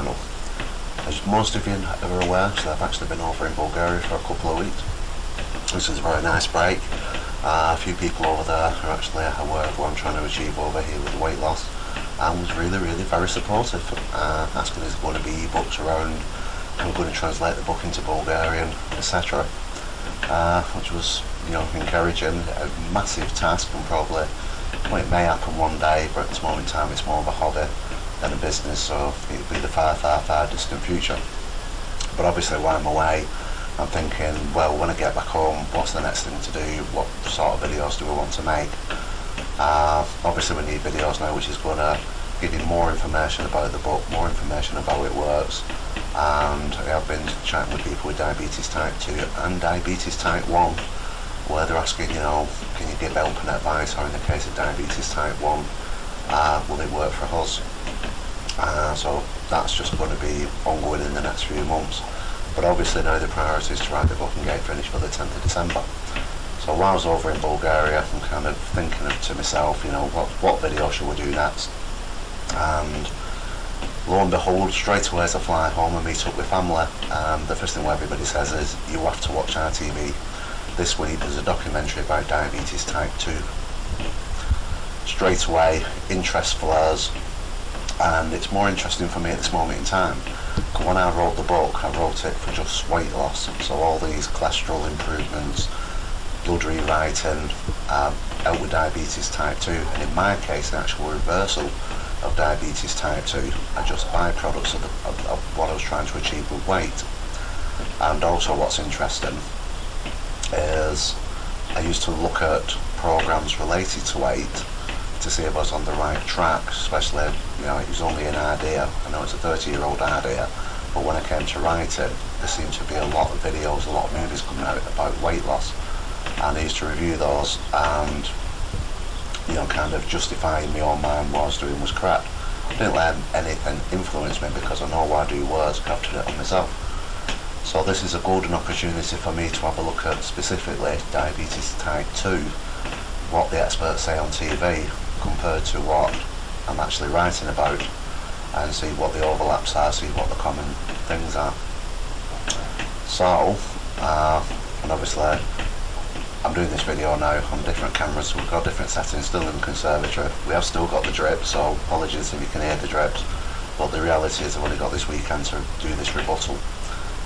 channel. As most of you are aware, so I've actually been over in Bulgaria for a couple of weeks. This is a very nice break. A few people over there are actually aware of what I'm trying to achieve over here with weight loss, and was really very supportive, asking is there going to be e-books around, and we're going to translate the book into Bulgarian, etc. Which was, you know, encouraging. A massive task, and probably, well, it may happen one day, but at this moment in time it's more of a hobby than a business, so it'll be the far distant future. But obviously while I'm away, I'm thinking, well, when I get back home, what's the next thing to do? What sort of videos do we want to make? Obviously we need videos now which is going to give you more information about the book, more information about how it works. And I've been chatting with people with diabetes type 2 and diabetes type 1, where they're asking, you know, can you give help and advice, or in the case of diabetes type 1, will it work for us? So that's just going to be ongoing in the next few months. But obviously now the priority is to write the book and get it finished for the 10th of December. So while I was over in Bulgaria, I'm kind of thinking to myself, you know, what video should we do next? And lo and behold, straight away as I fly home and meet up with family, the first thing everybody says is, you have to watch our TV. This week there's a documentary about diabetes type 2. Straight away, interest flares, and it's more interesting for me at this moment in time. When I wrote the book, I wrote it for just weight loss, so all these cholesterol improvements, blood rewriting, out with diabetes type 2, and in my case the actual reversal of diabetes type 2 are just byproducts of what I was trying to achieve with weight. And also what's interesting is I used to look at programs related to weight to see if I was on the right track, especially, you know, it was only an idea. I know it's a 30-year-old idea, but when I came to write it, there seemed to be a lot of videos, a lot of movies coming out about weight loss, and I used to review those and, you know, kind of justifying my own mind what I was doing was crap. I didn't let anything influence me because I know what I do works, I've done it on myself. So this is a golden opportunity for me to have a look at specifically diabetes type 2, what the experts say on TV compared to what I'm actually writing about, and see what the overlaps are, see what the common things are. So, and obviously I'm doing this video now on different cameras, so we've got different settings still in the conservatory. We have still got the drip, so apologies if you can hear the drips, but the reality is I've only got this weekend to do this rebuttal.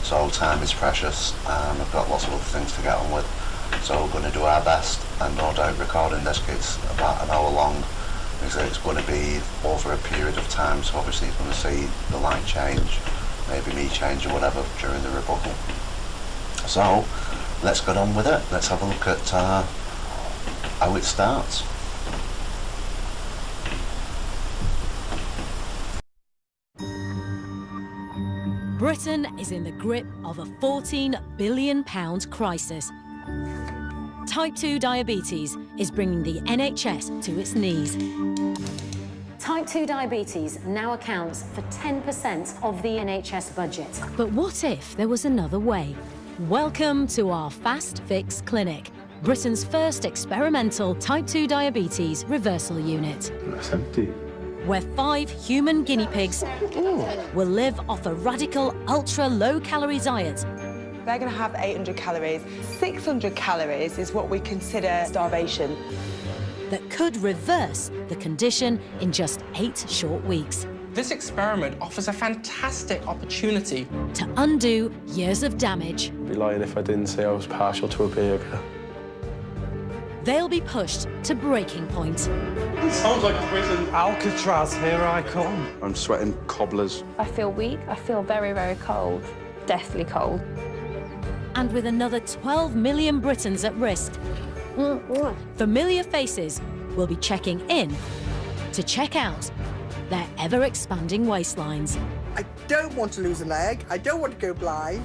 So time is precious, and I've got lots of other things to get on with. So we're going to do our best, and no doubt recording this gets about an hour long, because it's going to be over a period of time, so obviously you're going to see the light change, maybe me change or whatever during the rebuttal. So let's get on with it. Let's have a look at how it starts. Britain is in the grip of a £14 billion crisis. Type 2 diabetes is bringing the NHS to its knees. Type 2 diabetes now accounts for 10% of the NHS budget. But what if there was another way? Welcome to our Fast Fix Clinic, Britain's first experimental Type 2 diabetes reversal unit. That's empty. Where 5 human guinea pigs will live off a radical ultra-low-calorie diet. They're going to have 800 calories. 600 calories is what we consider starvation. That could reverse the condition in just 8 short weeks. This experiment offers a fantastic opportunity to undo years of damage. I'd be lying if I didn't say I was partial to a burger. They'll be pushed to breaking point. It sounds like prison. Alcatraz, here I come. I'm sweating cobblers. I feel weak. I feel very cold. Deathly cold. And with another 12 million Britons at risk, familiar faces will be checking in to check out their ever-expanding waistlines. I don't want to lose a leg. I don't want to go blind.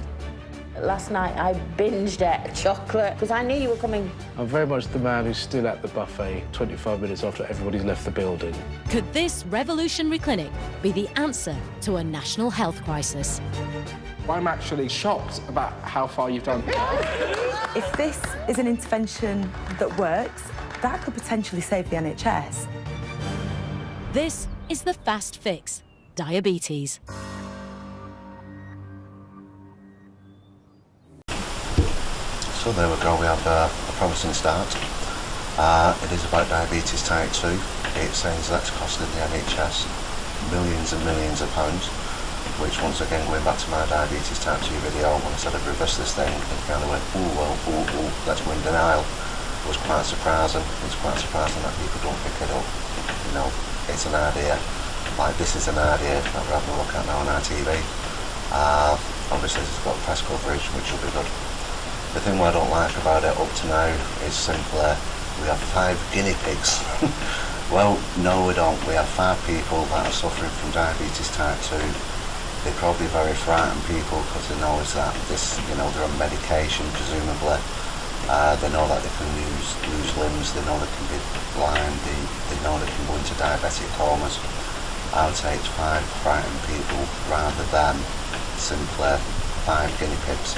Last night I binged at chocolate because I knew you were coming. I'm very much the man who's still at the buffet 25 minutes after everybody's left the building. Could this revolutionary clinic be the answer to a national health crisis? I'm actually shocked about how far you've done. If this is an intervention that works, that could potentially save the NHS. This is the Fast Fix, diabetes. So there we go, we have a promising start. It is about diabetes type 2. It says that's costing the NHS millions and millions of pounds, which once again, going back to my diabetes type 2 video, when I said I'd reverse this thing, it kind of went, that's in denial. It was quite surprising. It's quite surprising that people don't pick it up. You know, it's an idea. Like this is an idea that we're having a look at now on our TV. Obviously it's got press coverage, which will be good. The thing I don't like about it up to now is simply we have 5 guinea pigs. Well, no we don't. We have 5 people that are suffering from diabetes type 2. They're probably very frightened people because they know is that this, you know, they're on medication presumably. They know that they can lose limbs, they know they can be blind, they know they can go into diabetic comas. I would say it's 5 frightened people rather than simply 5 guinea pigs.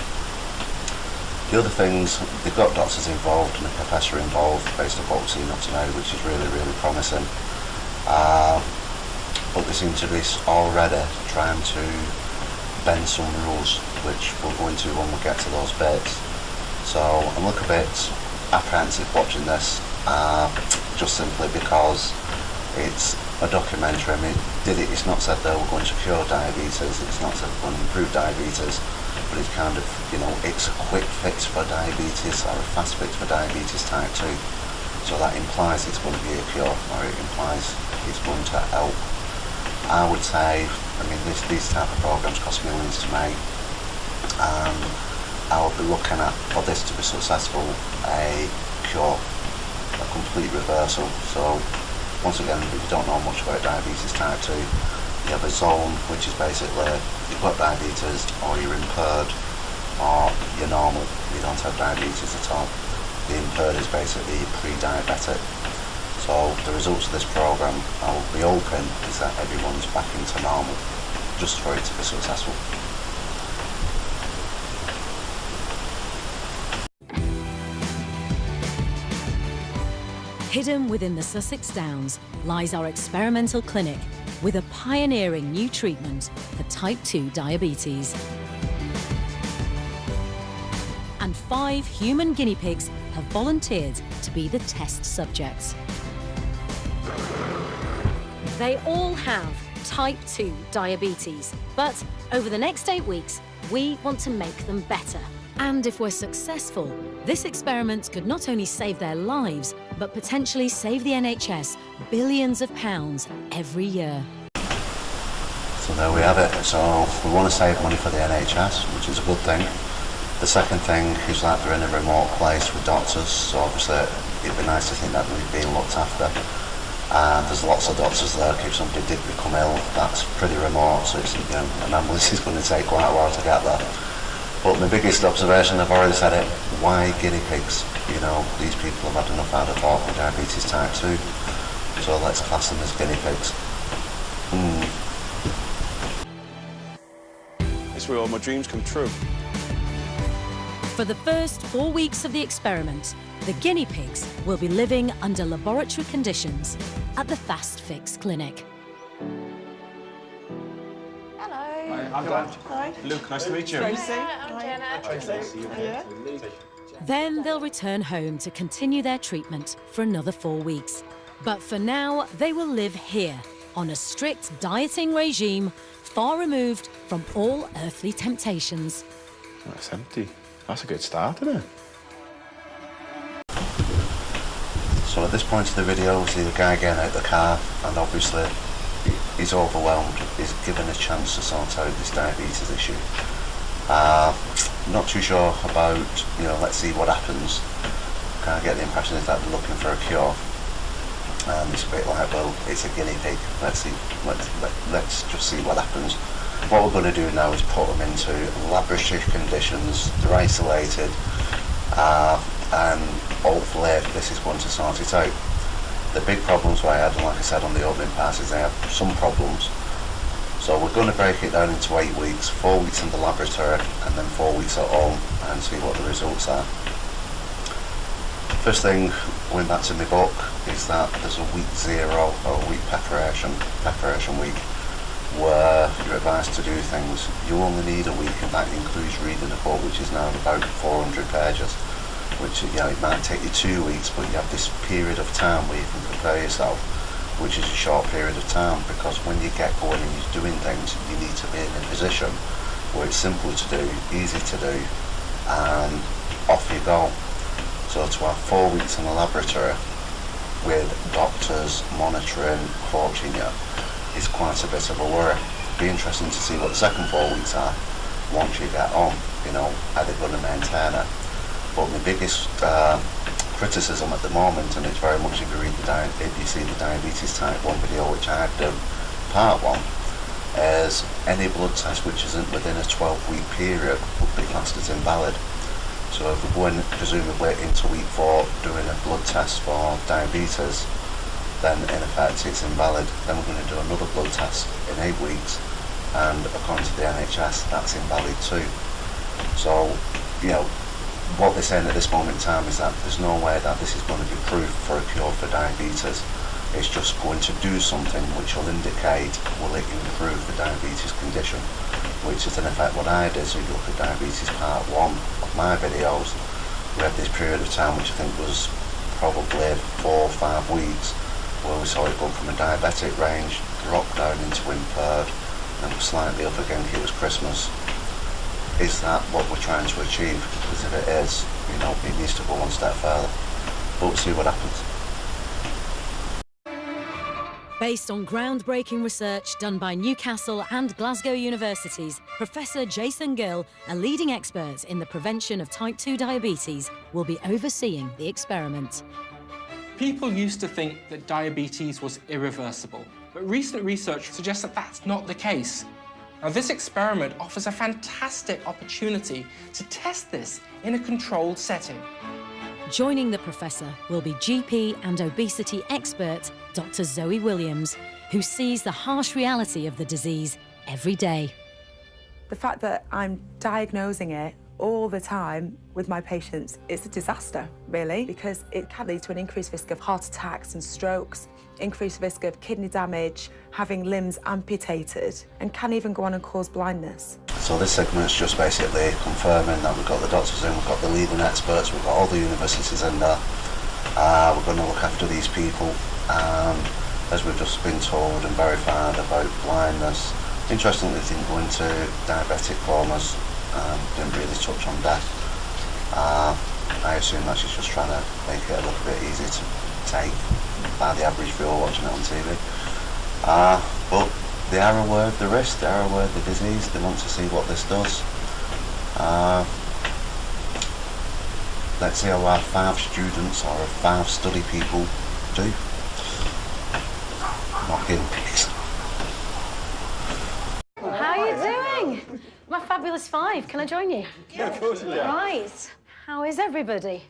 The other things, they've got doctors involved and a professor involved based on what we've seen up to now, which is really, really promising. But they seem to be already trying to bend some rules, which we'll go into when we get to those bits. So I'm a little bit apprehensive watching this, just simply because it's a documentary. I mean, it's not said they were going to cure diabetes, it's not said they're going to improve diabetes, but it's kind of, you know, it's a quick fix for diabetes or a fast fix for diabetes type 2. So that implies it's going to be a cure, or it implies it's going to help. I would say, I mean, these type of programs cost millions to make, and I would be looking at, for this to be successful, a cure, a complete reversal. So once again, if you don't know much about diabetes type 2, you have a zone which is basically you've got diabetes, or you're impaired, or you're normal, you don't have diabetes at all. The impaired is basically pre-diabetic. So the results of this programme, I will be hoping, is that everyone's back into normal, just for it to be successful. Hidden within the Sussex Downs lies our experimental clinic with a pioneering new treatment for type 2 diabetes. And 5 human guinea pigs have volunteered to be the test subjects. They all have type 2 diabetes, but over the next 8 weeks, we want to make them better. And if we're successful, this experiment could not only save their lives, but potentially save the NHS billions of pounds every year. So there we have it. So we want to save money for the NHS, which is a good thing. The second thing is that they're in a remote place with doctors, so obviously it'd be nice to think that they're being looked after. And there's lots of doctors there. If somebody did become ill, that's pretty remote, so it's, you know, an ambulance is going to take quite a while to get there. But my biggest observation, I've already said it, why guinea pigs? You know, these people have had enough out of thought with diabetes type 2, so let's class them as guinea pigs. It's where all my dreams come true. For the first 4 weeks of the experiment, the guinea pigs will be living under laboratory conditions at the Fast Fix clinic. I'm Dan. Hi. Luke, nice to meet you. Tracy. I'm Jenna. Then they'll return home to continue their treatment for another 4 weeks. But for now, they will live here on a strict dieting regime, far removed from all earthly temptations. Oh, it's empty. That's a good start, isn't it? So at this point of the video, we see the guy getting out of the car, and obviously he's overwhelmed. He's given a chance to sort out this diabetes issue. Not too sure about, you know, let's see what happens. Kind of get the impression is that they're looking for a cure. And it's a bit like, well, it's a guinea pig. Let's see. Let's just see what happens. What we're going to do now is put them into laboratory conditions. They're isolated, and hopefully this is going to sort it out. The big problems I had, and like I said on the opening pass, is they have some problems. So we're going to break it down into 8 weeks, 4 weeks in the laboratory, and then 4 weeks at home, and see what the results are. First thing, going back to my book, is that there's a week 0 or a week preparation week, where you're advised to do things. You only need a week, and that includes reading a book, which is now about 400 pages. which, you know, it might take you 2 weeks, but you have this period of time where you can prepare yourself, which is a short period of time, because when you get going and you're doing things, you need to be in a position where it's simple to do, easy to do, and off you go. So to have 4 weeks in the laboratory with doctors monitoring, coaching you, is quite a bit of a worry. It'd be interesting to see what the second 4 weeks are once you get on, you know, are they going to maintain it? But my biggest criticism at the moment, and it's very much if you read if you see the diabetes type 1 video which I have done, part 1, is any blood test which isn't within a 12-week period would be classed as invalid. So if we're going presumably into week 4 doing a blood test for diabetes, then in effect it's invalid. Then we're going to do another blood test in 8 weeks, and according to the NHS that's invalid too. So, you know, what they're saying at this moment in time is that there's no way that this is going to be proof for a cure for diabetes. It's just going to do something which will indicate will it improve the diabetes condition, which is in effect what I did. So you look at diabetes part 1 of my videos, we had this period of time which I think was probably 4 or 5 weeks, where we saw it go from a diabetic range, drop down into impaired, and slightly up again, it was Christmas. Is that what we're trying to achieve? Because if it is, you know, it needs to go one step further. But we'll see what happens. Based on groundbreaking research done by Newcastle and Glasgow universities, Professor Jason Gill, a leading expert in the prevention of type 2 diabetes, will be overseeing the experiment. People used to think that diabetes was irreversible, but recent research suggests that that's not the case. Now, this experiment offers a fantastic opportunity to test this in a controlled setting. Joining the professor will be GP and obesity expert Dr. Zoe Williams, who sees the harsh reality of the disease every day. The fact that I'm diagnosing it all the time with my patients is a disaster, really, because it can lead to an increased risk of heart attacks and strokes, increased risk of kidney damage, having limbs amputated, and can even go on and cause blindness. So this segment's just basically confirming that we've got the doctors in, we've got the leading experts, we've got all the universities in there. We're going to look after these people, and as we've just been told and verified about blindness, interestingly, they didn't go into diabetic comas, didn't really touch on death. I assume that she's just trying to make it a little bit easy to take by the average viewer watching it on TV. But they are aware of the risk, they are aware of the disease, they want to see what this does. Let's see how our 5 students or 5 study people do. Knock in, please. How are you doing? My fabulous 5. Can I join you? Yeah, of course, yeah. Right. How is everybody?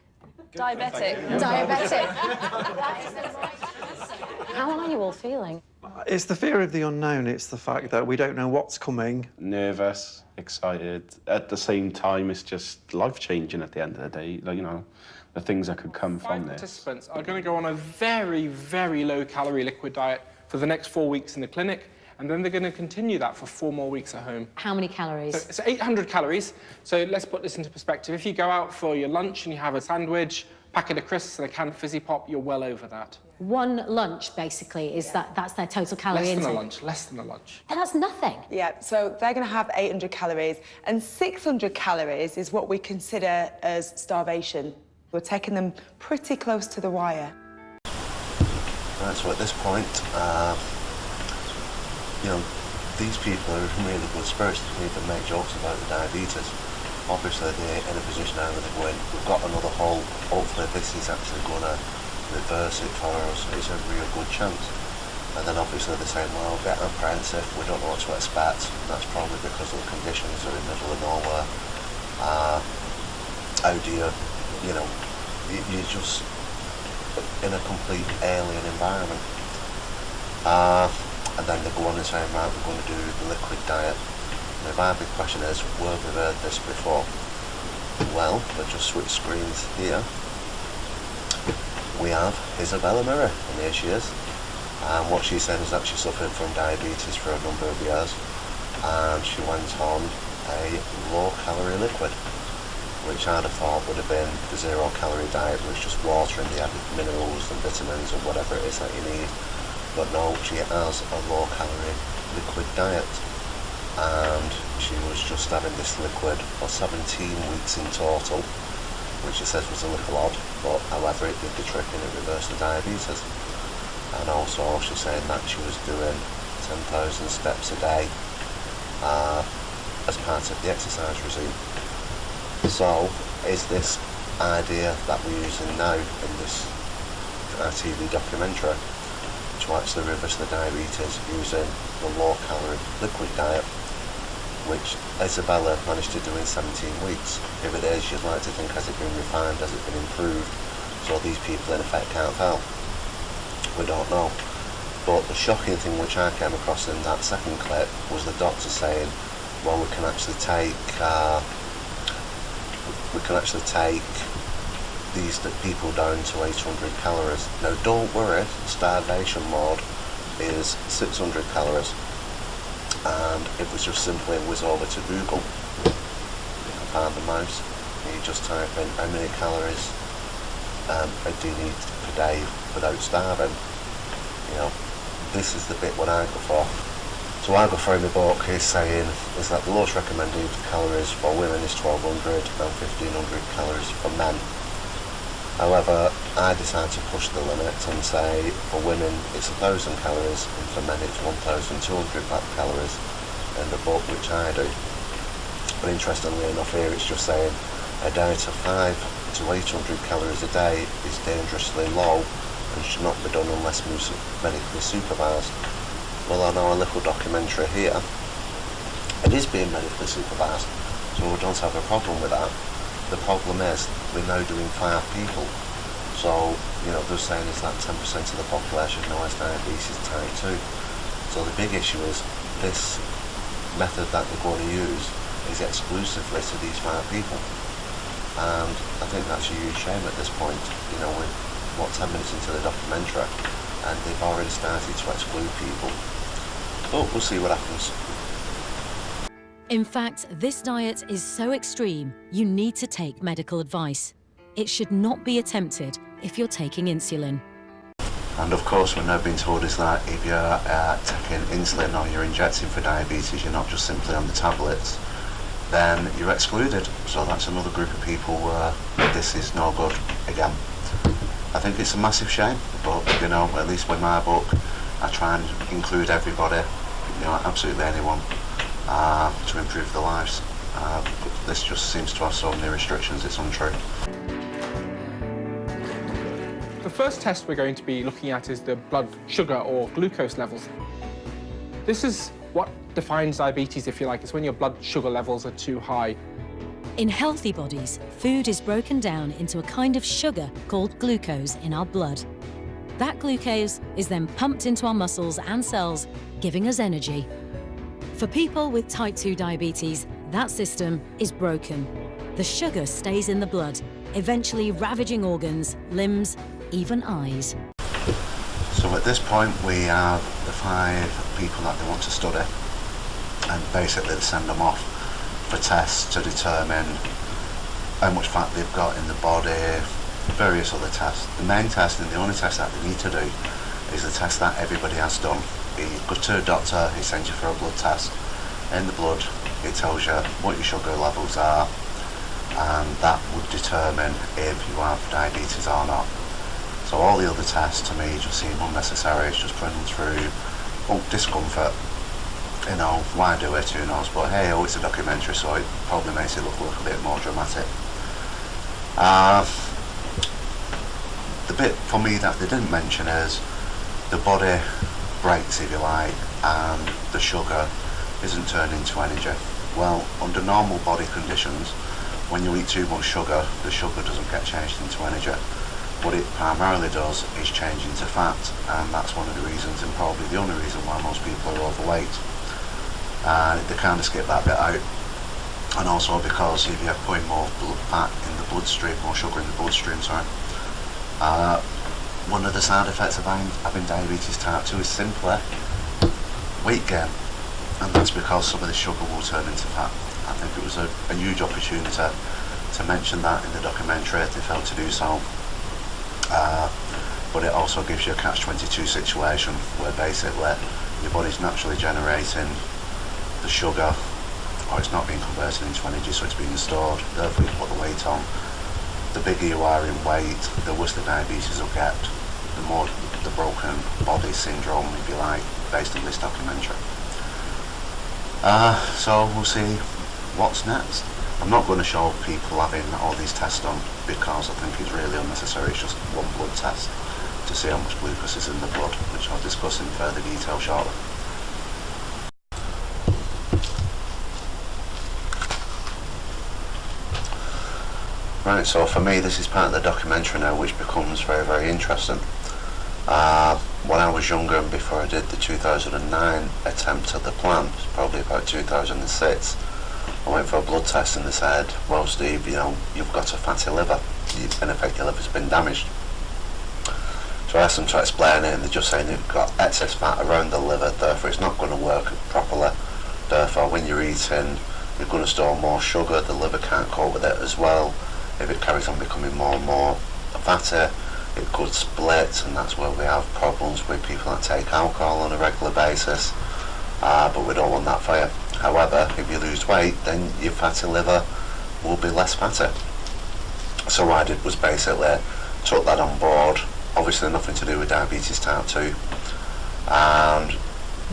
Diabetic. Diabetic. How are you all feeling? It's the fear of the unknown. It's the fact that we don't know what's coming. Nervous, excited. At the same time, it's just life-changing at the end of the day. Like, you know, the things that could come from 5 this. participants are going to go on a very, very low-calorie liquid diet for the next 4 weeks in the clinic, and then they're going to continue that for 4 more weeks at home. How many calories? So it's 800 calories. So let's put this into perspective. If you go out for your lunch and you have a sandwich, packet of crisps and a can of fizzy pop, you're well over that. 1 lunch, basically, is that's their total calorie Less than intake? a lunch, less than a lunch. And that's nothing. Yeah, so they're going to have 800 calories, and 600 calories is what we consider as starvation. We're taking them pretty close to the wire. Right, so at this point, you know, these people are in really good spirits. They can even make jokes about the diabetes. Obviously, they're in a position now where they're going, we've got another hole. Hopefully, this is actually going to reverse it for us. It's a real good chance. And then obviously they're saying, well, we're apprehensive, we don't know what to expect. That's probably because of the conditions are in the middle of nowhere. How do you know, you're just in a complete alien environment. And then they go on and say, right, we're going to do the liquid diet. Now, my big question is, where have we heard this before? Well, we'll just switch screens here. We have Isabella Mirror, and here she is. And what she's saying is that she suffered from diabetes for a number of years, and she went on a low-calorie liquid, which I'd have thought would have been the 0-calorie diet, which just water and the added minerals and vitamins and whatever it is that you need. But no, she has a low-calorie liquid diet, and she was just having this liquid for 17 weeks in total, which she says was a little odd, but however it did the trick and it reversed the diabetes. And also she's saying that she was doing 10,000 steps a day as part of the exercise regime. So is this idea that we're using now in this TV documentary to actually reverse the diabetes using the low-calorie liquid diet, which Isabella managed to do in 17 weeks? If it is, you'd like to think, has it been refined, has it been improved, so these people in effect can't tell? We don't know. But the shocking thing which I came across in that second clip was the doctor saying, well, we can actually take these people down to 800 calories. Now don't worry, starvation mode is 600 calories. And it was just simply whiz over to Google, find the mouse, and you just type in how many calories do you need per day without starving. You know, this is the bit what I go for. So I go through my book is saying is that the lowest recommended calories for women is 1200 and 1500 calories for men. However, I decided to push the limit and say for women it's 1000 calories and for men it's 1200 calories in the book, which I do. But interestingly enough here it's just saying a diet of 500 to 800 calories a day is dangerously low and should not be done unless medically supervised. Well, I know a little documentary here, it is being medically supervised, so we don't have a problem with that. The problem is we're now doing 5 people. So, you know, they're saying is that 10% of the population now has diabetes type 2. So the big issue is this method that they're going to use is exclusively to these 5 people. And I think that's a huge shame at this point. You know, we're, 10 minutes into the documentary and they've already started to exclude people. But we'll see what happens. In fact, this diet is so extreme, you need to take medical advice. It should not be attempted if you're taking insulin. And of course, we're now being told is that if you're taking insulin or you're injecting for diabetes, you're not just simply on the tablets, then you're excluded. So that's another group of people where this is no good again. I think it's a massive shame, but you know, at least with my book, I try and include everybody, you know, absolutely anyone, to improve their lives. This just seems to have so many restrictions, it's untrue. The first test we're going to be looking at is the blood sugar or glucose levels. This is what defines diabetes, if you like. It's when your blood sugar levels are too high. In healthy bodies, food is broken down into a kind of sugar called glucose in our blood. That glucose is then pumped into our muscles and cells, giving us energy. For people with type 2 diabetes, that system is broken. The sugar stays in the blood, eventually ravaging organs, limbs, even eyes. So at this point we have the 5 people that they want to study, and basically they send them off for tests to determine how much fat they've got in the body, various other tests. The main test and the only test that they need to do is the test that everybody has done. You go to a doctor, he sends you for a blood test. In the blood, it tells you what your sugar levels are, and that would determine if you have diabetes or not. So all the other tests to me just seem unnecessary. It's just putting them through discomfort. You know, why do it, who knows? But hey, it's a documentary, so it probably makes it look a little bit more dramatic. The bit for me that they didn't mention is the body breaks, if you like, and the sugar isn't turned into energy. Well, under normal body conditions, when you eat too much sugar, the sugar doesn't get changed into energy. What it primarily does is change into fat, and that's one of the reasons, and probably the only reason why most people are overweight. They kind of skip that bit out. And also because if you're putting more fat in the bloodstream, more sugar in the bloodstream, one of the side effects of having diabetes type 2 is simply weight gain. And that's because some of the sugar will turn into fat. I think it was a huge opportunity to to mention that in the documentary. They failed to do so. But it also gives you a catch-22 situation where basically your body's naturally generating the sugar, or it's not being converted into energy, so it's being stored. Therefore, you put the weight on. The bigger you are in weight, the worse the diabetes will get, the more the broken body syndrome, if you like, based on this documentary. So we'll see what's next. I'm not going to show people having all these tests done because I think it's really unnecessary. It's just one blood test to see how much glucose is in the blood, which I'll discuss in further detail shortly. Right, so for me this is part of the documentary now, which becomes very, very interesting. When I was younger and before I did the 2009 attempt at the plan, it's probably about 2006, I went for a blood test and they said, well Steve, you know, you've got a fatty liver. In effect, your liver's been damaged. So I asked them to explain it and they're just saying you've got excess fat around the liver, therefore it's not going to work properly. Therefore when you're eating, you're going to store more sugar, the liver can't cope with it as well. If it carries on becoming more and more fatty, it could split, and that's where we have problems with people that take alcohol on a regular basis. But we don't want that for you. However, if you lose weight, then your fatty liver will be less fatty. So what I did was basically took that on board, obviously nothing to do with diabetes type 2, and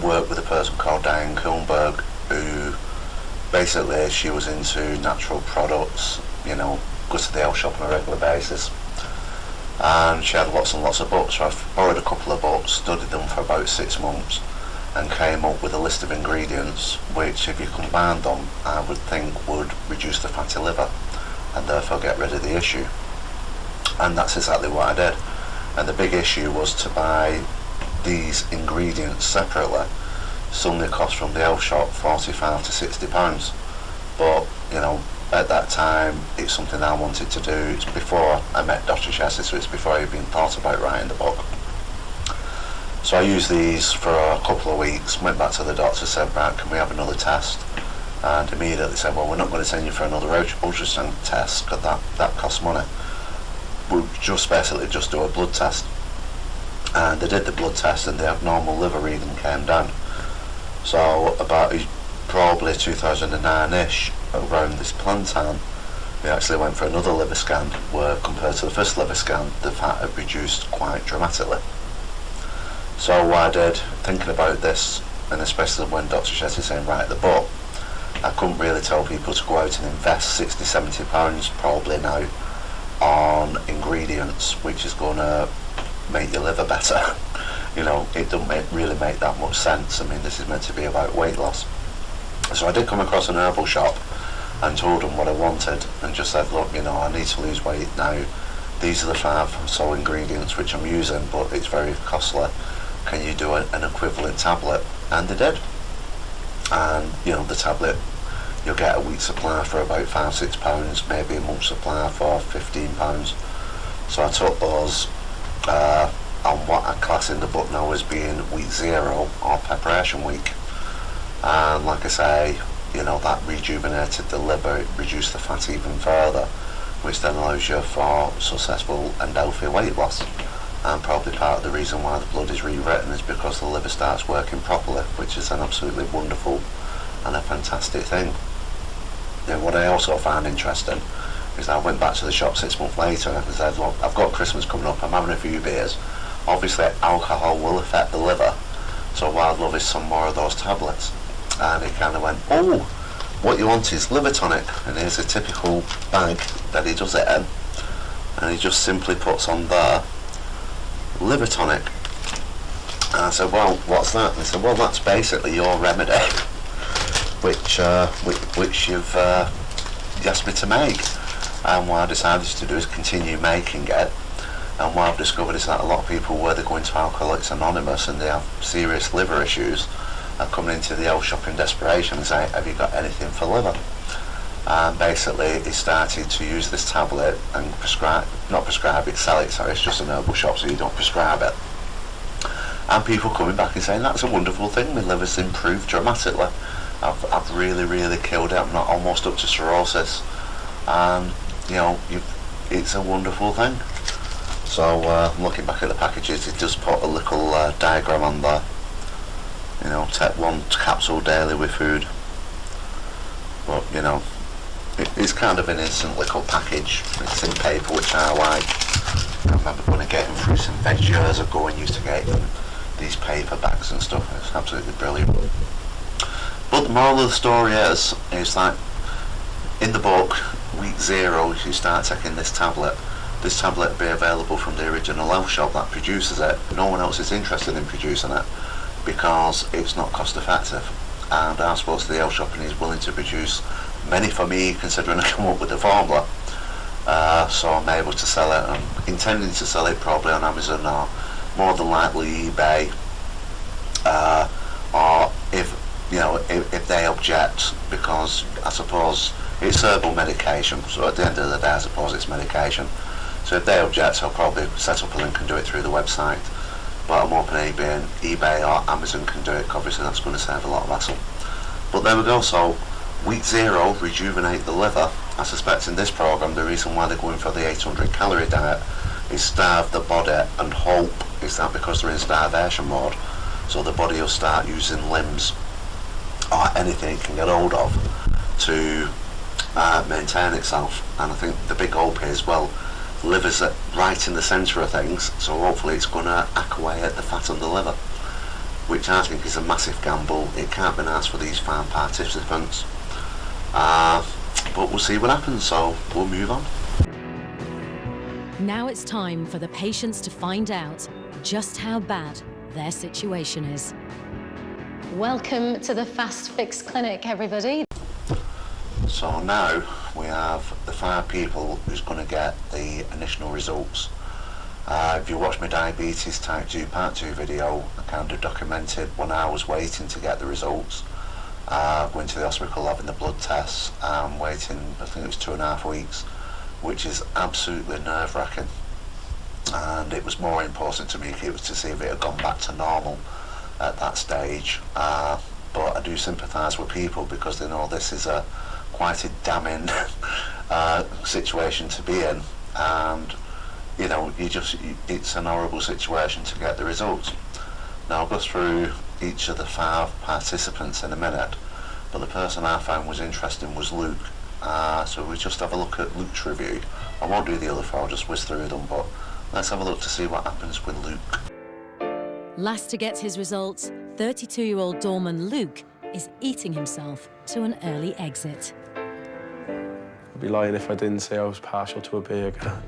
worked with a person called Diane Kuhnberg, who basically she was into natural products, you know, goes to the health shop on a regular basis, and she had lots and lots of books. So I borrowed a couple of books, studied them for about 6 months, and came up with a list of ingredients which, if you combine them, I would think would reduce the fatty liver and therefore get rid of the issue. And that's exactly what I did. And the big issue was to buy these ingredients separately. Suddenly cost from the health shop £45 to £60. But, you know, at that time, it's something I wanted to do. It's before I met Dr. Chessie, so it's before I even thought about writing the book. So I used these for a couple of weeks, went back to the doctor, said, right, can we have another test? And immediately said, well, we're not going to send you for another ultrasound test because that costs money. We'll just basically just do a blood test. And they did the blood test and the abnormal liver reading came down. So about probably 2009-ish, around this plan time, we actually went for another liver scan where, compared to the first liver scan, the fat had reduced quite dramatically. So what I did, thinking about this, and especially when Dr. Chessie saying write the book, I couldn't really tell people to go out and invest £60–70 probably now on ingredients which is going to make your liver better. You know, it doesn't really make that much sense. I mean, this is meant to be about weight loss. So I did come across an herbal shop and told them what I wanted and just said, look, you know, I need to lose weight now. These are the 5 or so ingredients which I'm using, but it's very costly. Can you do an equivalent tablet? And they did. And, you know, the tablet, you'll get a week's supply for about £5–6, maybe a month's supply for £15. So I took those on what I class in the book now as being week 0 or preparation week. And like I say, you know, that rejuvenated the liver, it reduced the fat even further, which then allows you for successful and healthy weight loss. And probably part of the reason why the blood is rewritten is because the liver starts working properly, which is an absolutely wonderful and a fantastic thing. Now, what I also found interesting is that I went back to the shop 6 months later and I said, look, I've got Christmas coming up, I'm having a few beers. Obviously alcohol will affect the liver, so what I'd love is some more of those tablets. And he kind of went, oh, what you want is liver tonic, and here's a typical bag that he does it in, and he just simply puts on there liver tonic. And I said, well, what's that? And he said, well, that's basically your remedy, which you've asked me to make. And what I decided to do is continue making it. And what I've discovered is that a lot of people, where they're going to Alcoholics Anonymous and they have serious liver issues, are coming into the health shop in desperation and saying, have you got anything for liver? And basically he started to use this tablet and sell it, sorry, it's just an herbal shop so you don't prescribe it. And people coming back and saying, that's a wonderful thing, my liver's improved dramatically. I've really, really killed it, I'm not almost up to cirrhosis. And you know, it's a wonderful thing. So looking back at the packages, it does put a little diagram on there. You know, take 1 capsule daily with food. But, you know, it's kind of an innocent little package. It's in paper, which I like. I remember going and getting fruits and veg years ago and used to get them these paper bags and stuff. It's absolutely brilliant. But the moral of the story is that in the book, week 0, if you start taking this tablet will be available from the original health shop that produces it. No one else is interested in producing it because it's not cost effective. And I suppose the health shop and he's willing to produce many for me, considering I come up with the formula. So I'm able to sell it. I'm intending to sell it probably on Amazon or more than likely eBay. Or if they object, because I suppose it's herbal medication. So at the end of the day, I suppose it's medication. So if they object, I'll probably set up a link and do it through the website. But I'm hoping eBay or Amazon can do it, because obviously that's going to save a lot of hassle. But there we go. So week 0, rejuvenate the liver. I suspect in this program the reason why they're going for the 800 calorie diet is starve the body, and hope is that because they're in starvation mode, so the body will start using limbs or anything it can get hold of to maintain itself. And I think the big hope is, well, the liver's right in the centre of things, so hopefully it's going to hack away at the fat on the liver, which I think is a massive gamble. It can't be nice for these farm participants. But we'll see what happens, so we'll move on. Now it's time for the patients to find out just how bad their situation is. Welcome to the Fast Fix Clinic, everybody. So now we have the 5 people who's going to get the initial results. If you watch my diabetes type 2 part 2 video, I kind of documented when I was waiting to get the results. Going to the hospital, having the blood tests, waiting, I think it was 2.5 weeks, which is absolutely nerve-wracking. And it was more important to me, it was to see if it had gone back to normal at that stage. But I do sympathise with people, because they know this is quite a damning situation to be in, and you know, it's an horrible situation to get the results. Now I'll go through each of the 5 participants in a minute, but the person I found was interesting was Luke. So we just have a look at Luke's review. I won't do the other 4, I'll just whiz through them, but let's have a look to see what happens with Luke. Last to get his results, 32-year-old doorman Luke is eating himself to an early exit. I'd be lying if I didn't say I was partial to a burger.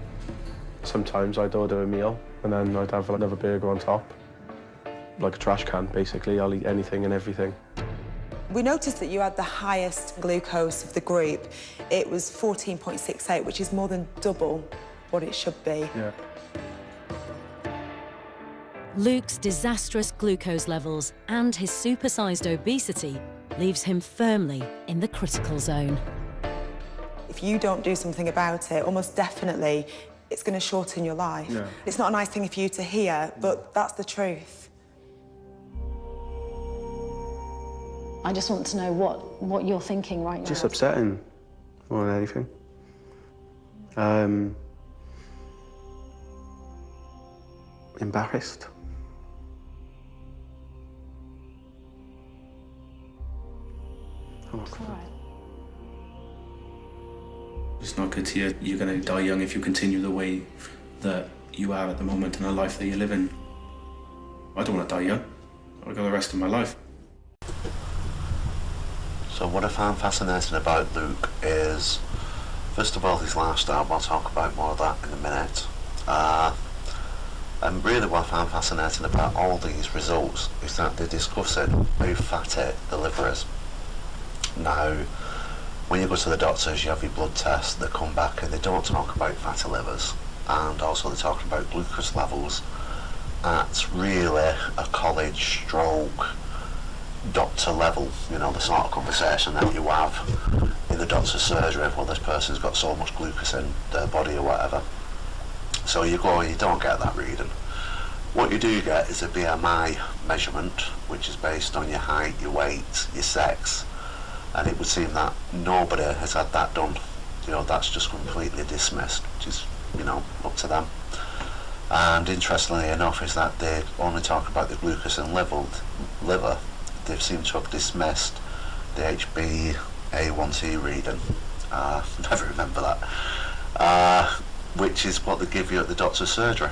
Sometimes I'd order a meal and then I'd have another burger on top. Like a trash can, basically. I'll eat anything and everything. We noticed that you had the highest glucose of the group. It was 14.68, which is more than double what it should be. Yeah. Luke's disastrous glucose levels and his supersized obesity leaves him firmly in the critical zone. If you don't do something about it, almost definitely it's going to shorten your life. Yeah. It's not a nice thing for you to hear, but that's the truth. I just want to know what you're thinking right now. Just upsetting more than anything. Embarrassed. It's all right. It's not good to hear you're going to die young if you continue the way that you are at the moment in the life that you're living. I don't want to die young. I'll go the rest of my life. So what I found fascinating about Luke is, first of all, his lifestyle. I'll talk about more of that in a minute. And really what I found fascinating about all these results is that they're discussing how fatty the liver is. Now, when you go to the doctors, you have your blood tests, they come back and they don't talk about fatty livers, and also they're talking about glucose levels at really a college stroke doctor level, you know, the sort of conversation that you have in the doctor's surgery, well, this person's got so much glucose in their body or whatever. So you go and you don't get that reading. What you do get is a BMI measurement, which is based on your height, your weight, your sex, and it would seem that nobody has had that done. that's just completely dismissed, which is, up to them. And interestingly enough is that they only talk about the glucose in liver. They seem to have dismissed the HbA1c reading. Never remember that. Which is what they give you at the doctor's surgery.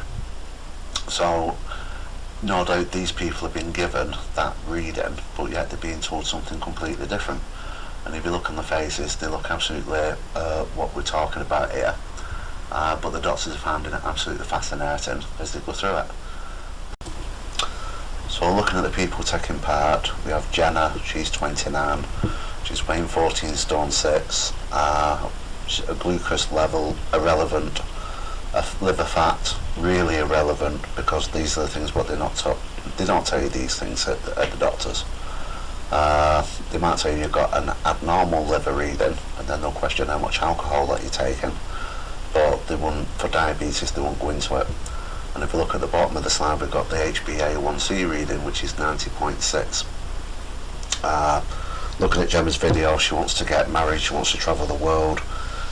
So no doubt these people have been given that reading, but yet they're being told something completely different. And if you look on the faces, they look absolutely what we're talking about here. But the doctors are finding it absolutely fascinating as they go through it. So looking at the people taking part, we have Jenna, she's 29, she's weighing 14 stone 6, a glucose level irrelevant, a liver fat really irrelevant, because these are the things what they don't tell you these things at the doctors. They might tell you you've got an abnormal liver reading, and then they'll question how much alcohol that you're taking, but they wouldn't, for diabetes, they won't go into it. And if we look at the bottom of the slide, we've got the HbA1c reading, which is 90.6. Looking at Gemma's video, she wants to get married, she wants to travel the world,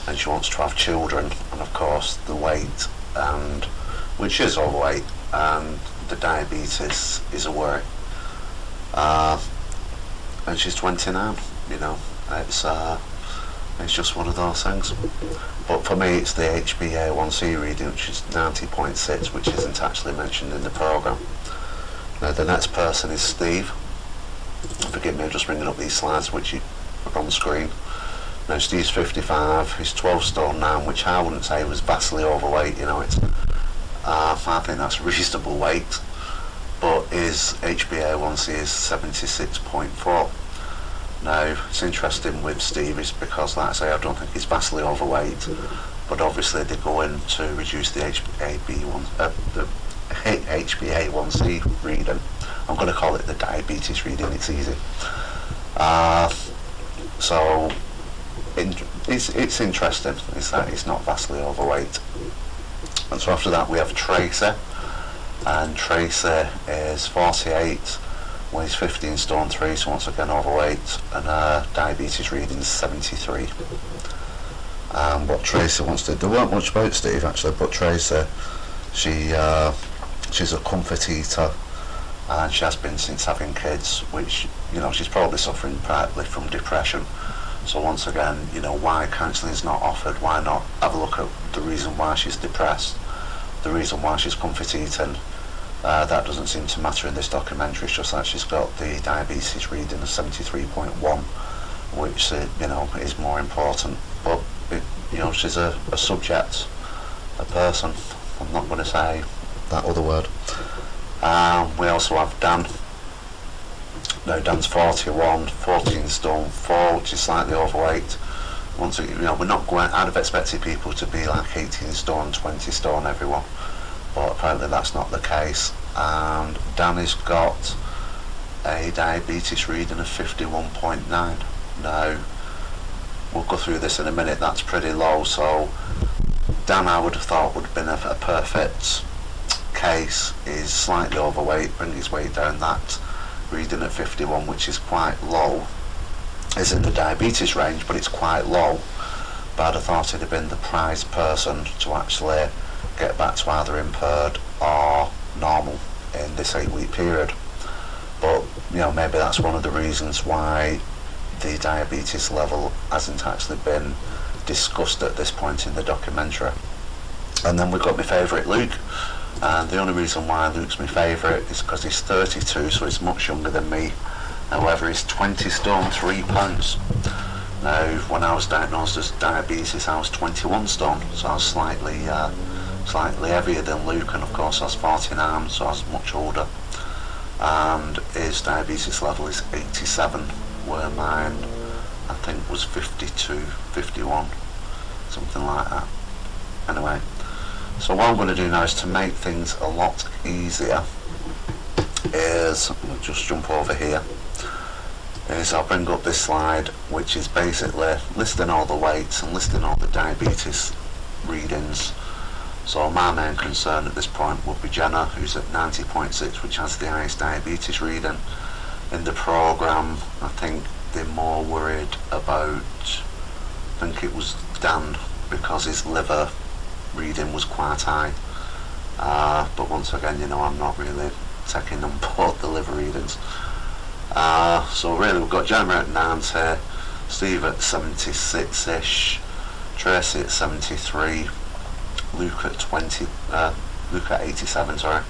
and she wants to have children, and of course the weight, and which is overweight, and the diabetes is a worry. And she's 29, it's just one of those things. But for me, it's the HbA1c reading, which is 90.6, which isn't actually mentioned in the programme. Now the next person is Steve. Forgive me, I'm just bringing up these slides which are on the screen. Now Steve's 55, he's 12 stone 9, which I wouldn't say was vastly overweight, it's I think that's reasonable weight, but his HbA1c is 76.4. Now it's interesting with Steve is because, like I say, I don't think he's vastly overweight, but obviously they go in to reduce the HbA1c reading. I'm going to call it the diabetes reading, it's easy. So it's interesting is that he's not vastly overweight. And so after that we have Tracy, and Tracy is 48, weighs 15 stone 3, so once again overweight, and her diabetes reading is 73. What Tracy wants to do, there weren't much about Steve actually, but Tracy, she's a comfort eater, and she has been since having kids, which she's probably suffering partly from depression. So once again, why counselling is not offered, why not have a look at the reason why she's depressed, the reason why she's comfort eating. That doesn't seem to matter in this documentary. It's just that she's got the diabetes reading of 73.1, which is more important. But she's a subject, a person. I'm not going to say that other word. We also have Dan. Now Dan's 41, 14 stone 4, which is slightly overweight. Once we're not going. I'd have expected people to be like 18 stone, 20 stone, everyone. But apparently that's not the case. And Danny's got a diabetes reading of 51.9. Now, we'll go through this in a minute, that's pretty low, so Dan I would have thought would have been a perfect case. Is slightly overweight, bring his weight down. That reading at 51, which is quite low, is in the diabetes range, but it's quite low. But I'd have thought he'd have been the prized person to actually get back to either impaired or normal in this 8-week period. But maybe that's one of the reasons why the diabetes level hasn't actually been discussed at this point in the documentary. And then we've got my favourite Luke, and the only reason why Luke's my favourite is because he's 32, so he's much younger than me. However, he's 20 stone 3 pounds. Now when I was diagnosed as diabetes I was 21 stone, so I was slightly heavier than Luke, and of course I was 49, so I was much older. And his diabetes level is 87, where mine I think was 52, 51, something like that. Anyway, so what I'm going to do now is to make things a lot easier is, I'll just jump over here, is I'll bring up this slide which is basically listing all the weights and listing all the diabetes readings. So my main concern at this point would be Jenna, who's at 90.6, which has the highest diabetes reading. In the programme, I think they're more worried about, I think it was stand because his liver reading was quite high. But once again, you know, I'm not really taking on board the liver readings. So really, we've got Jeremy at 90, Steve at 76-ish, Tracy at 73, Luke at 87, sorry.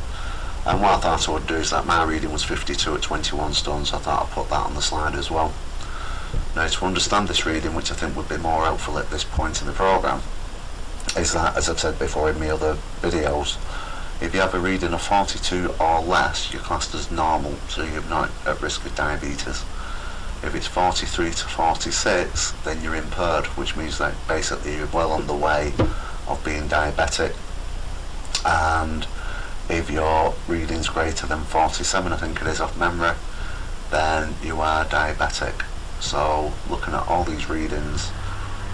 And what I thought I would do is that my reading was 52 at 21 stone, so I thought I'd put that on the slide as well. Now, to understand this reading, which I think would be more helpful at this point in the programme, is that, as I've said before in my other videos, if you have a reading of 42 or less, you're classed as normal, so you're not at risk of diabetes. If it's 43 to 46, then you're impaired, which means that basically you're well on the way of being diabetic. And if your reading's greater than 47, I think it is off memory, then you are diabetic. So looking at all these readings,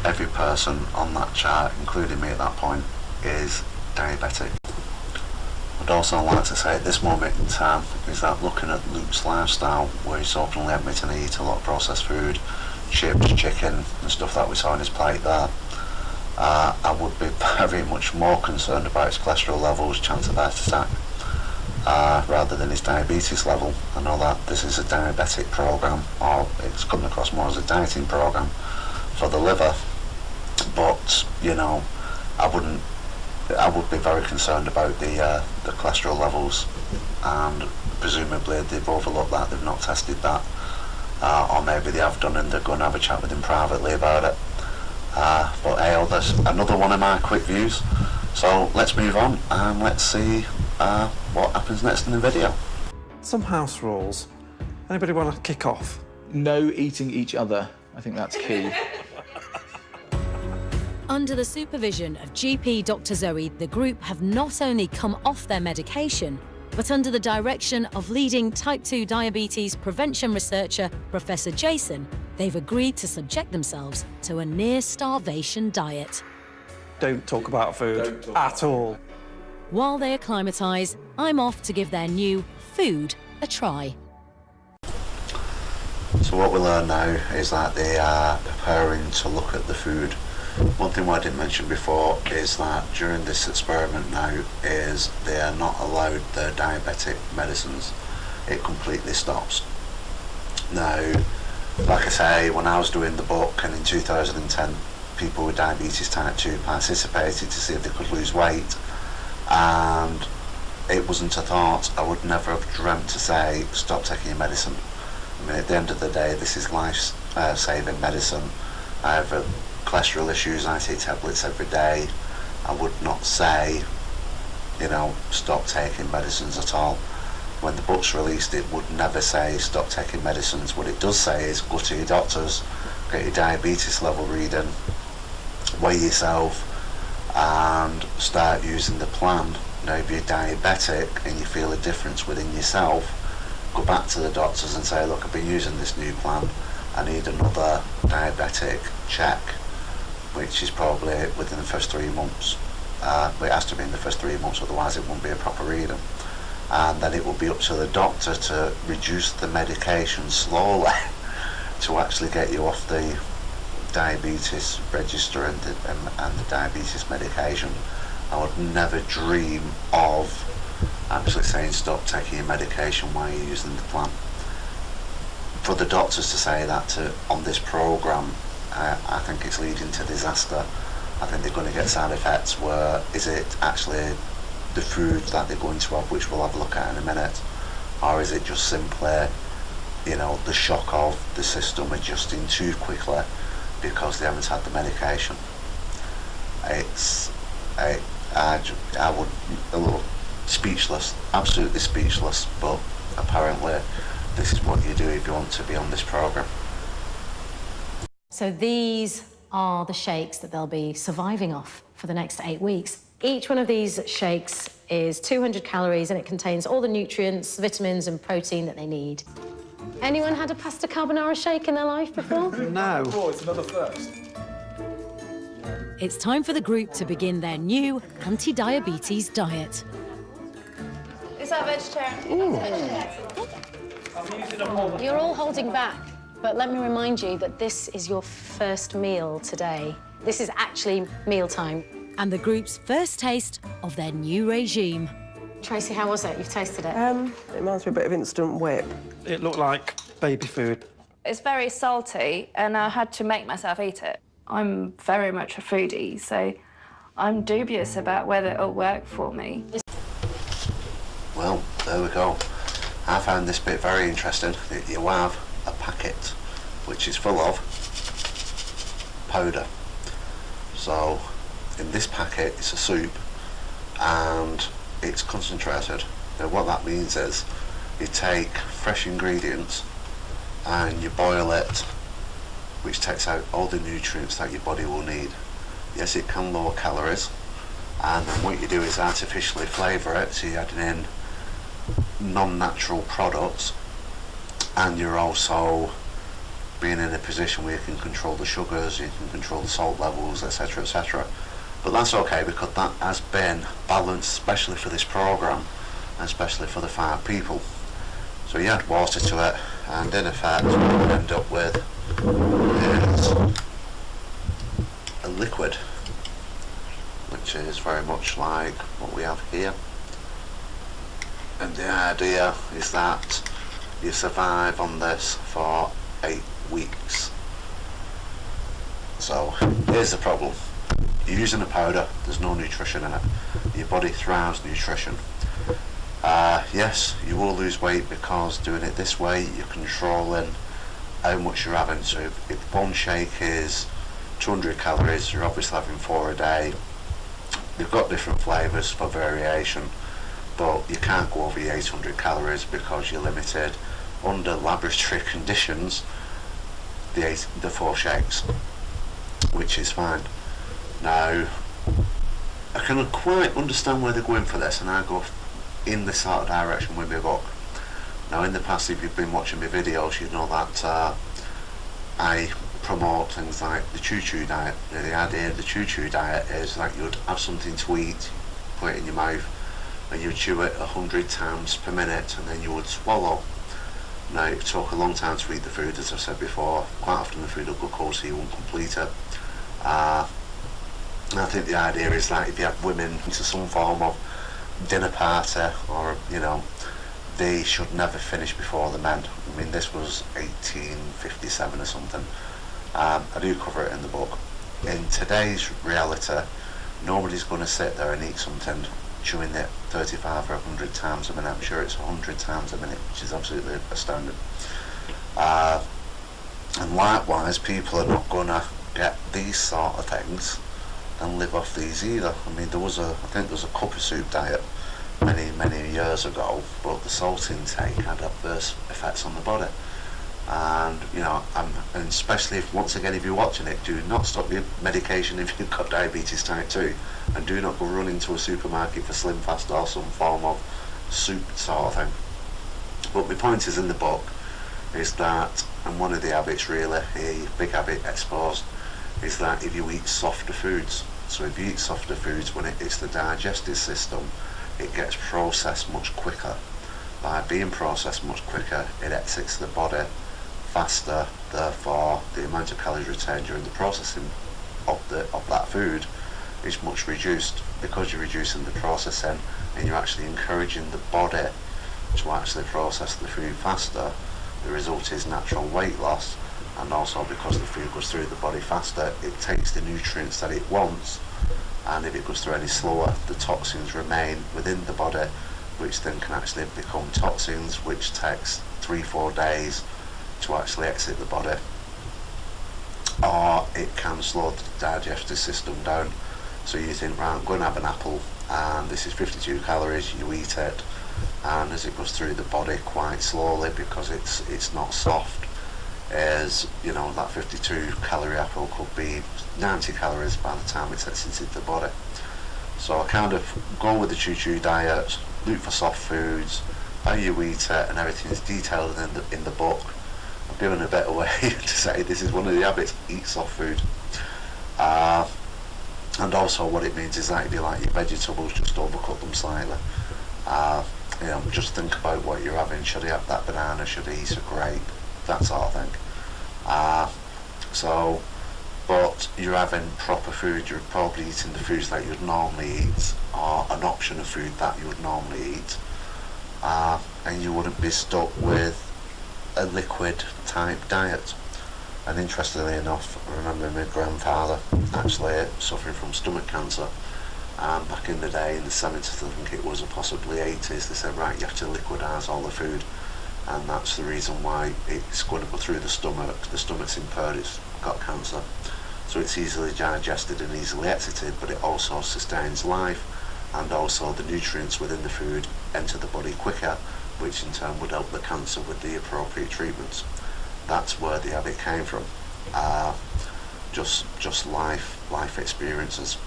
every person on that chart, including me at that point, is diabetic. I'd also like to say at this moment in time is that looking at Luke's lifestyle, where he's openly admitting to eat a lot of processed food, chips, chicken and stuff that we saw on his plate there, I would be very much more concerned about his cholesterol levels, chance of heart attack, rather than his diabetes level. I know that this is a diabetic program, or it's coming across more as a dieting program for the liver, but you know, I would be very concerned about the cholesterol levels, and presumably they've overlooked that, they've not tested that, or maybe they have done and they're going to have a chat with him privately about it. But hey, there's another one of my quick views, so let's move on and let's see what happens next in the video. Some house rules. Anybody want to kick off? No eating each other. I think that's key. Under the supervision of GP Dr. Zoe, the group have not only come off their medication, but under the direction of leading type 2 diabetes prevention researcher Professor Jason, they've agreed to subject themselves to a near-starvation diet. Don't talk about food at all. While they acclimatise, I'm off to give their new food a try. So what we learn now is that they are preparing to look at the food. One thing I didn't mention before is that during this experiment now is they are not allowed their diabetic medicines. It completely stops. Now, like I say, when I was doing the book, and in 2010 people with diabetes type 2 participated to see if they could lose weight, and it wasn't a thought. I would never have dreamt to say stop taking your medicine. I mean, at the end of the day, this is life-saving medicine. I have cholesterol issues, I take tablets every day. I would not say, you know, stop taking medicines at all. When the book's released, it would never say stop taking medicines. What it does say is go to your doctors, get your diabetes level reading, weigh yourself, and start using the plan. Now, if you're diabetic and you feel a difference within yourself, go back to the doctors and say, look, I've been using this new plan, I need another diabetic check, which is probably within the first 3 months. It has to be in the first 3 months, otherwise it won't be a proper reading. And then it will be up to the doctor to reduce the medication slowly to actually get you off the diabetes register and the diabetes medication. I would never dream of actually saying stop taking your medication while you're using the plan. For the doctors to say that on this programme, I think it's leading to disaster. I think they're going to get side effects where is it actually the food that they're going to have, which we'll have a look at in a minute, or is it just simply, you know, the shock of the system adjusting too quickly because they haven't had the medication. I would a little speechless, absolutely speechless, but apparently this is what you do if you want to be on this programme. So these are the shakes that they'll be surviving off for the next 8 weeks. Each one of these shakes is 200 calories and it contains all the nutrients, vitamins and protein that they need. Anyone had a pasta carbonara shake in their life before? No. Oh, it's another first. It's time for the group to begin their new anti-diabetes diet. Is that vegetarian? You're all holding back, but let me remind you that this is your first meal today. This is actually mealtime. And the group's first taste of their new regime. Tracy, how was it? You've tasted it. It reminds me a bit of instant whip. It looked like baby food. It's very salty, and I had to make myself eat it. I'm very much a foodie, so I'm dubious about whether it'll work for me. Well, there we go. I found this bit very interesting. You have a packet which is full of powder. So in this packet it's a soup and it's concentrated. Now what that means is you take fresh ingredients and you boil it, which takes out all the nutrients that your body will need. Yes, it can lower calories, and then what you do is artificially flavour it, so you're adding in non-natural products, and you're also being in a position where you can control the sugars, you can control the salt levels, etc, etc. But that's okay, because that has been balanced, especially for this programme, and especially for the 5 people. So you add water to it, and in effect what you end up with is a liquid, which is very much like what we have here. And the idea is that you survive on this for 8 weeks. So here's the problem. You're using a powder, there's no nutrition in it. Your body thrives nutrition. Yes, you will lose weight because doing it this way, you're controlling how much you're having. So if one shake is 200 calories, you're obviously having 4 a day. They've got different flavours for variation, but you can't go over your 800 calories because you're limited under laboratory conditions, the 4 shakes, which is fine. Now, I can quite understand where they're going for this, and I go in this sort of direction with my book. Now, in the past, if you've been watching my videos, you know that I promote things like the choo-choo diet. Now, the idea of the choo-choo diet is that you'd have something to eat, put it in your mouth, and you'd chew it 100 times per minute, and then you would swallow. Now, it took a long time to eat the food, as I've said before. Quite often the food will go cold, so you won't complete it. And I think the idea is that if you have women into some form of dinner party, or, you know, they should never finish before the men. I mean, this was 1857 or something. I do cover it in the book. In today's reality, nobody's going to sit there and eat something chewing it 35 or 100 times a minute. I'm sure it's 100 times a minute, which is absolutely astounding. And likewise, people are not going to get these sort of things and live off these either. I mean, I think there was a cup of soup diet many years ago, but the salt intake had adverse effects on the body. And, you know, and especially if, once again, if you're watching it, do not stop your medication if you've got diabetes type 2, and do not go running to a supermarket for Slim Fast or some form of soup sort of thing. But my point is, in the book, is that, and one of the habits really, a big habit exposed, is that if you eat softer foods, so if you eat softer foods, when it hits the digestive system, it gets processed much quicker. By being processed much quicker, it exits the body faster, therefore the amount of calories retained during the processing of that food is much reduced. Because you're reducing the processing and you're actually encouraging the body to actually process the food faster, the result is natural weight loss. And also, because the food goes through the body faster, it takes the nutrients that it wants, and if it goes through any slower, the toxins remain within the body, which then can actually become toxins, which takes 3-4 days to actually exit the body. Or it can slow the digestive system down. So you think, right, I'm going to have an apple, and this is 52 calories, you eat it, and as it goes through the body quite slowly, because it's not soft, is, you know, that 52 calorie apple could be 90 calories by the time it exits into the body. So I kind of go with the choo-choo diet, look for soft foods, how you eat it, and everything is detailed in the book. I'm giving a better way to say this is one of the habits: eat soft food. And also what it means is that if you like your vegetables, just overcook them slightly. You know, just think about what you're having. Should I have that banana? Should I eat a grape? That sort of thing. So but you're having proper food, you're probably eating the foods that you'd normally eat, or an option of food that you would normally eat, and you wouldn't be stuck with a liquid type diet. And interestingly enough, I remember my grandfather actually suffering from stomach cancer. Back in the day, in the 70s, I think it was, or possibly 80s, they said, right, you have to liquidise all the food, and that's the reason why it's going to go through the stomach. The stomach's impaired, it's got cancer, so it's easily digested and easily exited, but it also sustains life, and also the nutrients within the food enter the body quicker, which in turn would help the cancer with the appropriate treatments. That's where the habit came from. Just life experiences.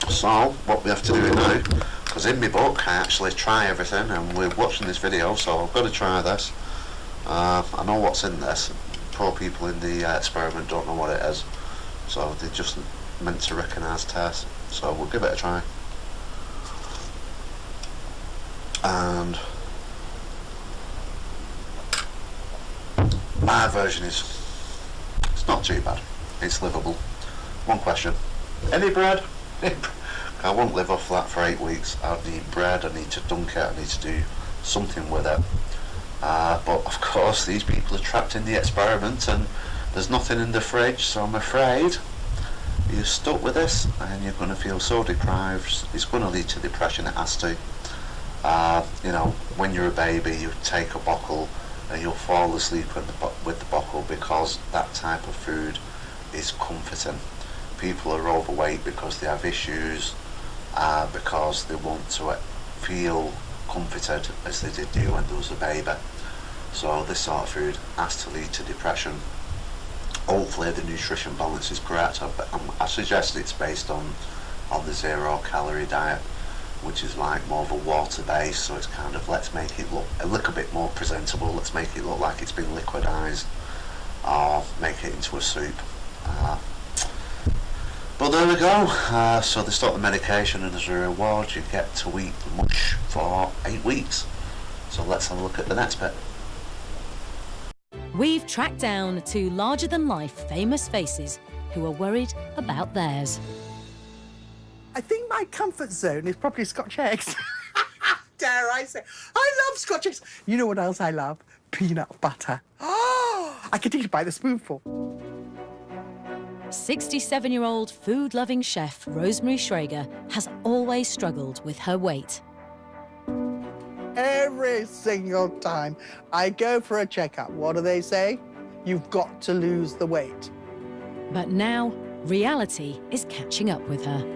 So what we have to do now, because in my book I actually try everything, and we're watching this video, so I've got to try this. I know what's in this. Poor people in the experiment don't know what it is, so they're just meant to recognise taste. So we'll give it a try. And my version is, it's not too bad. It's livable. One question: any bread? I won't live off that for 8 weeks. I need bread, I need to dunk it, I need to do something with it. But of course these people are trapped in the experiment and there's nothing in the fridge, so I'm afraid you're stuck with this and you're going to feel so deprived. It's going to lead to depression, it has to. You know, when you're a baby you take a bottle and you'll fall asleep with the bottle because that type of food is comforting. People are overweight because they have issues, because they want to feel comforted as they did do when they was a baby. So this sort of food has to lead to depression. Hopefully the nutrition balance is correct. I suggest it's based on the 0 calorie diet, which is like more of a water base, so it's kind of, let's make it look a little bit more presentable, let's make it look like it's been liquidized, or make it into a soup. But there we go. So they stop the medication, and as a reward you get to eat the mush for 8 weeks. So let's have a look at the next bit. We've tracked down 2 larger-than-life famous faces who are worried about theirs. I think my comfort zone is probably Scotch eggs. Dare I say? I love Scotch eggs. You know what else I love? Peanut butter. Oh, I could eat it by the spoonful. 67-year-old food-loving chef Rosemary Schrager has always struggled with her weight. Every single time I go for a checkup, what do they say? You've got to lose the weight. But now, reality is catching up with her.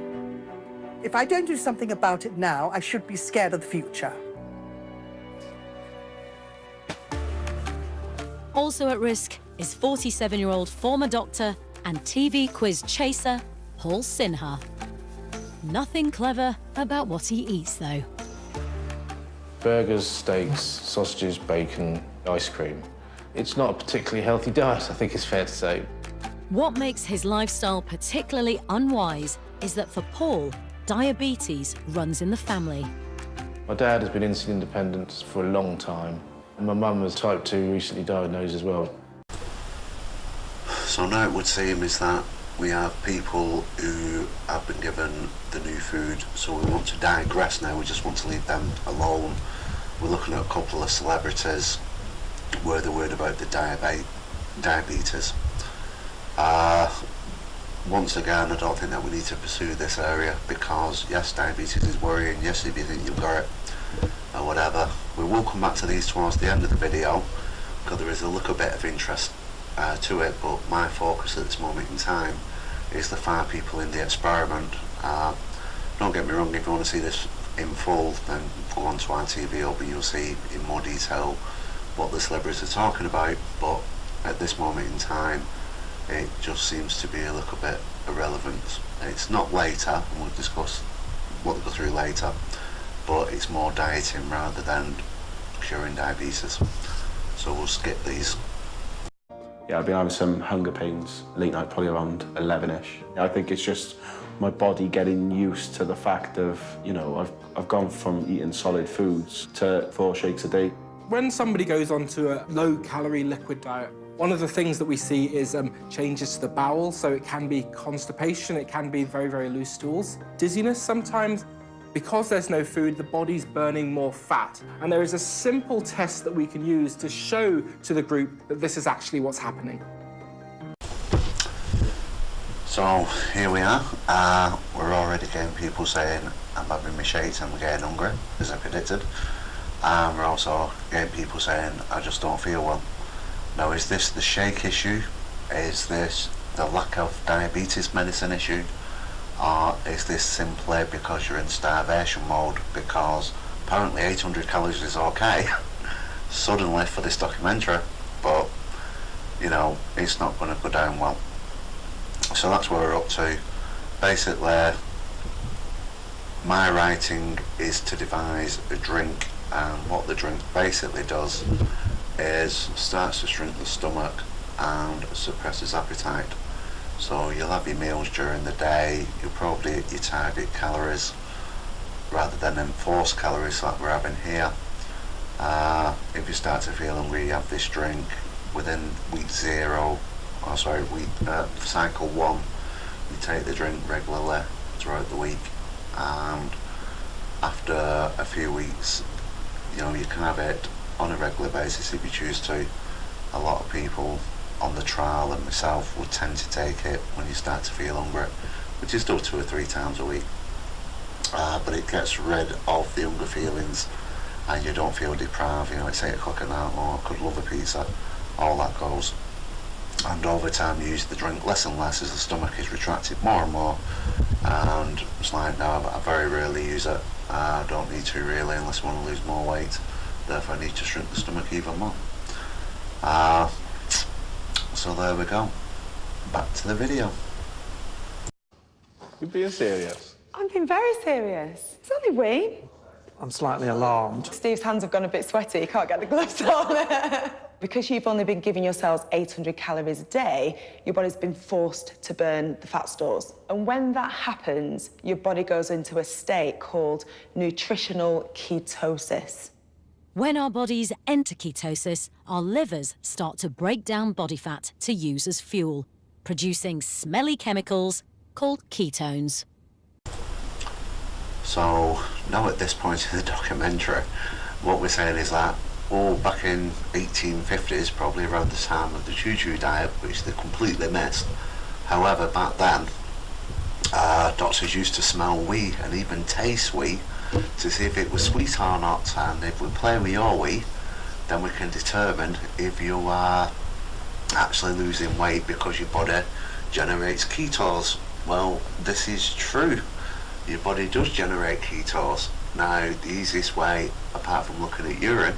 If I don't do something about it now, I should be scared of the future. Also at risk is 47-year-old former doctor and TV quiz chaser Paul Sinha. Nothing clever about what he eats, though. Burgers, steaks, sausages, bacon, ice cream. It's not a particularly healthy diet, I think it's fair to say. What makes his lifestyle particularly unwise is that for Paul, diabetes runs in the family. My dad has been insulin dependent for a long time, and my mum was type 2, recently diagnosed as well. So now it would seem is that we have people who have been given the new food, so we want to digress now, we just want to leave them alone. We're looking at a couple of celebrities where they're worried about the diabetes. Once again, I don't think that we need to pursue this area because, yes, diabetes is worrying, yes, if you think you've got it, or whatever. We will come back to these towards the end of the video because there is a little bit of interest to it, but my focus at this moment in time is the 5 people in the experiment. Don't get me wrong, if you want to see this in full, then go on to our TV Hub and you'll see in more detail what the celebrities are talking about, but at this moment in time it just seems to be a little bit irrelevant. It's not later, and we'll discuss what they go through later, but it's more dieting rather than curing diabetes. So we'll skip these. Yeah, I've been having some hunger pains late night, probably around 11ish. I think it's just my body getting used to the fact of, you know, I've gone from eating solid foods to 4 shakes a day. When somebody goes onto a low-calorie liquid diet, One of the things that we see is changes to the bowel, so it can be constipation, it can be very, very loose stools. Dizziness sometimes. Because there's no food, the body's burning more fat. And there is a simple test that we can use to show to the group that this is actually what's happening. So here we are. We're already getting people saying, I'm having my shakes and I'm getting hungry, as I predicted. We're also getting people saying, I just don't feel well. Now, is this the shake issue? Is this the lack of diabetes medicine issue? Or is this simply because you're in starvation mode, because apparently 800 calories is okay suddenly for this documentary, but you know, it's not going to go down well. So that's where we're up to. Basically, my writing is to devise a drink, and what the drink basically does is starts to shrink the stomach and suppresses appetite. So you'll have your meals during the day, you'll probably hit your target calories rather than enforced calories like we're having here. If you start to feel hungry, you have this drink. Within cycle 1, you take the drink regularly throughout the week, and after a few weeks, you know, you can have it on a regular basis if you choose to. A lot of people on the trial and myself would tend to take it when you start to feel hungry, which is done 2 or 3 times a week. But it gets rid of the hunger feelings and you don't feel deprived. You know, it's 8 o'clock at night, oh, I could love a pizza, all that goes. And over time you use the drink less and less as the stomach is retracted more and more, and it's like now I very rarely use it. I don't need to really unless I want to lose more weight, therefore I need to shrink the stomach even more. So there we go. Back to the video. You're being serious? I'm being very serious. It's only we. I'm slightly alarmed. Steve's hands have gone a bit sweaty. He can't get the gloves on. Because you've only been giving yourselves 800 calories a day, your body's been forced to burn the fat stores. And when that happens, your body goes into a state called nutritional ketosis. When our bodies enter ketosis, our livers start to break down body fat to use as fuel, producing smelly chemicals called ketones. So now at this point in the documentary, what we're saying is that, back in 1850s, probably around the time of the choo-choo diet, which they completely missed. However, back then, doctors used to smell wee and even taste wee to see if it was sweet or not, and if we play with your wee, then we can determine if you are actually losing weight because your body generates ketones. Well, this is true. Your body does generate ketones. Now, the easiest way, apart from looking at urine,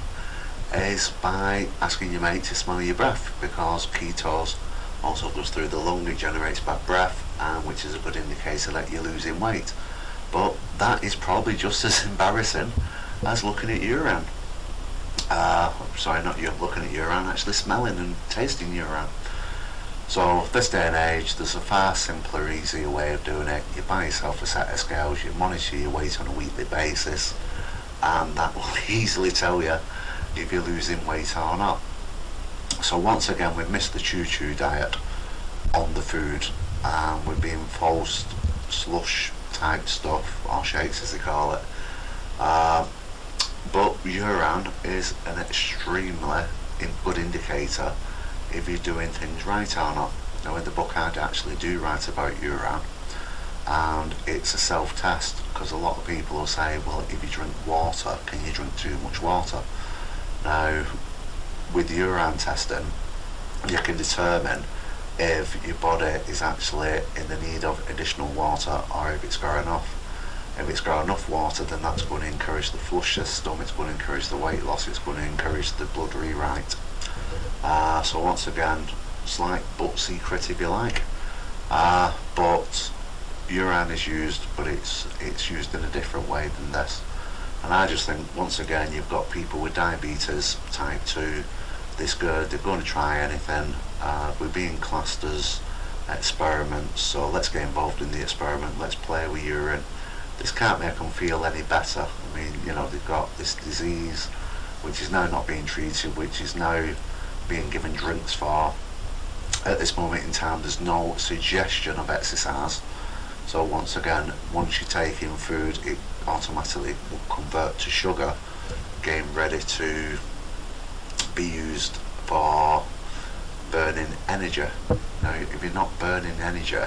is by asking your mate to smell your breath, because ketones also goes through the lung, it generates bad breath, which is a good indicator that you're losing weight. But that is probably just as embarrassing as looking at urine. Sorry, not you looking at urine, actually smelling and tasting urine. So this day and age, there's a far simpler, easier way of doing it. You buy yourself a set of scales, you monitor your weight on a weekly basis, and that will easily tell you if you're losing weight or not. So once again, we've missed the choo-choo diet on the food, and we're being forced slush type stuff, or shakes as they call it. But urine is an extremely good indicator if you're doing things right or not. Now in the book I actually do write about urine, and it's a self-test, because a lot of people will say, well, if you drink water, can you drink too much water? Now with urine testing, you can determine if your body is actually in the need of additional water or if it's got enough. If it's got enough water, then that's going to encourage the flush system, it's going to encourage the weight loss, it's going to encourage the blood rewrite. So once again, slight but secret if you like, but urine is used, but it's used in a different way than this. And I just think, once again, you've got people with diabetes type 2, they're going to try anything. We're being classed as experiments, so let's get involved in the experiment, let's play with urine. This can't make them feel any better. I mean, you know, they've got this disease which is now not being treated, which is now being given drinks for. At this moment in time, there's no suggestion of exercise. So once again, once you take in food, it automatically will convert to sugar, getting ready to be used for burning energy. Now, if you're not burning energy,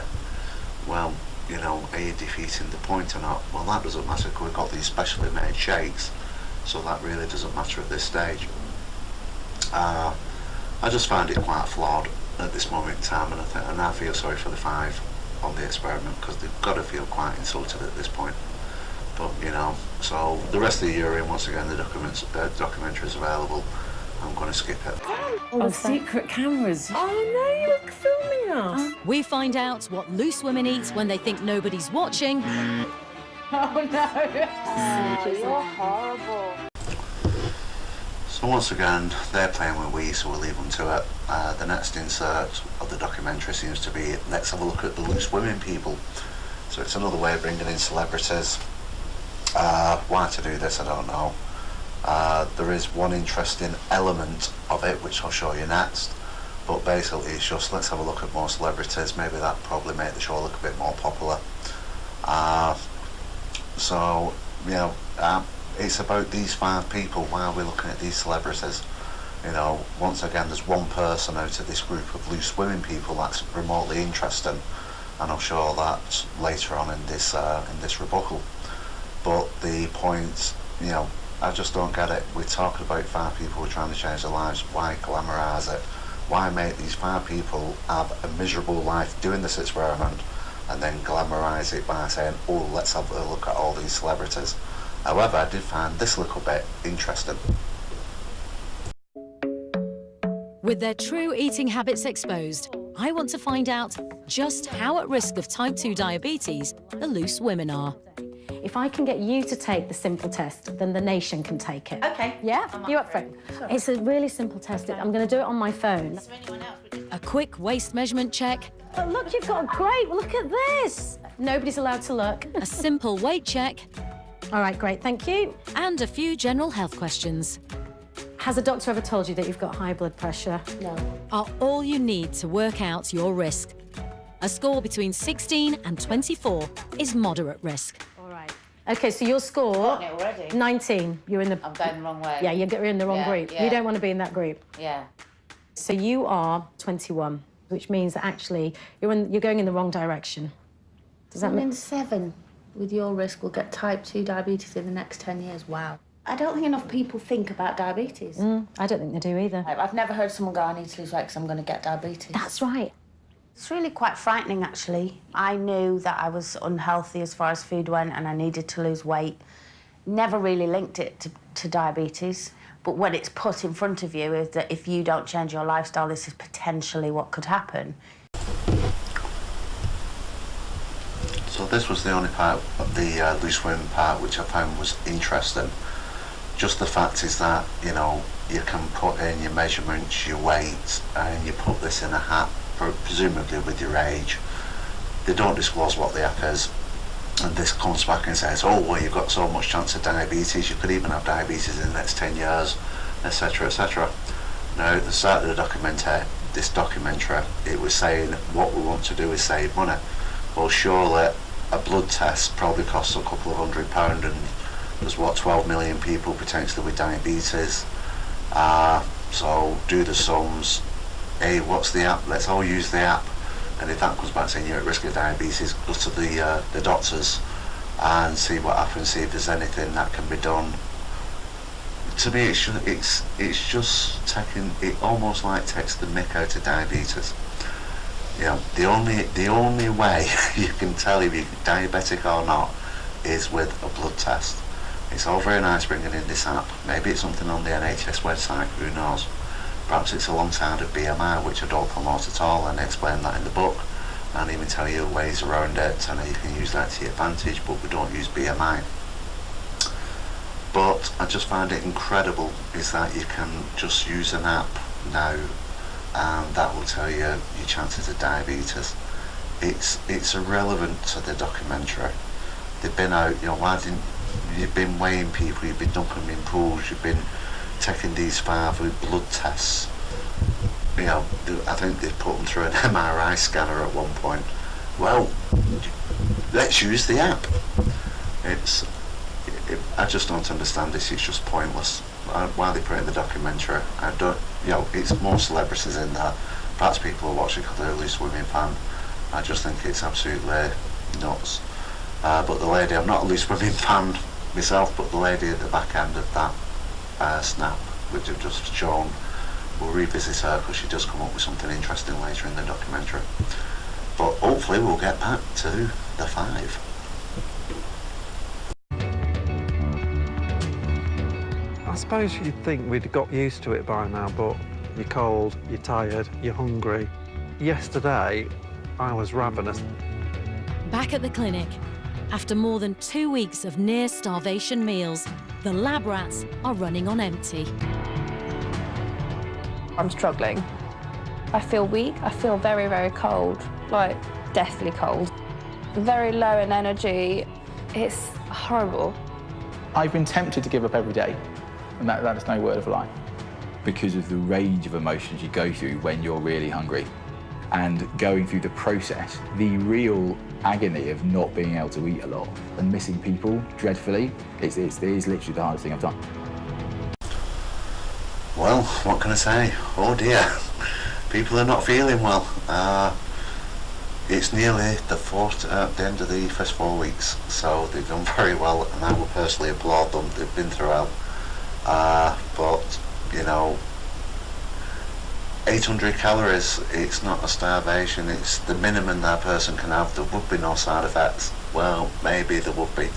well, you know, are you defeating the point or not? Well, that doesn't matter because we've got these specially made shakes, so that really doesn't matter at this stage. I just find it quite flawed at this moment in time, and I feel sorry for the 5 on the experiment because they've got to feel quite insulted at this point. But, you know, so the rest of the urine, once again, the documentary is available. I'm going to skip it. Oh, secret cameras. Oh no, you look filming us. We find out what loose women eat when they think nobody's watching. Oh no. You're horrible. So once again, they're playing with we, so we'll leave them to it. The next insert of the documentary seems to be, let's have a look at the loose women people. So it's another way of bringing in celebrities. Why to do this, I don't know. There is one interesting element of it, which I'll show you next. But basically it's just, let's have a look at more celebrities. Maybe that'll probably make the show look a bit more popular. So, you know, it's about these 5 people. Why are we looking at these celebrities? You know, once again, there's one person out of this group of loose women people that's remotely interesting, and I'll show that later on in this rebuttal. But the point, you know, I just don't get it. We're talking about 5 people who are trying to change their lives. Why glamorise it? Why make these 5 people have a miserable life doing this experiment and then glamorise it by saying, oh, let's have a look at all these celebrities? However, I did find this little bit interesting. With their true eating habits exposed, I want to find out just how at risk of type 2 diabetes the loose women are. If I can get you to take the simple test, then the nation can take it. Okay. Yeah? You up for it? Sure. It's a really simple test. I'm going to do it on my phone. A quick waist measurement check. But look, you've got a great... Look at this. Nobody's allowed to look. A simple weight check. All right, great, thank you. And a few general health questions. Has a doctor ever told you that you've got high blood pressure? No. Are all you need to work out your risk. A score between 16 and 24 is moderate risk. All right. OK, so your score... Got it already. 19. You're in the... I'm going the wrong way. Yeah, you're in the wrong group. Yeah. You don't want to be in that group. Yeah. So you are 21, which means that actually you're going in the wrong direction. Does that One mean... in 7 with your risk will get type 2 diabetes in the next 10 years. Wow. I don't think enough people think about diabetes. I don't think they do either. I've never heard someone go, I need to lose weight because I'm going to get diabetes. That's right. It's really quite frightening, actually. I knew that I was unhealthy as far as food went and I needed to lose weight. Never really linked it to diabetes. But when it's put in front of you is that if you don't change your lifestyle, this is potentially what could happen. So this was the only part of the loose women part which I found was interesting. Just the fact is that, you know, you can put in your measurements, your weight, and you put this in a hat, presumably with your age. They don't disclose what the app is. And this comes back and says, oh, well, you've got so much chance of diabetes, you could even have diabetes in the next 10 years, etc., etc. Now, at the start of this documentary, it was saying what we want to do is save money. Well, surely a blood test probably costs a couple of £100, and there's, what, 12 million people potentially with diabetes. So do the sums. Hey, what's the app? Let's all use the app. And if that comes back saying you're at risk of diabetes, go to the doctors and see what happens, see if there's anything that can be done. To me, it's just taking, it almost like takes the mick out of diabetes. You know, the only way you can tell if you're diabetic or not is with a blood test. It's all very nice bringing in this app. Maybe it's something on the NHS website, who knows. Perhaps it's alongside of BMI, which I don't promote at all, and I explain that in the book, and even tell you ways around it, and how you can use that to your advantage, but we don't use BMI. But I just find it incredible is that you can just use an app now, and that will tell you your chances of diabetes. It's irrelevant to the documentary. They've been out, you know, you've been weighing people, you've been dunking them in pools, you've been taking these 5 with blood tests. you know, I think they put them through an MRI scanner at one point. Well, let's use the app. I just don't understand this. It's just pointless. Why they put it in the documentary, I don't. You know, it's more celebrities in there. Perhaps people are watching because they're a loose swimming fan. I just think it's absolutely nuts. But the lady, I'm not a loose swimming fan myself, but the lady at the back end of that snap, which I've just shown, we'll revisit her because she does come up with something interesting later in the documentary. But hopefully we'll get back to the 5. I suppose you'd think we'd got used to it by now, but you're cold, you're tired, you're hungry. Yesterday, I was ravenous. Back at the clinic, after more than 2 weeks of near starvation meals, the lab rats are running on empty. I'm struggling. I feel weak, I feel very, very cold, like deathly cold. Very low in energy. It's horrible. I've been tempted to give up every day, and that is no word of a lie. Because of the range of emotions you go through when you're really hungry, and going through the process, the real agony of not being able to eat a lot and missing people dreadfully, it is literally the hardest thing I've done. Well, what can I say? Oh dear, people are not feeling well. It's nearly the end of the first 4 weeks, so they've done very well, and I will personally applaud them. They've been through hell. But, you know, 800 calories, it's not a starvation, it's the minimum that a person can have. There would be no side effects. Well, maybe there would be.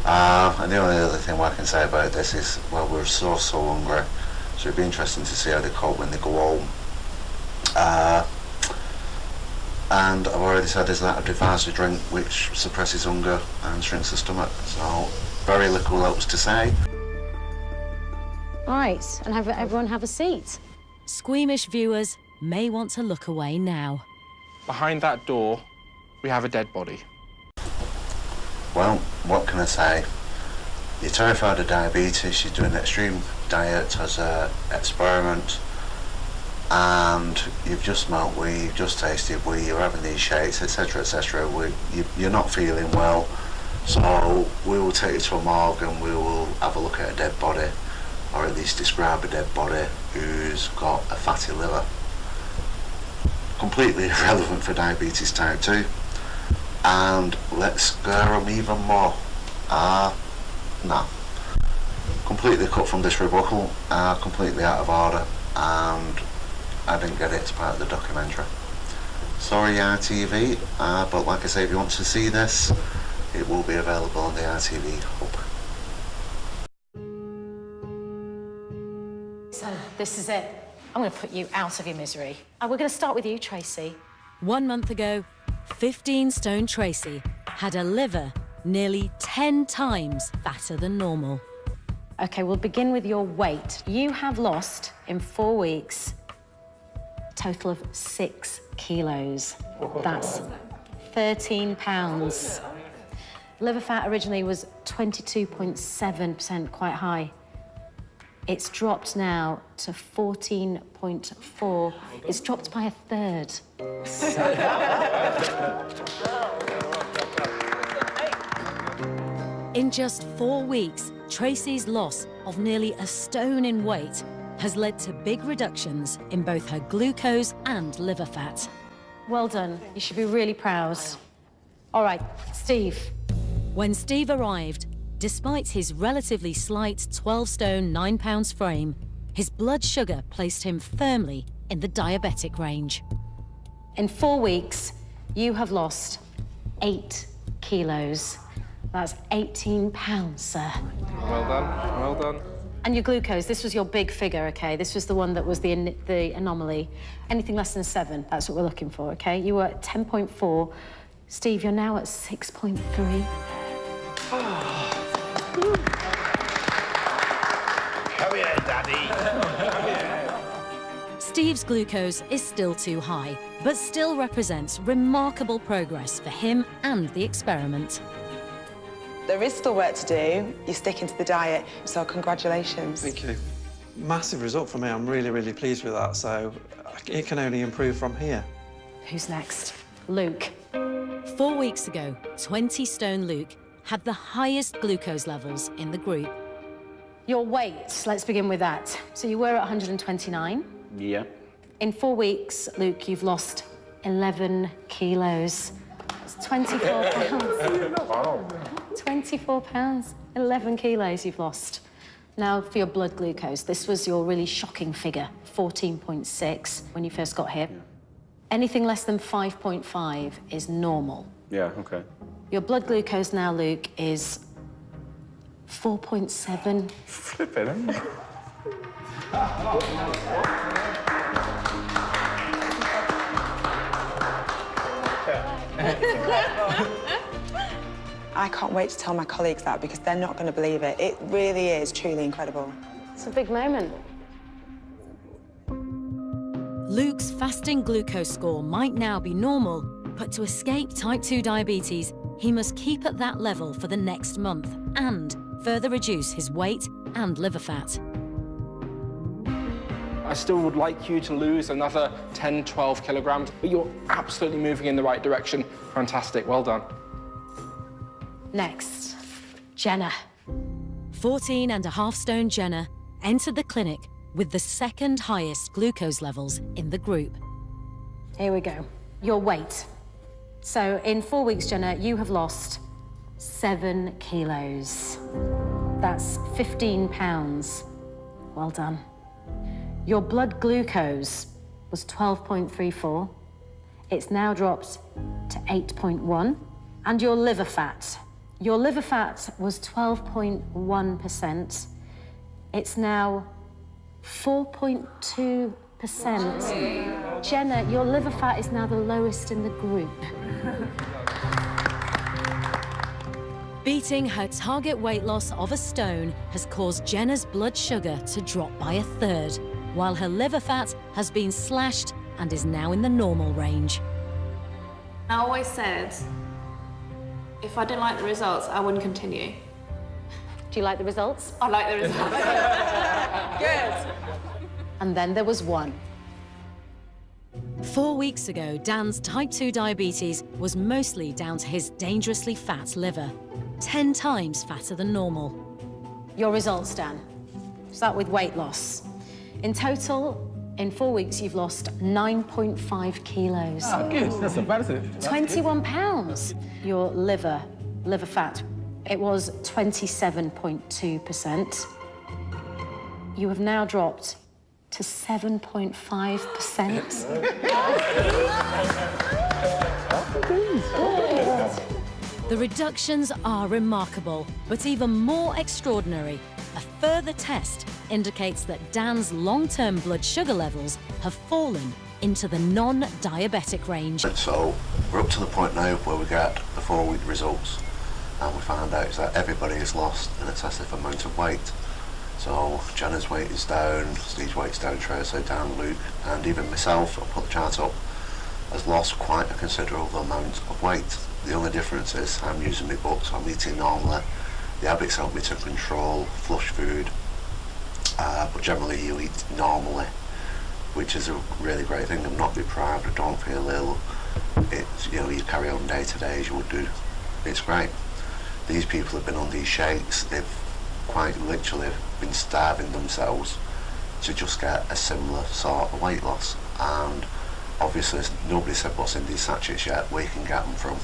And the only other thing I can say about this is, well, we're so hungry, so it'd be interesting to see how they cope when they go home. And I've already said there's that advisory drink which suppresses hunger and shrinks the stomach, so very little else to say. Right, and have everyone have a seat. Squeamish viewers may want to look away now. Behind that door, we have a dead body. Well, what can I say? You're terrified of diabetes, you're doing an extreme diet as an experiment, and you've just smelt weed, you've just tasted weed, you're having these shakes, etc, etc. You're not feeling well, so we will take you to a morgue and we will have a look at a dead body, or at least describe a dead body who's got a fatty liver. Completely irrelevant for diabetes type 2. And let's scare them even more. No. Completely cut from this rebuttal, completely out of order, and I didn't get it as part of the documentary. Sorry ITV, but like I say, if you want to see this, it will be available on the ITV hub. So, this is it. I'm going to put you out of your misery. We're going to start with you, Tracy. 1 month ago, 15-stone Tracy had a liver nearly 10 times fatter than normal. OK, we'll begin with your weight. You have lost, in 4 weeks, a total of 6 kilos. That's 13 pounds. Liver fat originally was 22.7%, quite high. It's dropped now to 14.4. It's dropped by a third. In just 4 weeks, Tracy's loss of nearly a stone in weight has led to big reductions in both her glucose and liver fat. Well done. You should be really proud. All right, Steve. When Steve arrived, despite his relatively slight 12-stone, 9 pounds frame, his blood sugar placed him firmly in the diabetic range. In 4 weeks, you have lost 8 kilos. That's 18 pounds, sir. Well done, well done. And your glucose, this was your big figure, OK? This was the one that was the anomaly. Anything less than 7, that's what we're looking for, OK? You were at 10.4. Steve, you're now at 6.3. Come here, Daddy. Steve's glucose is still too high, but still represents remarkable progress for him and the experiment. There is still work to do. You're sticking to the diet, so congratulations. Thank you. massive result for me. I'm really, really pleased with that, so it can only improve from here. Who's next? Luke. 4 weeks ago, 20 stone Luke had the highest glucose levels in the group. Your weight, let's begin with that. So you were at 129. Yeah. In 4 weeks, Luke, you've lost 11 kilos. It's 24 pounds. 24 pounds, 11 kilos you've lost. Now, for your blood glucose, this was your really shocking figure, 14.6 when you first got here. Anything less than 5.5 is normal. Yeah, okay. Your blood glucose now, Luke, is 4.7. Flipping, eh? I can't wait to tell my colleagues that because they're not going to believe it. It really is truly incredible. It's a big moment. Luke's fasting glucose score might now be normal, but to escape type 2 diabetes, he must keep at that level for the next month and further reduce his weight and liver fat. I still would like you to lose another 10, 12 kilograms, but you're absolutely moving in the right direction. Fantastic, well done. Next, Jenna. 14.5 stone Jenna entered the clinic with the second highest glucose levels in the group. Here we go. Your weight. So in 4 weeks, Jenna, you have lost 7 kilos. That's 15 pounds. Well done. Your blood glucose was 12.34. It's now dropped to 8.1. And your liver fat. Your liver fat was 12.1%. It's now 4.2%. Jenna, your liver fat is now the lowest in the group. Beating her target weight loss of a stone has caused Jenna's blood sugar to drop by 1/3, while her liver fat has been slashed and is now in the normal range. I always said, if I didn't like the results, I wouldn't continue. Do you like the results? I like the results. Good. And then there was one. 4 weeks ago, Dan's type 2 diabetes was mostly down to his dangerously fat liver, 10 times fatter than normal. Your results, Dan. Start with weight loss. In total, in 4 weeks, you've lost 9.5 kilos. Oh, good. That's not bad, is it? 21 pounds. Your liver fat, it was 27.2%. You have now dropped to 7.5%. The reductions are remarkable, but even more extraordinary. A further test indicates that Dan's long-term blood sugar levels have fallen into the non-diabetic range. So we're up to the point now where we get the 4-week results and we find out that everybody has lost an excessive amount of weight. So Jenna's weight is down, Steve's weight's down, Tracy down, Luke, and even myself, I'll put the chart up, has lost quite a considerable amount of weight. The only difference is I'm using my books, I'm eating normally. The habits help me to control flush food, but generally you eat normally, which is a really great thing. I'm not deprived, I don't feel ill. It's, you know, you carry on day to day as you would do. It's great. These people have been on these shakes, they've quite literally been starving themselves to just get a similar sort of weight loss. And obviously nobody said what's in these sachets yet, where you can get them from.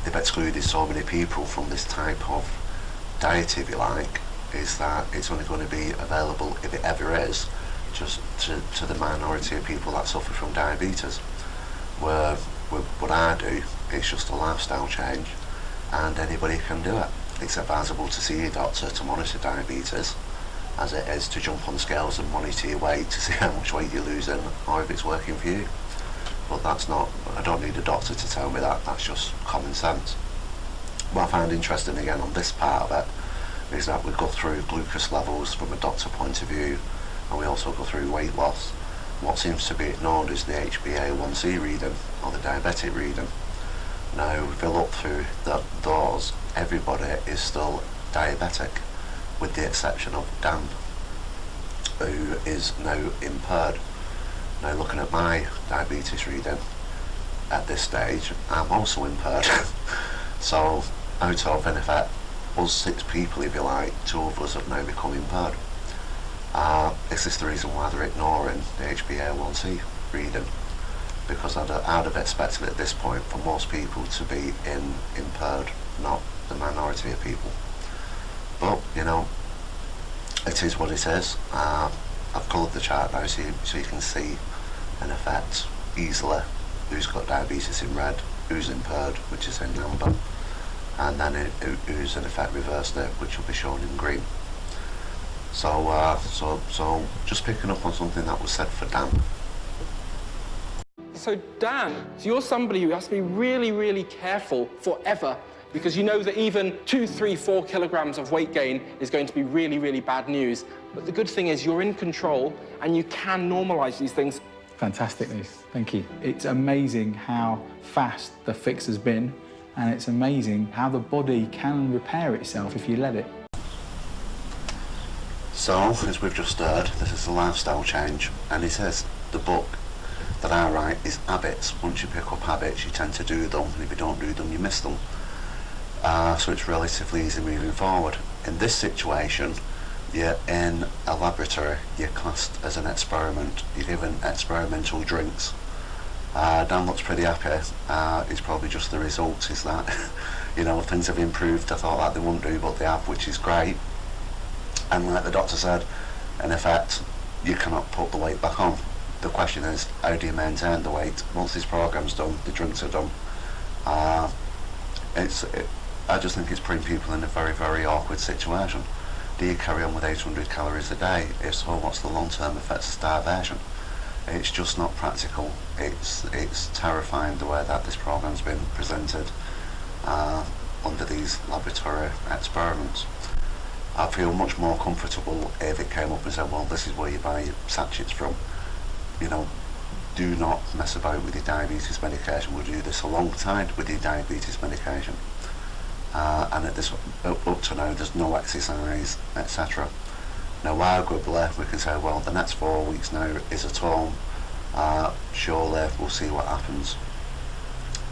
They've excluded so many people from this type of diet, if you like, is that it's only going to be available, if it ever is, just to the minority of people that suffer from diabetes. Where what I do, it's just a lifestyle change and anybody can do it. It's advisable to see your doctor to monitor diabetes, as it is to jump on scales and monitor your weight to see how much weight you're losing or if it's working for you. But that's not, I don't need a doctor to tell me that, that's just common sense. What I find interesting again on this part of it is that we go through glucose levels from a doctor point of view, and we also go through weight loss. What seems to be ignored is the HbA1c reading, or the diabetic reading. Now, if you look through those, everybody is still diabetic. with the exception of Dan, who is now impaired. Now, looking at my diabetes reading at this stage, I'm also impaired. So out of, in effect, us 6 people, if you like, 2 of us have now become impaired. Is this the reason why they're ignoring the HbA1c reading? Because I'd have expected at this point for most people to be impaired, not the minority of people. But, you know, it is what it is. I've coloured the chart now so you can see, in effect, easily who's got diabetes in red, who's impaired, which is in amber, and then who's in effect reversed it, which will be shown in green. So, so just picking up on something that was said for Dan. So Dan, so you're somebody who has to be really, really careful forever, because you know that even 2, 3, 4 kilograms of weight gain is going to be really, really bad news. But the good thing is you're in control and you can normalise these things. Fantastic news, thank you. It's amazing how fast the fix has been, and it's amazing how the body can repair itself if you let it. So, as we've just heard, this is a lifestyle change, and it says the book that I write is habits. Once you pick up habits, you tend to do them, and if you don't do them, you miss them. So it's relatively easy moving forward. In this situation, you're in a laboratory, you're classed as an experiment, you're given experimental drinks. Dan looks pretty happy. It's probably just the result is that, you know, things have improved. I thought that they wouldn't do, but they have, which is great. And like the doctor said, in effect, you cannot put the weight back on. The question is, how do you maintain the weight? Once this programme's done, the drinks are done. I just think it's putting people in a very, very awkward situation. Do you carry on with 800 calories a day? If so, what's the long-term effects of starvation? It's just not practical. It's terrifying the way that this programme's been presented under these laboratory experiments. I feel much more comfortable if it came up and said, well, this is where you buy your sachets from. You know, do not mess about with your diabetes medication. We'll do this alongside with your diabetes medication. And at this, up to now, there's no exercise, etc. Now, arguably, we can say, well, the next 4 weeks now is at home. Surely, we'll see what happens.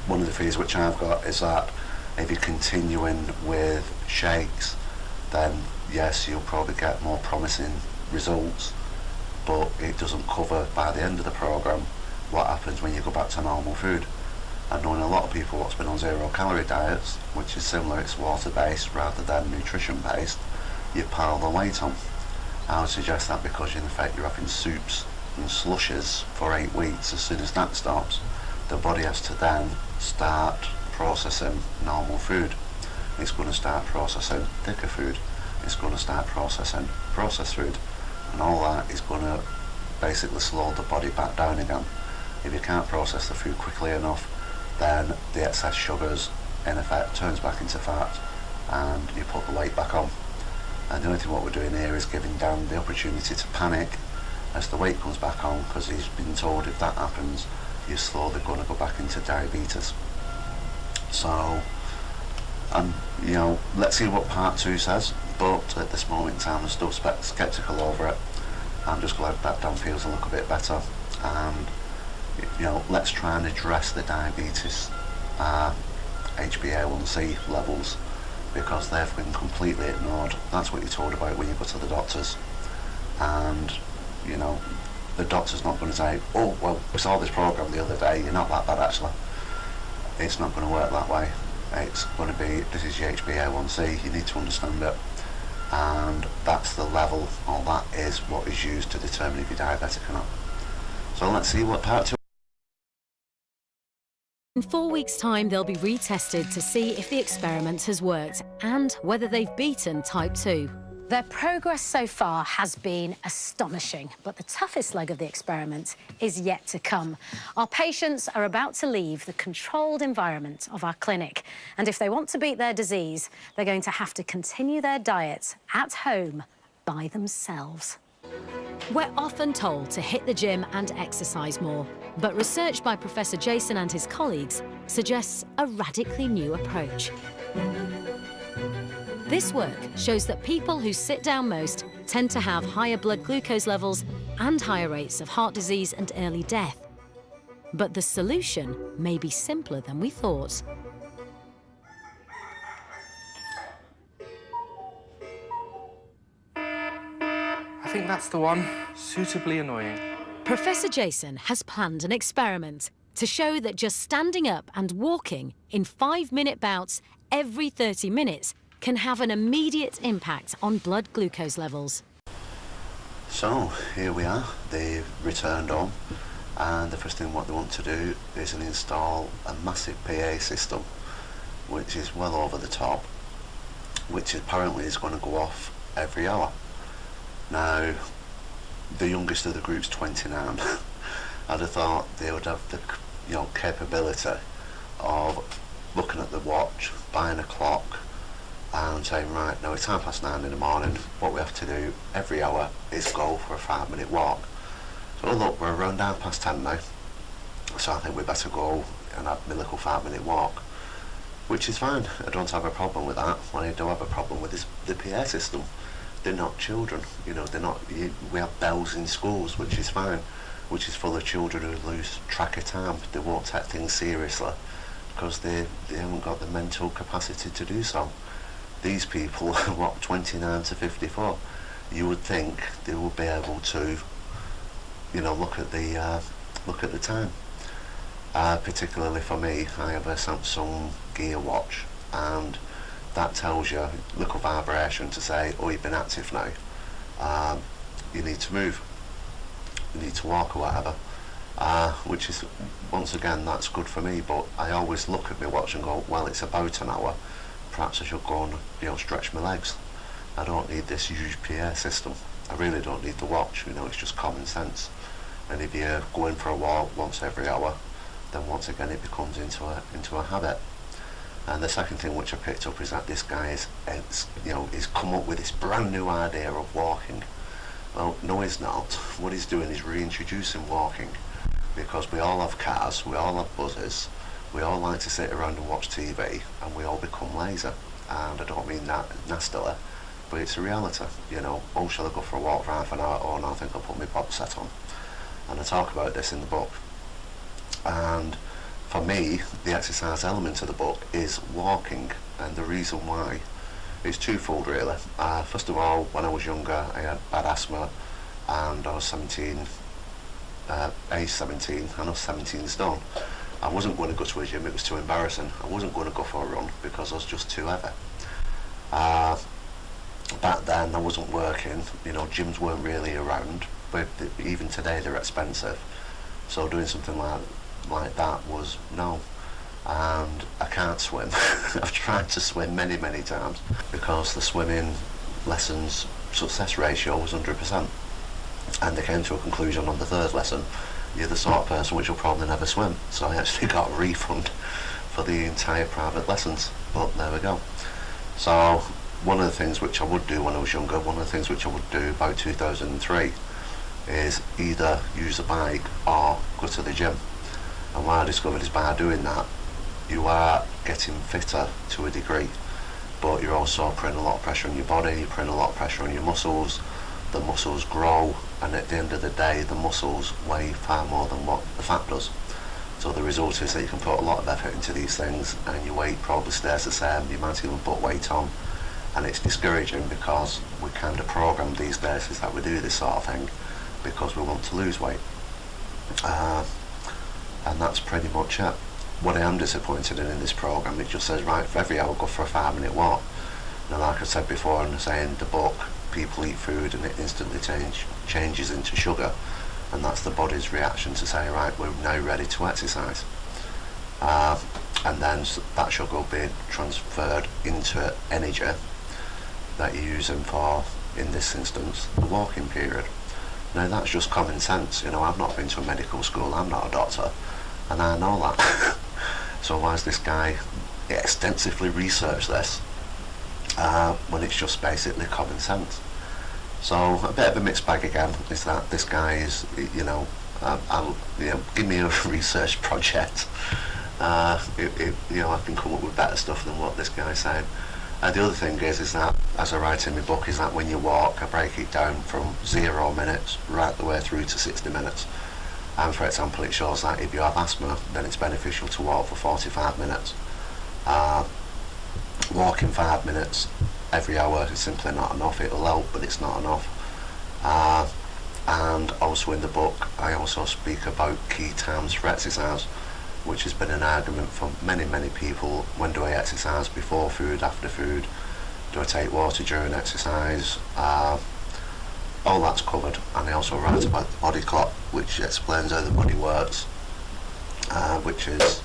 One of the fears which I've got is that if you're continuing with shakes, then yes, you'll probably get more promising results, but it doesn't cover, by the end of the programme, what happens when you go back to normal food. And knowing a lot of people what's been on 0-calorie diets, which is similar, it's water-based rather than nutrition-based, you pile the weight on. I would suggest that because in effect you're having soups and slushes for 8 weeks, as soon as that stops, the body has to then start processing normal food. It's going to start processing thicker food. It's going to start processing processed food. And all that is going to basically slow the body back down again. If you can't process the food quickly enough, then the excess sugars, in effect, turns back into fat and you put the weight back on. And the only thing what we're doing here is giving Dan the opportunity to panic as the weight comes back on, because he's been told if that happens, you're slowly going to go back into diabetes. So, you know, let's see what part 2 says, but at this moment in time I'm still sceptical over it. I'm just glad that Dan feels a little bit better, and you know, let's try and address the diabetes HbA1c levels, because they've been completely ignored. That's what you're told about when you go to the doctors, and you know, the doctor's not going to say, oh well, we saw this programme the other day, you're not that bad actually. It's not going to work that way. It's going to be, this is your HbA1c, you need to understand it, and that's the level, or that is what is used to determine if you're diabetic or not. So let's see what part 2. In 4 weeks' time, they'll be retested to see if the experiment has worked and whether they've beaten type 2. Their progress so far has been astonishing, but the toughest leg of the experiment is yet to come. Our patients are about to leave the controlled environment of our clinic, and if they want to beat their disease, they're going to have to continue their diet at home by themselves. We're often told to hit the gym and exercise more, but research by Professor Jason and his colleagues suggests a radically new approach. This work shows that people who sit down most tend to have higher blood glucose levels and higher rates of heart disease and early death. But the solution may be simpler than we thought. I think that's the one. Suitably annoying. Professor Jason has planned an experiment to show that just standing up and walking in 5-minute bouts every 30 minutes can have an immediate impact on blood glucose levels. So here we are, they've returned home, and the first thing what they want to do is install a massive PA system, which is well over the top, which apparently is going to go off every hour. Now, the youngest of the group's 29. I'd have thought they would have the capability of looking at the watch, buying a clock, and saying, right, now it's 9:30 in the morning, what we have to do every hour is go for a 5-minute walk. So look, we're around 10:30 now, so I think we better go and have my little 5-minute walk, which is fine. I don't have a problem with that. What I do have a problem with is the PA system. They're not children, they're not, we have bells in schools, which is fine, which is full of children who lose track of time. They won't take things seriously because they haven't got the mental capacity to do so. These people, what, 29 to 54, you would think they would be able to, look at the time. Particularly for me, I have a Samsung Gear watch, and that tells you, little vibration to say, oh, you've been active now. You need to move. You need to walk or whatever. Which is, once again, that's good for me, but I always look at my watch and go, well, it's about an hour. Perhaps I should go and, stretch my legs. I don't need this huge PA system. I really don't need the watch, it's just common sense. And if you're going for a walk once every hour, then once again it becomes into a habit. And the second thing which I picked up is that this guy he's come up with this brand new idea of walking. Well, no, he's not. What he's doing is reintroducing walking, because we all have cars, we all have buzzers, we all like to sit around and watch TV, and we all become lazy. And I don't mean that nastily, but it's a reality. Oh, shall I go for a walk for half an hour? Oh, no, I think I'll put my box set on. And I talk about this in the book. And for me, the exercise element of the book is walking, and the reason why is twofold, really. First of all, when I was younger, I had bad asthma, and I was 17, age 17, and I was 17 stone. I wasn't going to go to a gym, it was too embarrassing. I wasn't going to go for a run because I was just too heavy. Back then I wasn't working, gyms weren't really around, but even today they're expensive. So doing something like that was no. And I can't swim. I've tried to swim many, many times because the swimming lessons success ratio was 100%. And they came to a conclusion on the third lesson, you're the sort of person which will probably never swim. So I actually got a refund for the entire private lessons, but there we go. So one of the things which I would do when I was younger, one of the things which I would do about 2003 is either use a bike or go to the gym. And what I discovered is by doing that, you are getting fitter to a degree, but you're also putting a lot of pressure on your body, you're putting a lot of pressure on your muscles, the muscles grow, and at the end of the day, the muscles weigh far more than what the fat does. So the result is that you can put a lot of effort into these things, and your weight probably stays the same, you might even put weight on, and it's discouraging because we kind of program these days is that we do this sort of thing because we want to lose weight. And that's pretty much it. What I am disappointed in this program, it just says, right, for every hour go for a 5-minute walk. Now, like I said before, and I say in the book, people eat food and it instantly changes into sugar, and that's the body's reaction to say, right, we're now ready to exercise. And then that sugar will be transferred into energy that you're using for, in this instance, the walking period. Now that's just common sense, I've not been to a medical school, I'm not a doctor, and I know that. So why has this guy extensively researched this when it's just basically common sense? So a bit of a mixed bag again is that this guy is, give me a research project. I can come up with better stuff than what this guy's saying. And the other thing is that, as I write in my book, is that when you walk, I break it down from 0 minutes right the way through to 60 minutes. And for example, it shows that if you have asthma, then it's beneficial to walk for 45 minutes. Walking 5 minutes every hour is simply not enough. It'll help, but it's not enough. And also in the book, I also speak about key times for exercise, which has been an argument for many, many people. When do I exercise? Before food, after food? Do I take water during exercise? All that's covered. And I also write about the body clock, which explains how the body works, which is,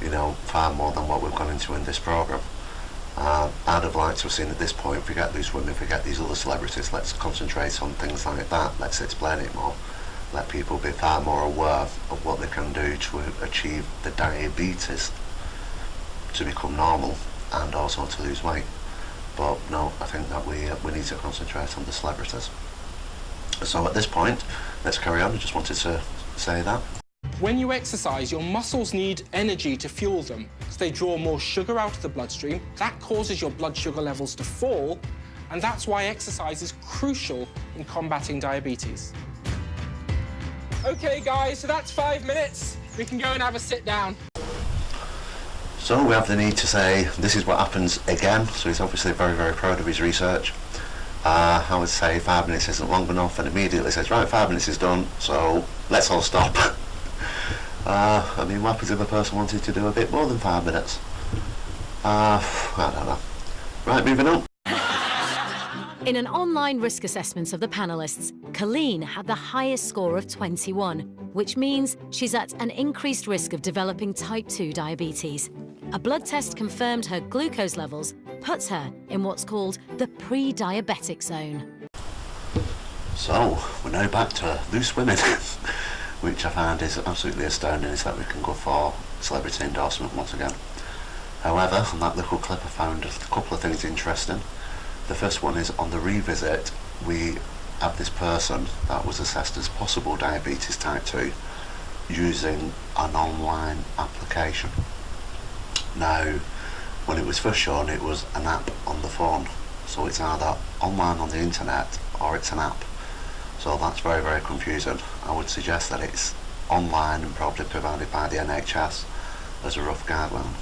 you know, far more than what we've gone into in this programme. I'd have liked to have seen at this point, forget these women, forget these other celebrities, let's concentrate on things like that, let's explain it more. Let people be far more aware of what they can do to achieve the diabetes, to become normal, and also to lose weight. But no, I think that we need to concentrate on the celebrities. So at this point, let's carry on. I just wanted to say that. When you exercise, your muscles need energy to fuel them, so they draw more sugar out of the bloodstream. That causes your blood sugar levels to fall, and that's why exercise is crucial in combating diabetes. OK, guys, so that's 5 minutes. We can go and have a sit down. So we have the need to say, this is what happens again. So he's obviously very, very proud of his research. I would say 5 minutes isn't long enough, and immediately says, right, 5 minutes is done, so let's all stop. I mean, what happens if a person wanted to do a bit more than 5 minutes? I don't know. Right, moving on. In an online risk assessment of the panellists, Colleen had the highest score of 21, which means she's at an increased risk of developing type 2 diabetes. A blood test confirmed her glucose levels puts her in what's called the pre-diabetic zone. So, we're now back to loose women, which I find is absolutely astounding, is that we can go for celebrity endorsement once again. However, on that little clip I found a couple of things interesting. The first one is on the revisit, we have this person that was assessed as possible diabetes type 2 using an online application. Now, when it was first shown, it was an app on the phone. So it's either online on the internet or it's an app. So that's very, very confusing. I would suggest that it's online and probably provided by the NHS as a rough guideline.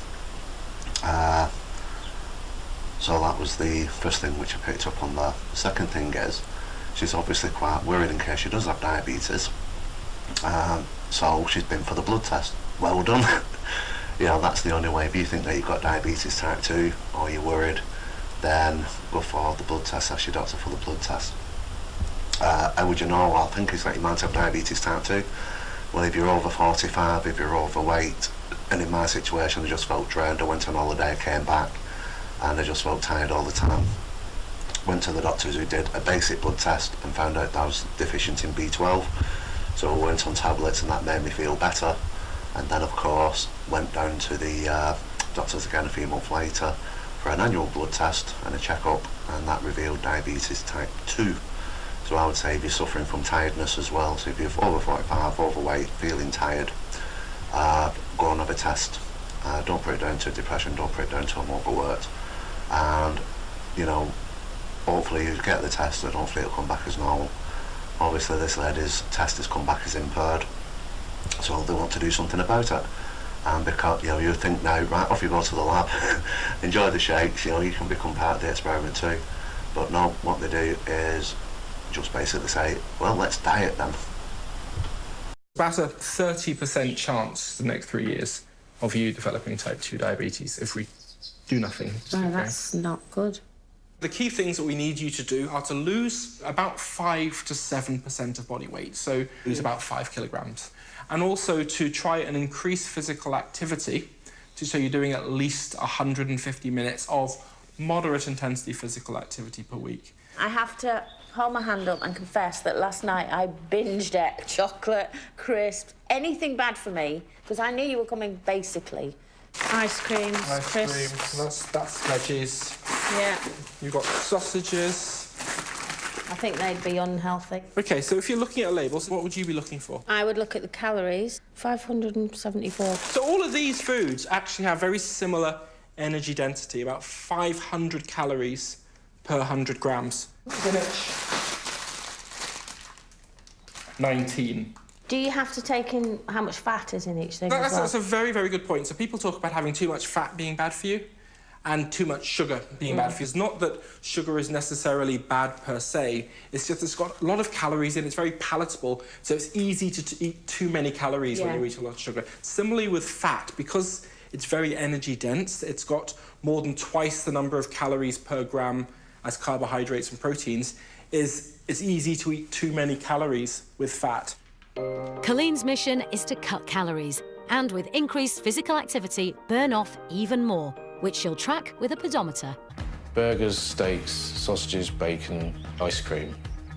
So that was the first thing which I picked up on there. The second thing is, she's obviously quite worried in case she does have diabetes. So she's been for the blood test. Well done. You know, that's the only way. If you think that you've got diabetes type 2 or you're worried, then go for the blood test, ask your doctor for the blood test. How would you know? Well, I think it's that you might have diabetes type 2. Well, if you're over 45, if you're overweight, and in my situation I just felt drained, I went on holiday, came back, and I just felt tired all the time. Went to the doctors who did a basic blood test and found out that I was deficient in B12. So I went on tablets and that made me feel better. And then of course went down to the doctors again a few months later for an annual blood test and a checkup, and that revealed diabetes type 2. So I would say if you're suffering from tiredness as well, so if you're over 45, overweight, feeling tired, go and have a test. Don't put it down to depression, don't put it down to I'm overworked. And, you know, hopefully you get the test and hopefully it'll come back as normal. Obviously this lady's test has come back as impaired, so they want to do something about it. And because, you know, you think now, right, off you go to the lab, enjoy the shakes, you know, you can become part of the experiment too. But no, what they do is just basically say, well, let's diet then. About a 30% chance the next 3 years of you developing type 2 diabetes if we do nothing. Well, that's not good. The key things that we need you to do are to lose about 5 to 7% of body weight, so lose about 5 kilograms. And also to try and increase physical activity, so you're doing at least 150 minutes of moderate intensity physical activity per week. I have to hold my hand up and confess that last night I binged it. Chocolate, crisps, anything bad for me, because I knew you were coming basically. Ice creams, crisps. That's veggies. Yeah. You've got sausages. I think they'd be unhealthy. OK, so if you're looking at labels, what would you be looking for? I would look at the calories, 574. So all of these foods actually have very similar energy density, about 500 calories per 100 grams. Spinach, 19. Do you have to take in how much fat is in each thing as well? That's a very, very good point. So people talk about having too much fat being bad for you and too much sugar being bad for you. It's not that sugar is necessarily bad per se, it's just it's got a lot of calories in it, it's very palatable, so it's easy to eat too many calories when you eat a lot of sugar. Similarly with fat, because it's very energy dense, it's got more than twice the number of calories per gram as carbohydrates and proteins, it's easy to eat too many calories with fat. Colleen's mission is to cut calories and, with increased physical activity, burn off even more, which she'll track with a pedometer. Burgers, steaks, sausages, bacon, ice cream.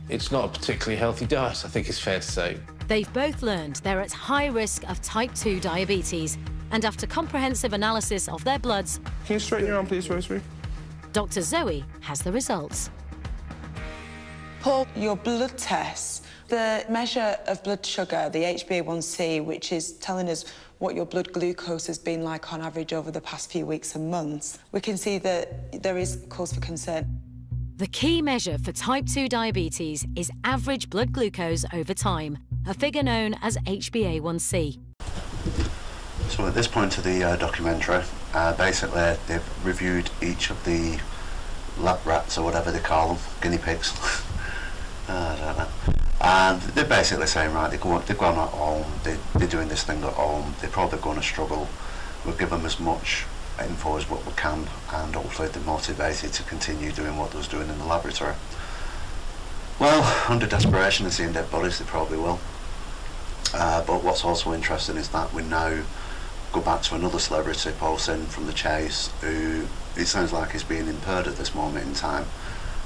It's not a particularly healthy diet, I think it's fair to say. They've both learned they're at high risk of type 2 diabetes, and after comprehensive analysis of their bloods... Can you straighten your arm, please, Rosemary? Dr. Zoe has the results. Paul, your blood tests, the measure of blood sugar, the HbA1c, which is telling us what your blood glucose has been like on average over the past few weeks and months, we can see that there is cause for concern. The key measure for type 2 diabetes is average blood glucose over time, a figure known as HbA1c. So at this point of the documentary, basically they've reviewed each of the lab rats, or whatever they call them, guinea pigs. I don't know. And they're basically saying, right, they've gone at home, they're doing this thing at home, they're probably going to struggle. We'll give them as much info as what we can, and hopefully they're motivated to continue doing what they was doing in the laboratory. Well, under desperation and seeing dead bodies, they probably will. But what's also interesting is that we now go back to another celebrity, Paulson from The Chase, who it sounds like is being impaired at this moment in time.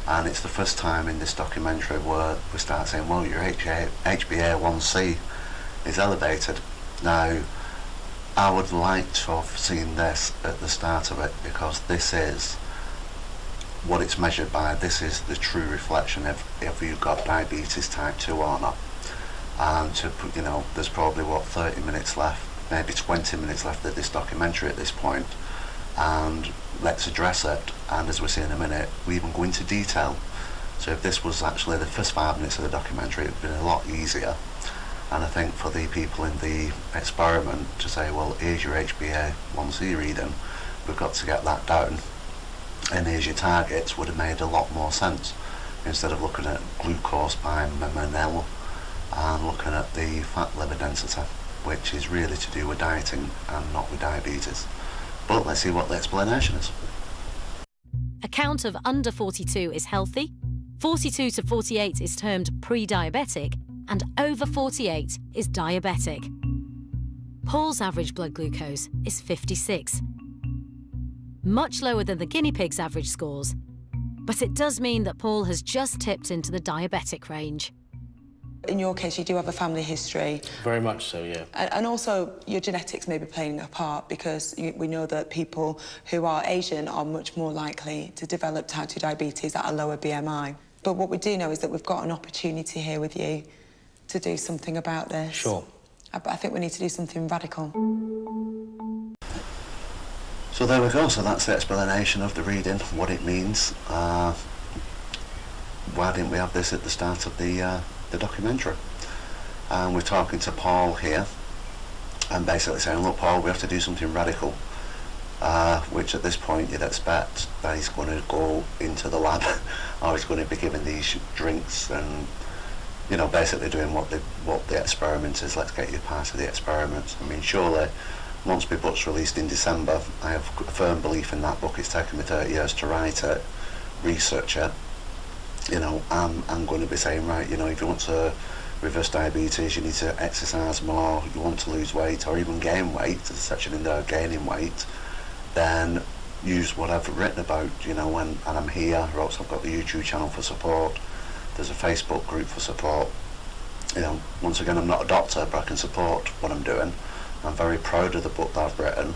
And it's the first time in this documentary where we start saying, well, your HbA1c is elevated. Now, I would like to have seen this at the start of it, because this is what it's measured by. This is the true reflection of if you've got diabetes type 2 or not. And to put, you know, there's probably, what, 30 minutes left, maybe 20 minutes left of this documentary at this point. And let's address it, and as we'll see in a minute, we even go into detail. So if this was actually the first 5 minutes of the documentary, it would have been a lot easier. And I think for the people in the experiment to say, well, here's your HbA1c reading, we've got to get that down, and here's your targets, would have made a lot more sense, instead of looking at glucose by ml and looking at the fat liver density, which is really to do with dieting and not with diabetes. But let's see what the explanation is. A count of under 42 is healthy, 42 to 48 is termed pre-diabetic, and over 48 is diabetic. Paul's average blood glucose is 56. Much lower than the guinea pig's average scores, but it does mean that Paul has just tipped into the diabetic range. In your case, you do have a family history. Very much so, yeah. And also, your genetics may be playing a part, because we know that people who are Asian are much more likely to develop type 2 diabetes at a lower BMI. But what we do know is that we've got an opportunity here with you to do something about this. Sure. I think we need to do something radical. So there we go, so that's the explanation of the reading, what it means. Why didn't we have this at the start of the documentary? And we're talking to Paul here, and basically saying, look, Paul, we have to do something radical, which at this point you'd expect that he's going to go into the lab, or he's going to be given these drinks and, you know, basically doing what the experiment is. Let's get you part of the experiment. I mean, surely, once my book's released in December, I have a firm belief in that book. It's taken me 30 years to write it, research it. You know, I'm going to be saying, right, you know, if you want to reverse diabetes, you need to exercise more, you want to lose weight or even gain weight, there's a section in there, gaining weight, then use what I've written about, you know, and I'm here. Also, I've got the YouTube channel for support, there's a Facebook group for support. You know, once again, I'm not a doctor, but I can support what I'm doing. I'm very proud of the book that I've written,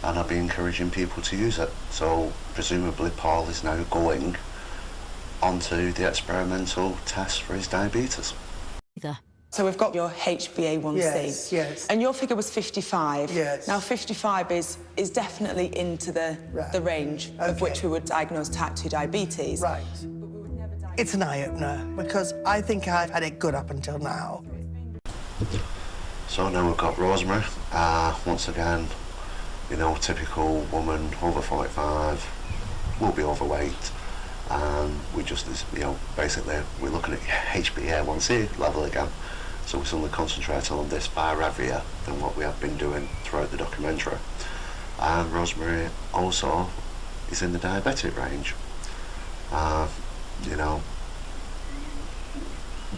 and I'll be encouraging people to use it. So presumably Paul is now going onto the experimental test for his diabetes. So we've got your HbA1c. Yes, yes. And your figure was 55. Yes. Now, 55 is definitely into the range of which we would diagnose type 2 diabetes. Right. It's an eye-opener, because I think I've had it good up until now. So now we've got Rosemary. Once again, you know, typical woman, over 45, will be overweight. And we just, you know, basically, we're looking at HbA1c level again. So we're suddenly concentrating on this far heavier than what we have been doing throughout the documentary. And Rosemary also is in the diabetic range. You know,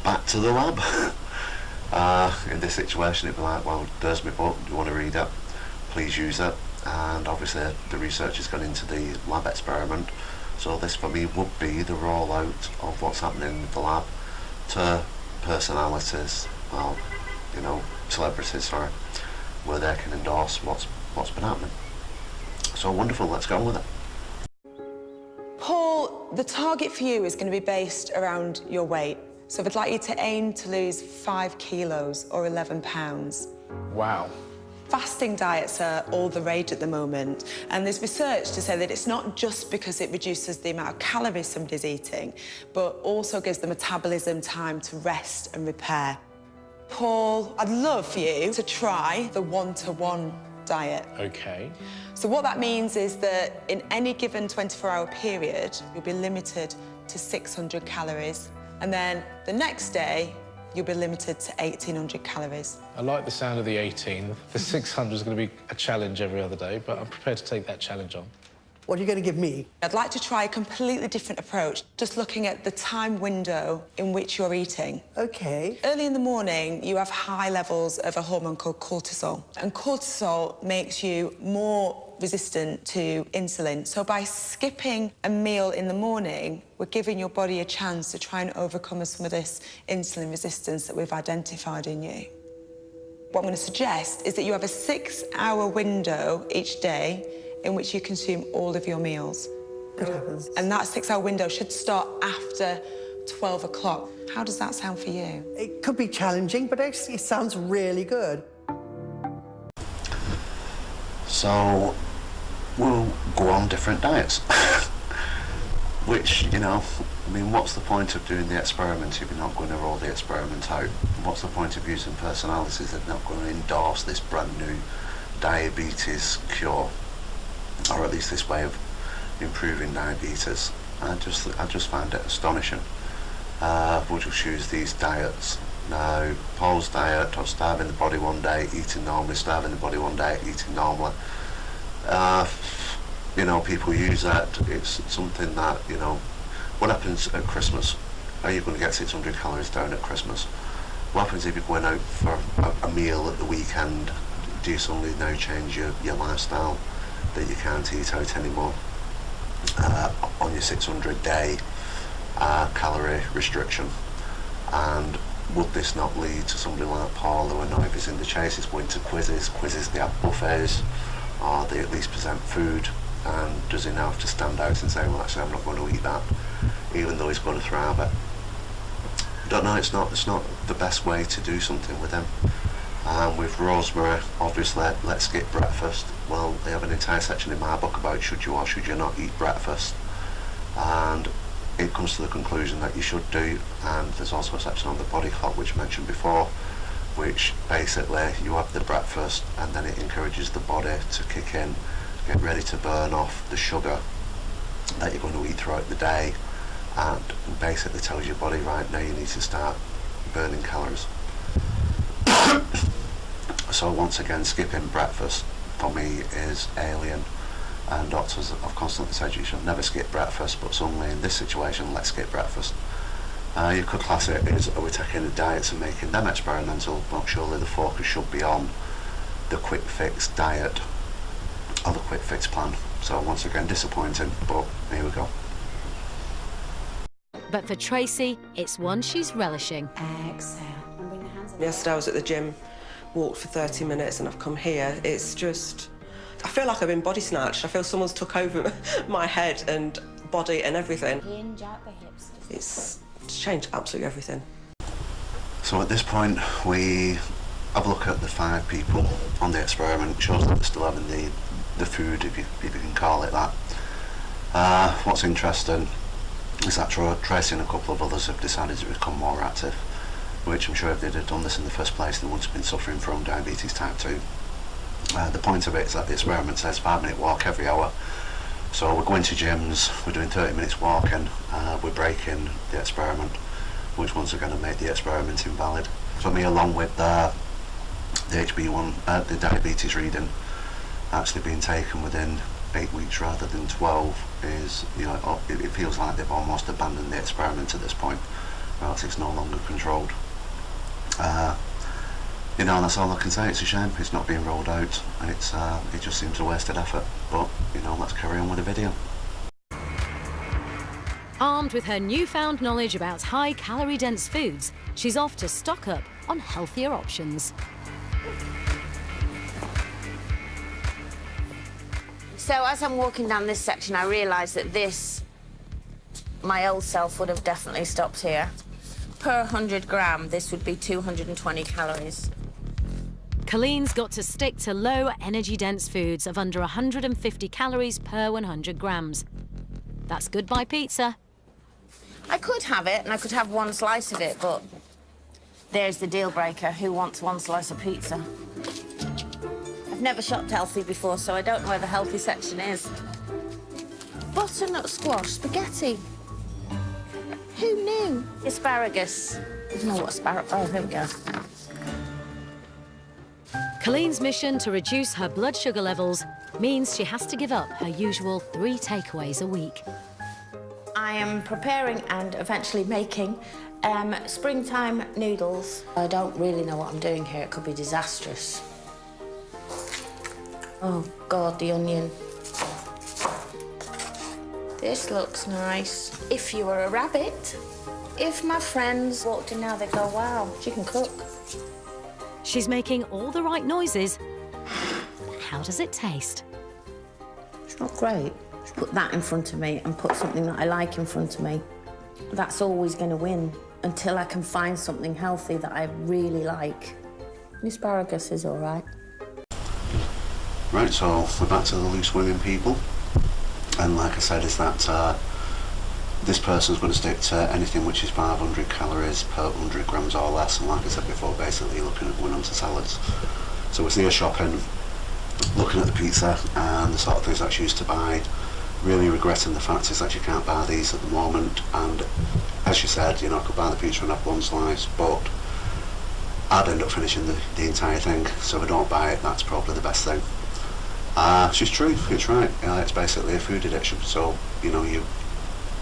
back to the lab. In this situation, it'd be like, well, there's my book, do you want to read it? Please use it. And obviously the research has gone into the lab experiment. So this for me would be the rollout of what's happening in the lab to personalities, well, you know, celebrities, sorry, where they can endorse what's been happening. So wonderful, let's go with it. Paul, the target for you is going to be based around your weight. So I'd like you to aim to lose 5 kilos or 11 pounds. Wow. Fasting diets are all the rage at the moment, and there's research to say that it's not just because it reduces the amount of calories somebody's eating, but also gives the metabolism time to rest and repair. Paul, I'd love for you to try the 1-to-1 diet. Okay. So what that means is that in any given 24-hour period, you'll be limited to 600 calories, and then the next day, you'll be limited to 1,800 calories. I like the sound of the 18. The 600 is going to be a challenge every other day, but I'm prepared to take that challenge on. What are you going to give me? I'd like to try a completely different approach, just looking at the time window in which you're eating. OK. Early in the morning, you have high levels of a hormone called cortisol, and cortisol makes you more resistant to insulin. So by skipping a meal in the morning, we're giving your body a chance to try and overcome some of this insulin resistance that we've identified in you. What I'm going to suggest is that you have a 6-hour window each day in which you consume all of your meals. Good heavens. And that 6-hour window should start after 12 o'clock. How does that sound for you? It could be challenging, but actually it sounds really good. So we'll go on different diets. Which, you know, I mean, what's the point of doing the experiment if you're not going to roll the experiment out? What's the point of using personalities that are not going to endorse this brand new diabetes cure, or at least this way of improving diabetes? I just find it astonishing. We'll just use these diets. Now, Paul's diet of starving the body one day, eating normally, starving the body one day, eating normally. You know, people use that. It's something that, you know, what happens at Christmas? Are you going to get 600 calories down at Christmas? What happens if you're going out for a meal at the weekend? Do you suddenly now change your lifestyle that you can't eat out anymore on your 600-day calorie restriction? And would this not lead to somebody like Paul, who I know if he's in the chase, is going to quizzes they have buffets, or they at least present food, and does he now have to stand out and say, well, actually, I'm not going to eat that, even though he's going to thrive it? Don't know, it's not the best way to do something with him. With Rosemary, obviously, let's skip breakfast. Well, they have an entire section in my book about should you or should you not eat breakfast, and it comes to the conclusion that you should do. And there's also a section on the body clock, which I mentioned before, which basically you have the breakfast and then it encourages the body to kick in, get ready to burn off the sugar that you're going to eat throughout the day, and basically tells your body, right now you need to start burning calories. So once again, skipping breakfast for me is alien, and doctors have constantly said you should never skip breakfast, but suddenly in this situation, let's skip breakfast. You could class it as, are we taking the diets and making them experimental? Well, surely the focus should be on the quick fix diet or the quick fix plan. So once again, disappointing, but here we go. But for Tracy, it's one she's relishing. Exhale. Yesterday I was at the gym, walked for 30 minutes and I've come here. It's just, I feel like I've been body snatched. I feel someone's took over my head and body and everything. Hinge out the hips. It's changed absolutely everything. So at this point, we have a look at the 5 people on the experiment. It shows that they're still having the food, if you can call it that. What's interesting is that Tracy and a couple of others have decided to become more active, which I'm sure if they'd have done this in the first place, they wouldn't have been suffering from diabetes type 2. The point of it is that the experiment says 5-minute walk every hour. So we're going to gyms, we're doing 30 minutes walking, we're breaking the experiment, which ones are going to make the experiment invalid. For me, along with the HB1, the diabetes reading actually being taken within 8 weeks rather than 12 is, you know, it feels like they've almost abandoned the experiment at this point, else it's no longer controlled. You know, that's all I can say. It's a shame it's not being rolled out. It just seems a wasted effort. But, you know, let's carry on with the video. Armed with her newfound knowledge about high-calorie dense foods, she's off to stock up on healthier options. So as I'm walking down this section, I realised that my old self would have definitely stopped here. Per 100 gram, this would be 220 calories. Colleen's got to stick to low energy-dense foods of under 150 calories per 100 grams. That's goodbye pizza. I could have it, and I could have one slice of it, but there's the deal breaker. Who wants one slice of pizza? I've never shopped healthy before, so I don't know where the healthy section is. Butternut squash, spaghetti. Who knew? Asparagus. I don't know what asparagus... Oh, here we go. Colleen's mission to reduce her blood sugar levels means she has to give up her usual 3 takeaways a week. I am preparing and eventually making springtime noodles. I don't really know what I'm doing here. It could be disastrous. Oh, God, the onion. This looks nice. If you were a rabbit, if my friends walked in now, they'd go, wow, she can cook. She's making all the right noises. How does it taste? It's not great. Put that in front of me and put something that I like in front of me. That's always going to win until I can find something healthy that I really like. Asparagus is all right. Right, so we're back to the loose women people. And like I said, is that this person's going to stick to anything which is 500 calories per 100 grams or less. And like I said before, basically looking at going onto salads. So it's here shopping, looking at the pizza and the sort of things that she used to buy. Really regretting the fact is that you can't buy these at the moment. And as she said, you know, I could buy the pizza and have one slice, but I'd end up finishing the entire thing. So if I don't buy it, that's probably the best thing. She's true, it's right. It's basically a food addiction. So, you know,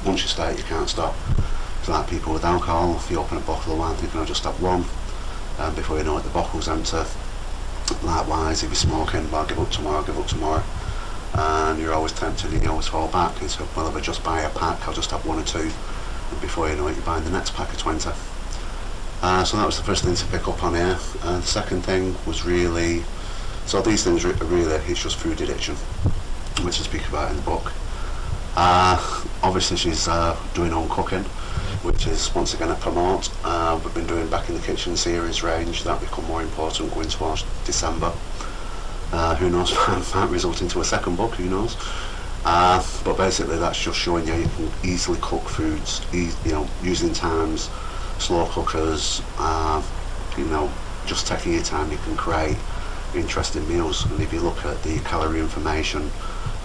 once you start, you can't stop. It's like people with alcohol. If you open a bottle of wine thinking I'll just have one, and before you know it, the bottle's empty. Likewise, if you're smoking, well, I'll give up tomorrow. And you're always tempted and you always fall back. And so, well, if I just buy a pack, I'll just have 1 or 2. And before you know it, you're buying the next pack of 20. So that was the first thing to pick up on here. And the second thing was really... So these things really, it's just food addiction, which I speak about in the book. Obviously she's doing home cooking, which is once again a promote. We've been doing Back in the Kitchen series range, that become more important going towards December. Who knows, might result into a second book, who knows. But basically that's just showing you can easily cook foods, you know, using times, slow cookers, you know, just taking your time, you can create interesting meals. And if you look at the calorie information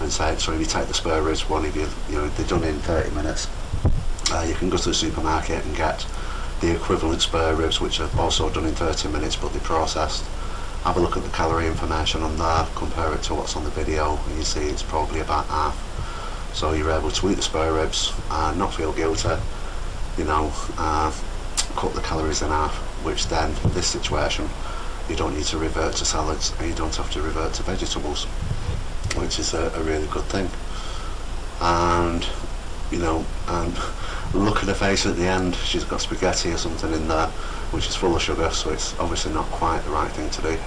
and say, so if you take the spare ribs one, if you know, they're done in 30 minutes, you can go to the supermarket and get the equivalent spare ribs, which are also done in 30 minutes, but they're processed. Have a look at the calorie information on there, compare it to what's on the video, and you see it's probably about half. So you're able to eat the spare ribs and not feel guilty, you know, cut the calories in half, which then, in this situation, you don't need to revert to salads and you don't have to revert to vegetables, which is a really good thing. And, you know, and look at her face at the end, she's got spaghetti or something in there, which is full of sugar, so it's obviously not quite the right thing to do.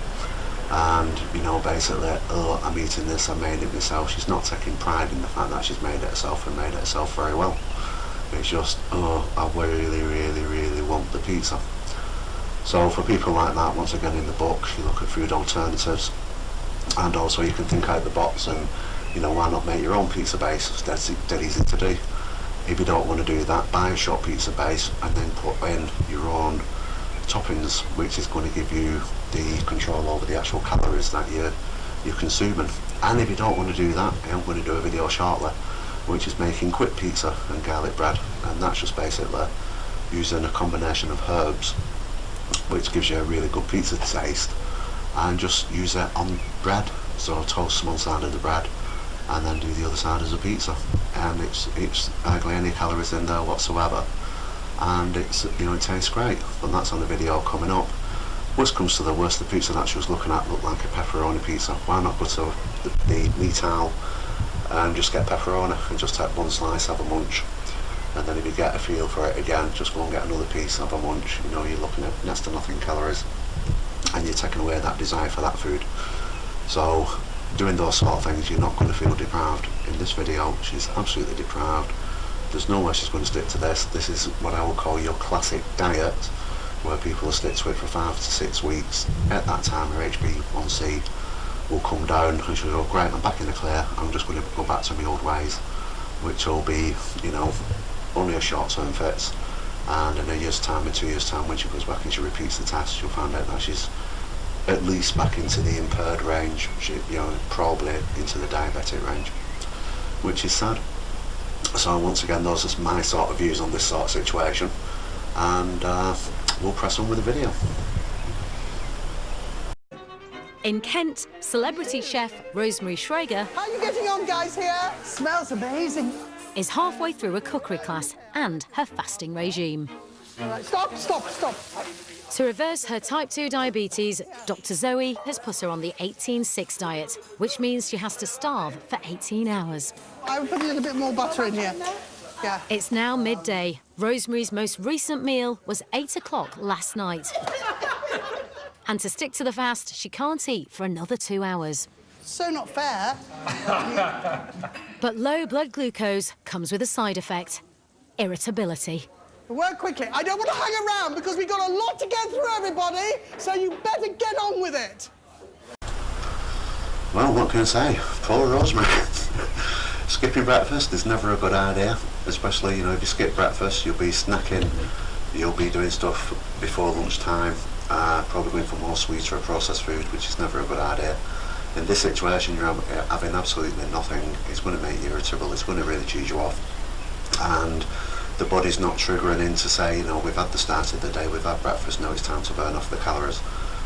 And, you know, basically, oh, I'm eating this, I made it myself. She's not taking pride in the fact that she's made it herself and made it herself very well. It's just, oh, I really, really, really want the pizza. So for people like that, once again in the book, you look at food alternatives, and also you can think out the box and, you know, why not make your own pizza base? It's dead easy to do. If you don't want to do that, buy a shop pizza base and then put in your own toppings, which is going to give you the control over the actual calories that you're consuming. And if you don't want to do that, I'm going to do a video shortly, which is making quick pizza and garlic bread, and that's just basically using a combination of herbs, which gives you a really good pizza taste, and just use it on bread. So toast one side of the bread and then do the other side as a pizza, and it's hardly any calories in there whatsoever, and it's, you know, it tastes great. And that's on the video coming up. Worst comes to the worst, the pizza that she was looking at looked like a pepperoni pizza. Why not go to the meat aisle and just get pepperoni and just take one slice, have a munch, and then if you get a feel for it again, just go and get another piece, have a munch. You know, you're looking at next to nothing calories, and you're taking away that desire for that food. So doing those sort of things, you're not going to feel deprived. In this video, she's absolutely deprived. There's no way she's going to stick to this. This is what I would call your classic diet, where people will stick to it for 5 to 6 weeks. At that time, her HbA1c will come down, and she'll go, great, I'm back in the clear, I'm just going to go back to my old ways, which will be, you know, only a short-term fix. And in a year's time, in 2 years' time, when she goes back and she repeats the test, you'll find out that she's at least back into the impaired range, you know, probably into the diabetic range, which is sad. So once again, those are my sort of views on this sort of situation, and we'll press on with the video. In Kent, celebrity chef Rosemary Schrager How are you getting on, guys, here? Smells amazing. is halfway through a cookery class and her fasting regime. All right, stop. To reverse her type 2 diabetes, Dr. Zoe has put her on the 18-6 diet, which means she has to starve for 18 hours. I would put a little bit more butter in here. Yeah. It's now midday. Rosemary's most recent meal was 8 o'clock last night. And to stick to the fast, she can't eat for another 2 hours. So not fair. But low blood glucose comes with a side effect: irritability. Work quickly. I don't want to hang around because we've got a lot to get through, everybody, so you better get on with it. Well, what can I say? Poor Rosemary. Skipping breakfast is never a good idea, especially, you know, if you skip breakfast, you'll be snacking, you'll be doing stuff before lunchtime, probably going for more sweeter or processed food, which is never a good idea. In this situation, you're having absolutely nothing. It's going to make you irritable, it's going to really cheese you off. And the body's not triggering in to say, you know, we've had the start of the day, we've had breakfast, now it's time to burn off the calories.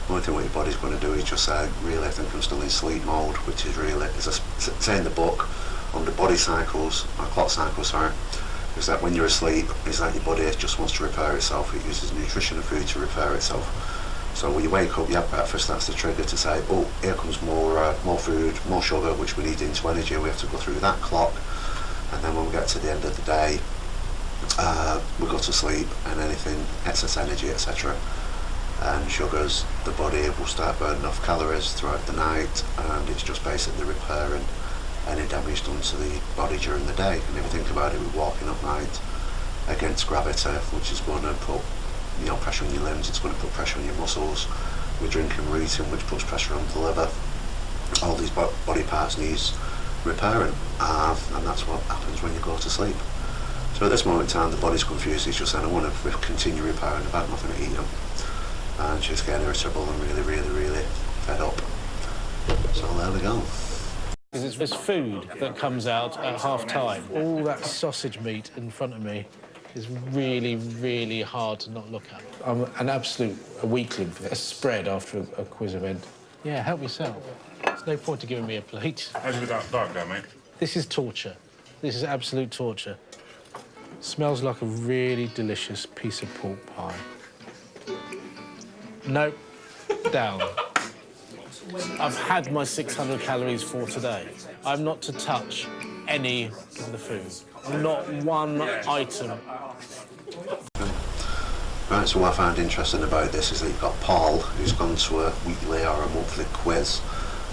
The only thing what your body's going to do is just say, really, I think I'm still in sleep mode, which is really, as I say in the book, under body cycles, or clock cycles, sorry, is that when you're asleep, is that your body just wants to repair itself. It uses nutrition and food to repair itself. So when you wake up, you have breakfast, that's the trigger to say, oh, here comes more food, more sugar, which we need into energy. We have to go through that clock, and then when we get to the end of the day, we go to sleep, and anything, excess energy, etc., and sugars, the body will start burning off calories throughout the night, and it's just basically repairing any damage done to the body during the day. And if you think about it, we're walking up night against gravity, which is going to put, you know, pressure on your limbs, it's going to put pressure on your muscles. We're drinking, we're eating, which puts pressure on the liver. All these body parts needs repairing, and that's what happens when you go to sleep. So at this moment in time, the body's confused. It's just saying, I want to continue repairing, about nothing to eat. And she's getting irritable and really fed up. So there we go. There's food that comes out at half-time. All that sausage meat in front of me is really hard to not look at. I'm an absolute weakling for a spread after a quiz event. Yeah, help yourself. There's no point to giving me a plate. How's it with that dark there, mate? This is torture. This is absolute torture. Smells like a really delicious piece of pork pie. Nope. Down. I've had my 600 calories for today. I'm not to touch any of the food. Not one item. Right, so what I found interesting about this is that you've got Paul, who's gone to a weekly or a monthly quiz,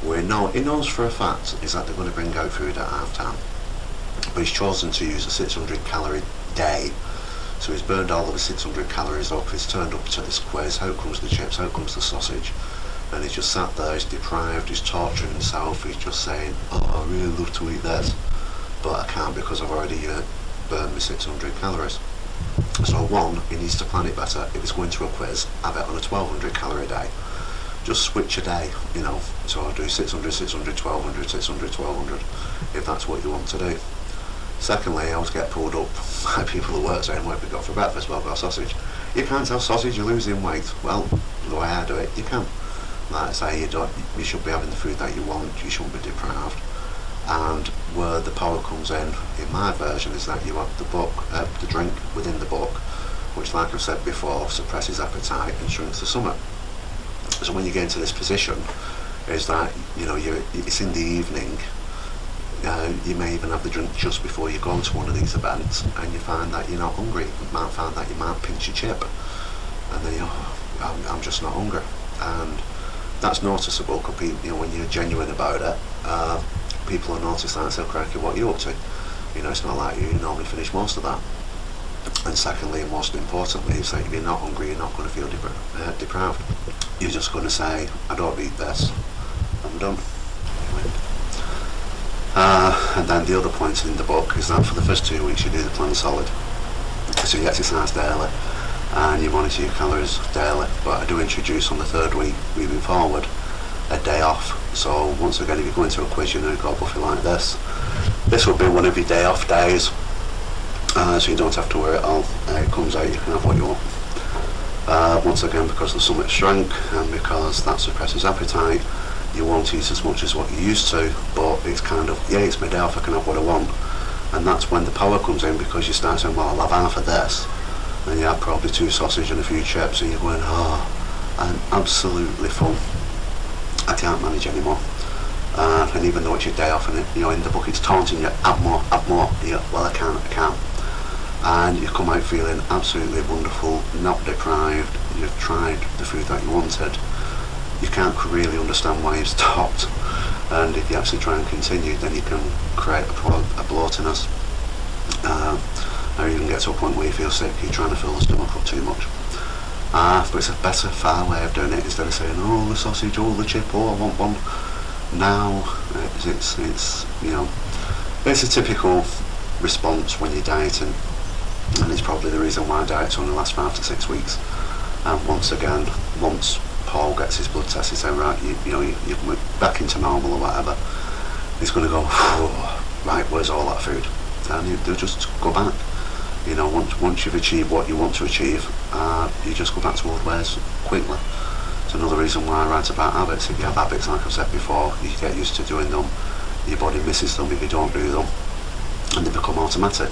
where he knows for a fact is that they're going to bring out food at half time. But he's chosen to use a 600 calorie day So he's burned all of his 600 calories up, he's turned up to this quiz, out comes the chips, out comes the sausage, and he's just sat there, he's deprived, he's torturing himself, he's just saying, oh, I really love to eat this, but I can't because I've already burned my 600 calories. So one, he needs to plan it better. If he's going to a quiz, have it on a 1200 calorie day. Just switch a day, you know, so I'll do 600, 600, 1200, 600, 1200, if that's what you want to do. Secondly, I always get pulled up by people at work saying, what have we got for breakfast? Well, I've got sausage. You can't have sausage, you're losing weight. Well, the way I do it, you can. Like I say, you should be having the food that you want, you shouldn't be deprived. And where the power comes in my version, is that you have the drink within the book, which, like I've said before, suppresses appetite and shrinks the stomach. So when you get into this position, is that, you know, it's in the evening, you may even have the drink just before you go to one of these events, and you find that you're not hungry. You might find that you might pinch your chip, and then I'm just not hungry. And that's noticeable, because you know, when you're genuine about it, people will notice that and say, cracky, what are you up to? You know, it's not like you normally finish most of that. And secondly, and most importantly, is that if you're not hungry, you're not going to feel deprived. You're just going to say, I don't eat this, I'm done. And then the other point in the book is that for the first 2 weeks you do the plan solid. So you exercise daily and you monitor your calories daily, but I do introduce on the 3rd week moving forward a day off. So once again, if you go into a quiz, you know you've got a buffet like this. This will be one of your day off days, so you don't have to worry at all. It comes out, you can have what you want. Once again, because the stomach shrink and because that suppresses appetite, you won't eat as much as what you used to, but it's kind of, yeah, it's my day off, I can have what I want. And that's when the power comes in, because you start saying, well, I'll have half of this, and you have probably 2 sausage and a few chips, and you're going, oh, I'm absolutely full. I can't manage anymore. And even though it's your day off, and you know, in the book it's taunting you, have more, you go, well, I can't. And you come out feeling absolutely wonderful, not deprived, you've tried the food that you wanted. You can't really understand why you've stopped, and if you actually try and continue, then you can create a bloatiness, or you can get to a point where you feel sick, you're trying to fill the stomach up too much. But it's a better, far way of doing it, instead of saying, oh, the sausage, oh, the chip, oh, I want one. Now, it's you know, it's a typical response when you're dieting, and it's probably the reason why diets only last 5 to 6 weeks. And once again, once Paul gets his blood test, he's saying, right, you're back into normal or whatever, he's going to go, oh, right, where's all that food? And they'll just go back. You know, once you've achieved what you want to achieve, you just go back to old ways quickly. It's another reason why I write about habits. If you have habits, like I've said before, you get used to doing them, your body misses them if you don't do them, and they become automatic.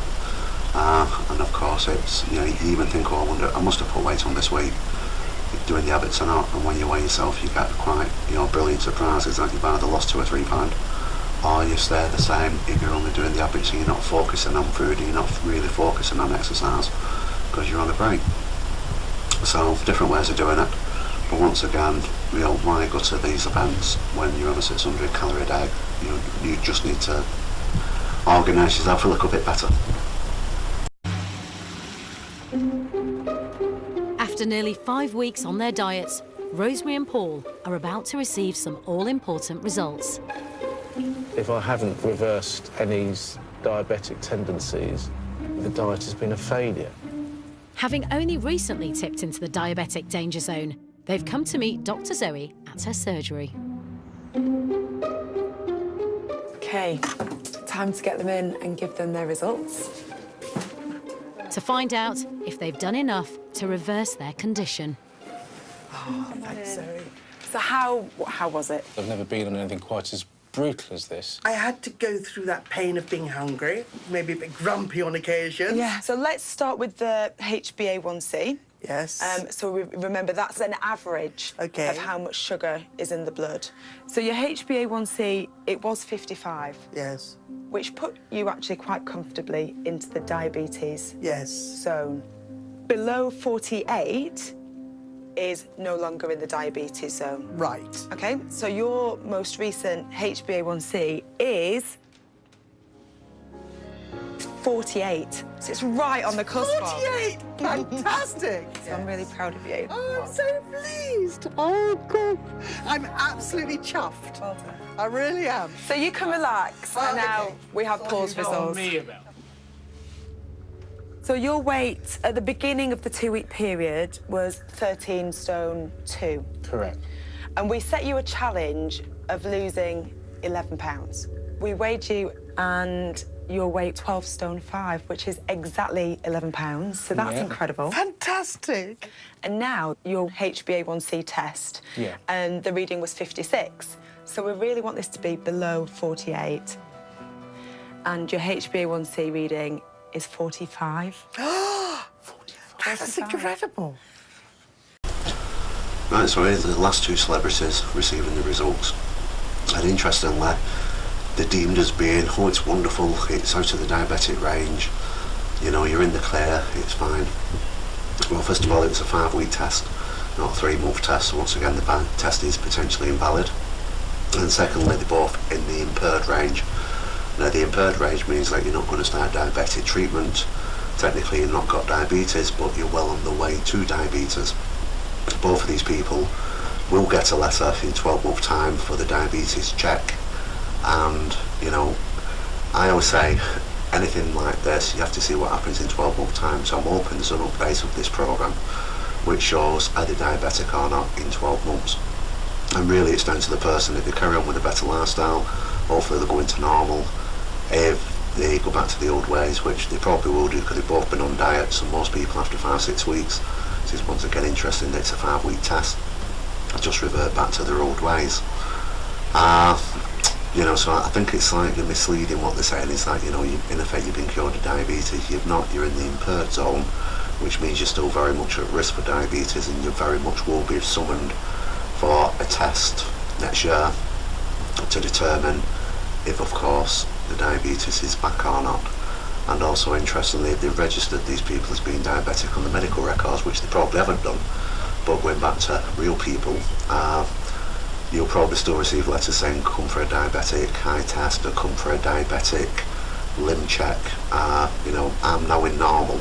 And of course, it's, you know, you even think, oh, I wonder, I must have put weight on this week, doing the habits or not, and when you weigh yourself, you get quite, you know, brilliant surprises that you've either lost 2 or 3 pounds, or you stay the same if you're only doing the habits and you're not focusing on food and you're not really focusing on exercise because you're on a break. So different ways of doing it, but once again, you know, why go to these events when you're on a 600 calorie day? You just need to organise yourself a little bit better. After nearly 5 weeks on their diets, Rosemary and Paul are about to receive some all-important results. If I haven't reversed any diabetic tendencies, the diet has been a failure. Having only recently tipped into the diabetic danger zone, they've come to meet Dr. Zoe at her surgery. Okay, time to get them in and give them their results. To find out if they've done enough to reverse their condition. Oh, thanks, Zoe. So how was it? I've never been on anything quite as brutal as this. I had to go through that pain of being hungry, maybe a bit grumpy on occasion. Yeah, so let's start with the HbA1c. Yes. So remember, that's an average of how much sugar is in the blood. So your HbA1c, it was 55. Yes. Which put you actually quite comfortably into the diabetes zone. Below 48 is no longer in the diabetes zone. Right. OK, so your most recent HbA1c is 48. So it's right on the cusp. 48! Fantastic! So I'm really proud of you. Oh, I'm so pleased. Oh, God. I'm absolutely chuffed. Well done. I really am. So you can relax, and now okay. we have pause results. Me about. So your weight at the beginning of the 2-week period was 13 stone 2. Correct. And we set you a challenge of losing 11 pounds. We weighed you and your weight 12 stone 5, which is exactly 11 pounds. So that's incredible. Fantastic. And now your HbA1c test, and the reading was 56. So we really want this to be below 48. And your HbA1c reading is 45. 45. That's incredible. Right, so here's the last 2 celebrities receiving the results. And interestingly, they're deemed as being, oh, it's wonderful, it's out of the diabetic range, you know, you're in the clear, it's fine. Well, first of all, it was a 5-week test, not a 3-month test, so once again, the test is potentially invalid. And secondly, they're both in the impaired range. Now, the impaired range means that you're not going to start diabetic treatment. Technically, you've not got diabetes, but you're well on the way to diabetes. Both of these people will get a letter in 12-month time for the diabetes check. And, you know, I always say, anything like this, you have to see what happens in 12-month time. So I'm hoping there's an update of this programme which shows are they diabetic or not in 12 months. And really it's down to the person. If they carry on with a better lifestyle, hopefully they'll go into normal. If they go back to the old ways, which they probably will do because they've both been on diets, and most people after 5-6 weeks, this is once again interesting that it's a 5-week test, just revert back to their old ways. You know, so I think it's slightly misleading what they're saying is that, you know, in effect you've been cured of diabetes. You've not, you're in the impaired zone, which means you're still very much at risk for diabetes, and you very much will be summoned for a test next year to determine if, of course, the diabetes is back or not. And also, interestingly, they've registered these people as being diabetic on the medical records, which they probably haven't done. But going back to real people, you'll probably still receive letters saying come for a diabetic eye test or come for a diabetic limb check. You know, I'm now in normal,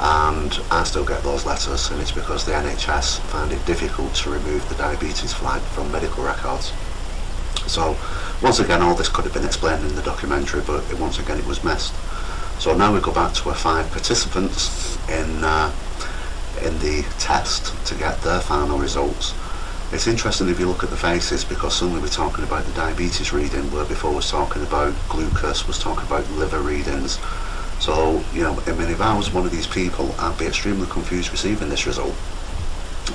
and I still get those letters, and it's because the NHS found it difficult to remove the diabetes flag from medical records. So once again, all this could have been explained in the documentary, but once again it was missed. So now we go back to our 5 participants in the test to get their final results. It's interesting if you look at the faces, because suddenly we're talking about the diabetes reading, where before was talking about glucose, was talking about liver readings. So, you know, I mean, if I was one of these people, I'd be extremely confused receiving this result,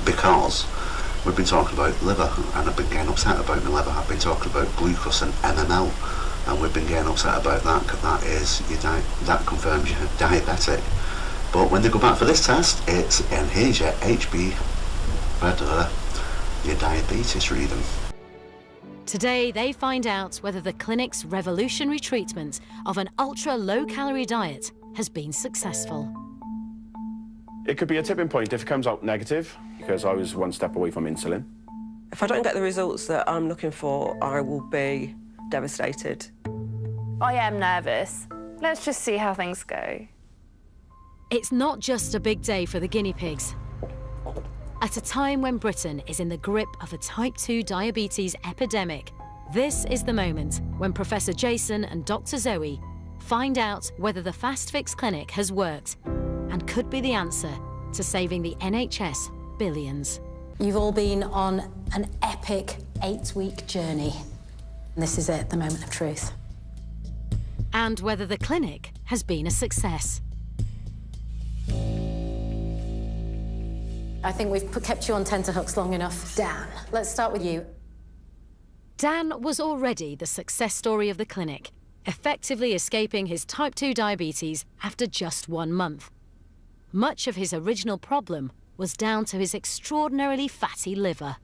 because we've been talking about liver, and I've been getting upset about my liver. I've been talking about glucose and MML, and we've been getting upset about that, because that is, that confirms you're diabetic. But when they go back for this test, it's, and here's your your diabetes reading. Today, they find out whether the clinic's revolutionary treatment of an ultra-low-calorie diet has been successful. It could be a tipping point if it comes out negative, because I was 1 step away from insulin. If I don't get the results that I'm looking for, I will be devastated. I am nervous. Let's just see how things go. It's not just a big day for the guinea pigs. At a time when Britain is in the grip of a type 2 diabetes epidemic, this is the moment when Professor Jason and Dr. Zoe find out whether the Fast Fix clinic has worked and could be the answer to saving the NHS billions. You've all been on an epic 8-week journey. This is it, the moment of truth. And whether the clinic has been a success. I think we've kept you on tenterhooks long enough. Dan, let's start with you. Dan was already the success story of the clinic, effectively escaping his type 2 diabetes after just 1 month. Much of his original problem was down to his extraordinarily fatty liver.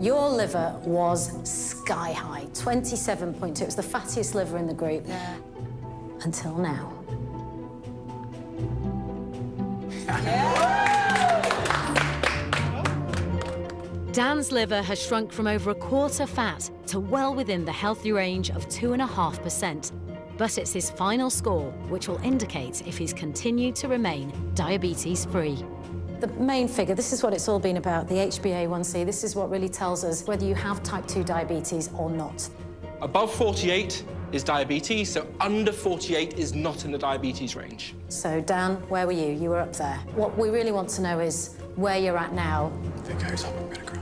Your liver was sky high, 27.2. It was the fattiest liver in the group. Yeah. Until now. Dan's liver has shrunk from over 1/4 fat to well within the healthy range of 2.5%. but it's his final score which will indicate if he's continued to remain diabetes-free. The main figure, this is what it's all been about, the HbA1c. This is what really tells us whether you have type 2 diabetes or not. Above 48 is diabetes, so under 48 is not in the diabetes range. So, Dan, where were you? You were up there. What we really want to know is where you're at now. If it goes up, I'm going to cry.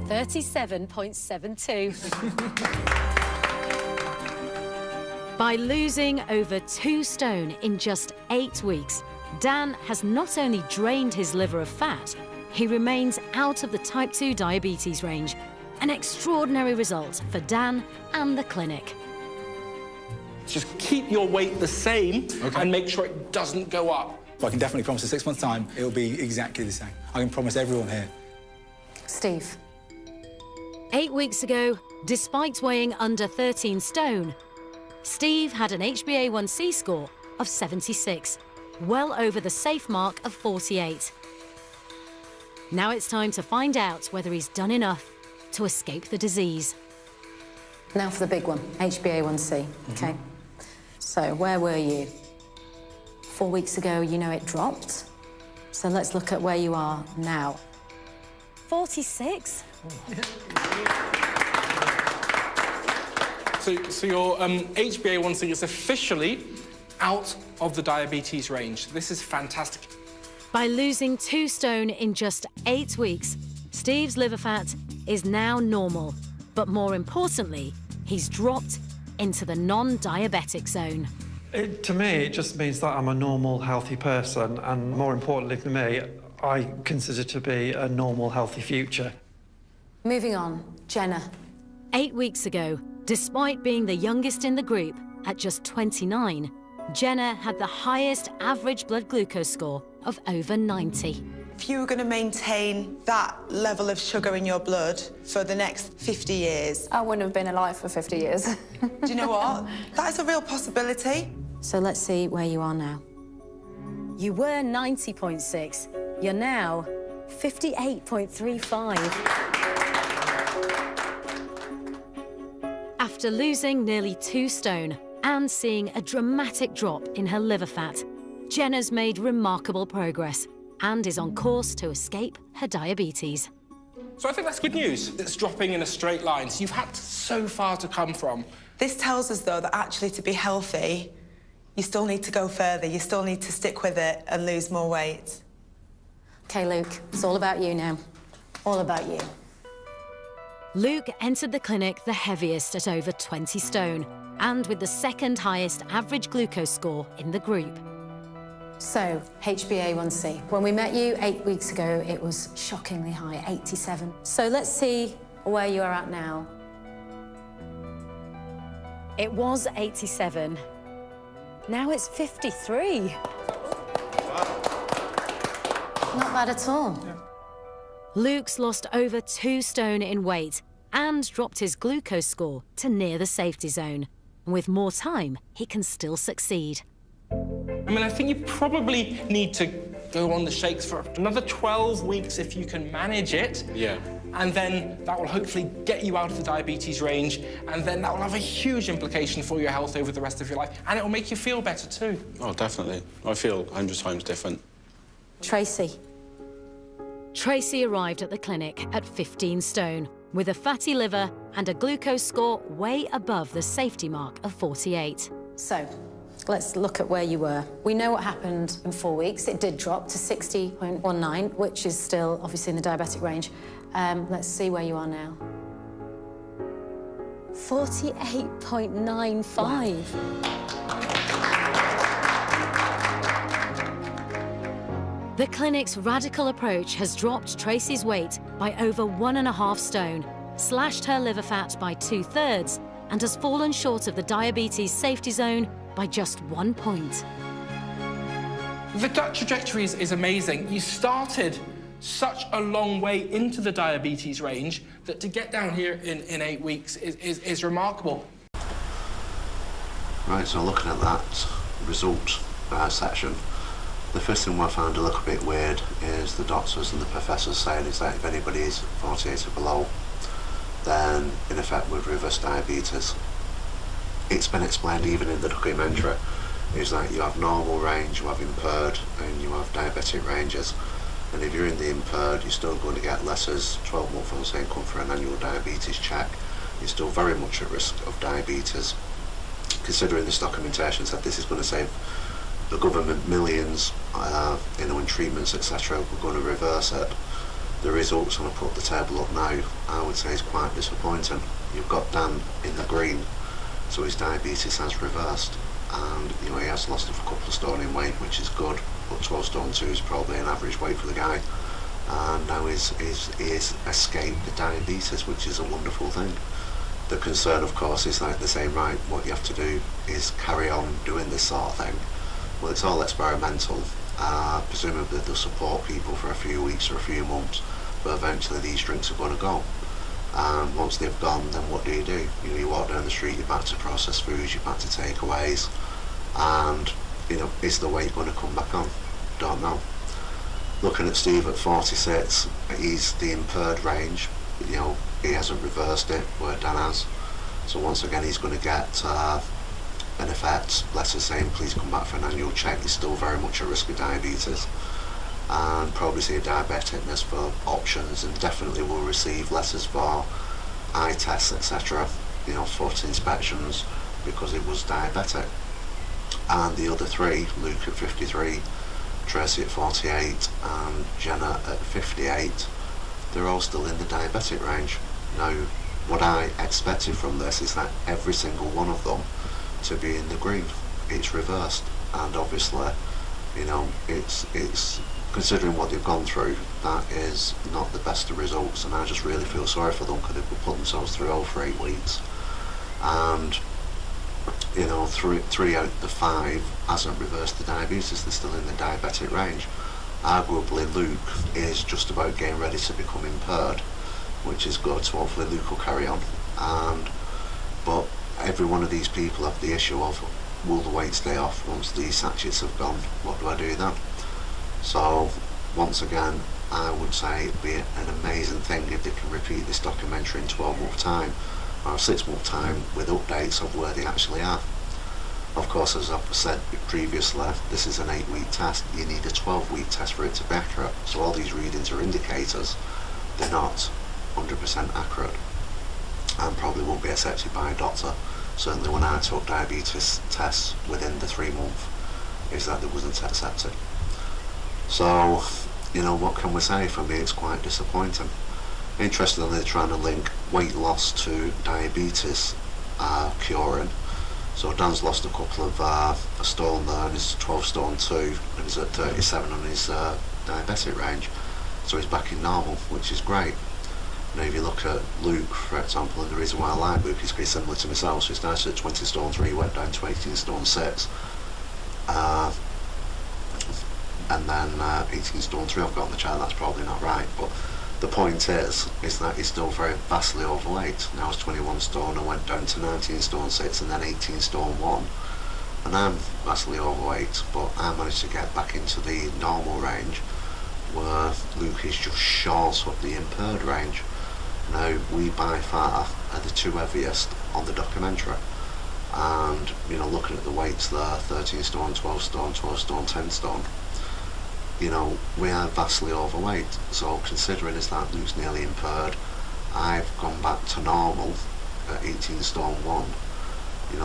37.72. By losing over 2 stone in just 8 weeks, Dan has not only drained his liver of fat, he remains out of the type 2 diabetes range. An extraordinary result for Dan and the clinic. Just keep your weight the same and make sure it doesn't go up. I can definitely promise in 6 months' time, it'll be exactly the same. I can promise everyone here. Steve. 8 weeks ago, despite weighing under 13 stone, Steve had an HbA1c score of 76, well over the safe mark of 48. Now it's time to find out whether he's done enough to escape the disease. Now for the big one, HbA1c, OK? So, where were you? 4 weeks ago, you know it dropped. So let's look at where you are now. 46? So your HbA1c is officially out of the diabetes range. This is fantastic. By losing 2 stone in just 8 weeks, Steve's liver fat is now normal. But more importantly, he's dropped into the non-diabetic zone. To me, it just means that I'm a normal, healthy person, and more importantly for me, I consider to be a normal, healthy future. Moving on, Jenna. 8 weeks ago, despite being the youngest in the group at just 29, Jenna had the highest average blood glucose score of over 90. If you were going to maintain that level of sugar in your blood for the next 50 years... I wouldn't have been alive for 50 years. Do you know what? That is a real possibility. So let's see where you are now. You were 90.6. You're now 58.35. After losing nearly 2 stone and seeing a dramatic drop in her liver fat, Jenna's made remarkable progress and is on course to escape her diabetes. So I think that's good news. It's dropping in a straight line, so you've had so far to come from. This tells us, though, that actually to be healthy, you still need to go further. You still need to stick with it and lose more weight. OK, Luke, it's all about you now. All about you. Luke entered the clinic the heaviest at over 20 stone and with the second highest average glucose score in the group. So, HbA1c. When we met you 8 weeks ago, it was shockingly high, 87. So let's see where you are at now. It was 87. Now it's 53. Not bad at all. Luke's lost over 2 stone in weight and dropped his glucose score to near the safety zone. And with more time, he can still succeed. I mean, I think you probably need to go on the shakes for another 12 weeks if you can manage it. Yeah. And then that will hopefully get you out of the diabetes range, and then that will have a huge implication for your health over the rest of your life, and it will make you feel better too. Oh, definitely. I feel 100 times different. Tracy. Tracy arrived at the clinic at 15 stone, with a fatty liver and a glucose score way above the safety mark of 48. So, let's look at where you were. We know what happened in 4 weeks. It did drop to 60.19, which is still obviously in the diabetic range. Let's see where you are now. 48.95. The clinic's radical approach has dropped Tracy's weight by over 1.5 stone, slashed her liver fat by 2/3, and has fallen short of the diabetes safety zone by just 1 point. The trajectory is amazing. You started such a long way into the diabetes range that to get down here in 8 weeks is remarkable. Right, so looking at that result section, the first thing I found a little bit weird is the doctors and the professors saying is that if anybody is 48 or below, then in effect would reverse diabetes. It's been explained even in the documentary, is that you have normal range, you have impaired, and you have diabetic ranges. And if you're in the impaired, you're still going to get letters 12 months on saying come for an annual diabetes check. You're still very much at risk of diabetes. Considering this documentation said this is going to save the government millions, in treatments, etc., we're going to reverse it. The results, and I put the table up now, I would say is quite disappointing. You've got Dan in the green, so his diabetes has reversed, and he has lost a couple of stone in weight, which is good, but 12 stone 2 is probably an average weight for the guy, and now he's escaped the diabetes, which is a wonderful thing. The concern, of course, is like they say, right, what you have to do is carry on doing this sort of thing. Well, it's all experimental. Presumably they'll support people for a few weeks or a few months, but eventually these drinks are going to go. And once they've gone, then what do? You walk down the street, you're back to processed foods, you're back to takeaways, and is the weight going to come back on? Don't know. Looking at Steve at 46, he's the impaired range. He hasn't reversed it where Dan has. So once again, he's going to get an effect, letters saying please come back for an annual check. He's still very much at risk of diabetes, and probably see a diabetic nurse for options, and definitely will receive letters for eye tests, etc., foot inspections, because it was diabetic. And the other three, Luke at 53, Tracy at 48, and Jenna at 58, they're all still in the diabetic range. Now, what I expected from this is that every single one of them to be in the green. It's reversed, and obviously, it's considering what they've gone through, that is not the best of results, and I just really feel sorry for them because they've put themselves through all for 8 weeks, and 3 out of the 5 hasn't reversed the diabetes. They're still in the diabetic range. Arguably Luke is just about getting ready to become impaired, which is good, so hopefully Luke will carry on. But every one of these people have the issue of, will the weight stay off once these sachets have gone? What do I do then? So once again, I would say it'd be an amazing thing if they can repeat this documentary in 12 months time or 6 months time with updates of where they actually are. Of course, as I've said previously, this is an 8-week test. You need a 12-week test for it to be accurate. So all these readings are indicators. They're not 100% accurate, and probably won't be accepted by a doctor. Certainly when I took diabetes tests within the 3 months, is that it wasn't accepted. So, what can we say? For me, it's quite disappointing. Interestingly, they're trying to link weight loss to diabetes curing. So Dan's lost a couple of stone there, and he's 12 stone 2, and he's at 37 on his diabetic range. So he's back in normal, which is great. Now if you look at Luke, for example, and the reason why I like Luke is because he's similar to myself. So he started at 20 stone 3, went down to 18 stone 6. And then 18 stone 3 I've got on the chart. That's probably not right, but the point is that he's still very vastly overweight. Now I was 21 stone, I went down to 19 stone 6 and then 18 stone 1. And I'm vastly overweight, but I managed to get back into the normal range, where Luke is just short of the impaired range. Now, we by far are the 2 heaviest on the documentary. And, looking at the weights there, 13 stone, 12 stone, 12 stone, 10 stone, we are vastly overweight. So considering is that Luke's nearly impaired, I've gone back to normal at 18 stone 1.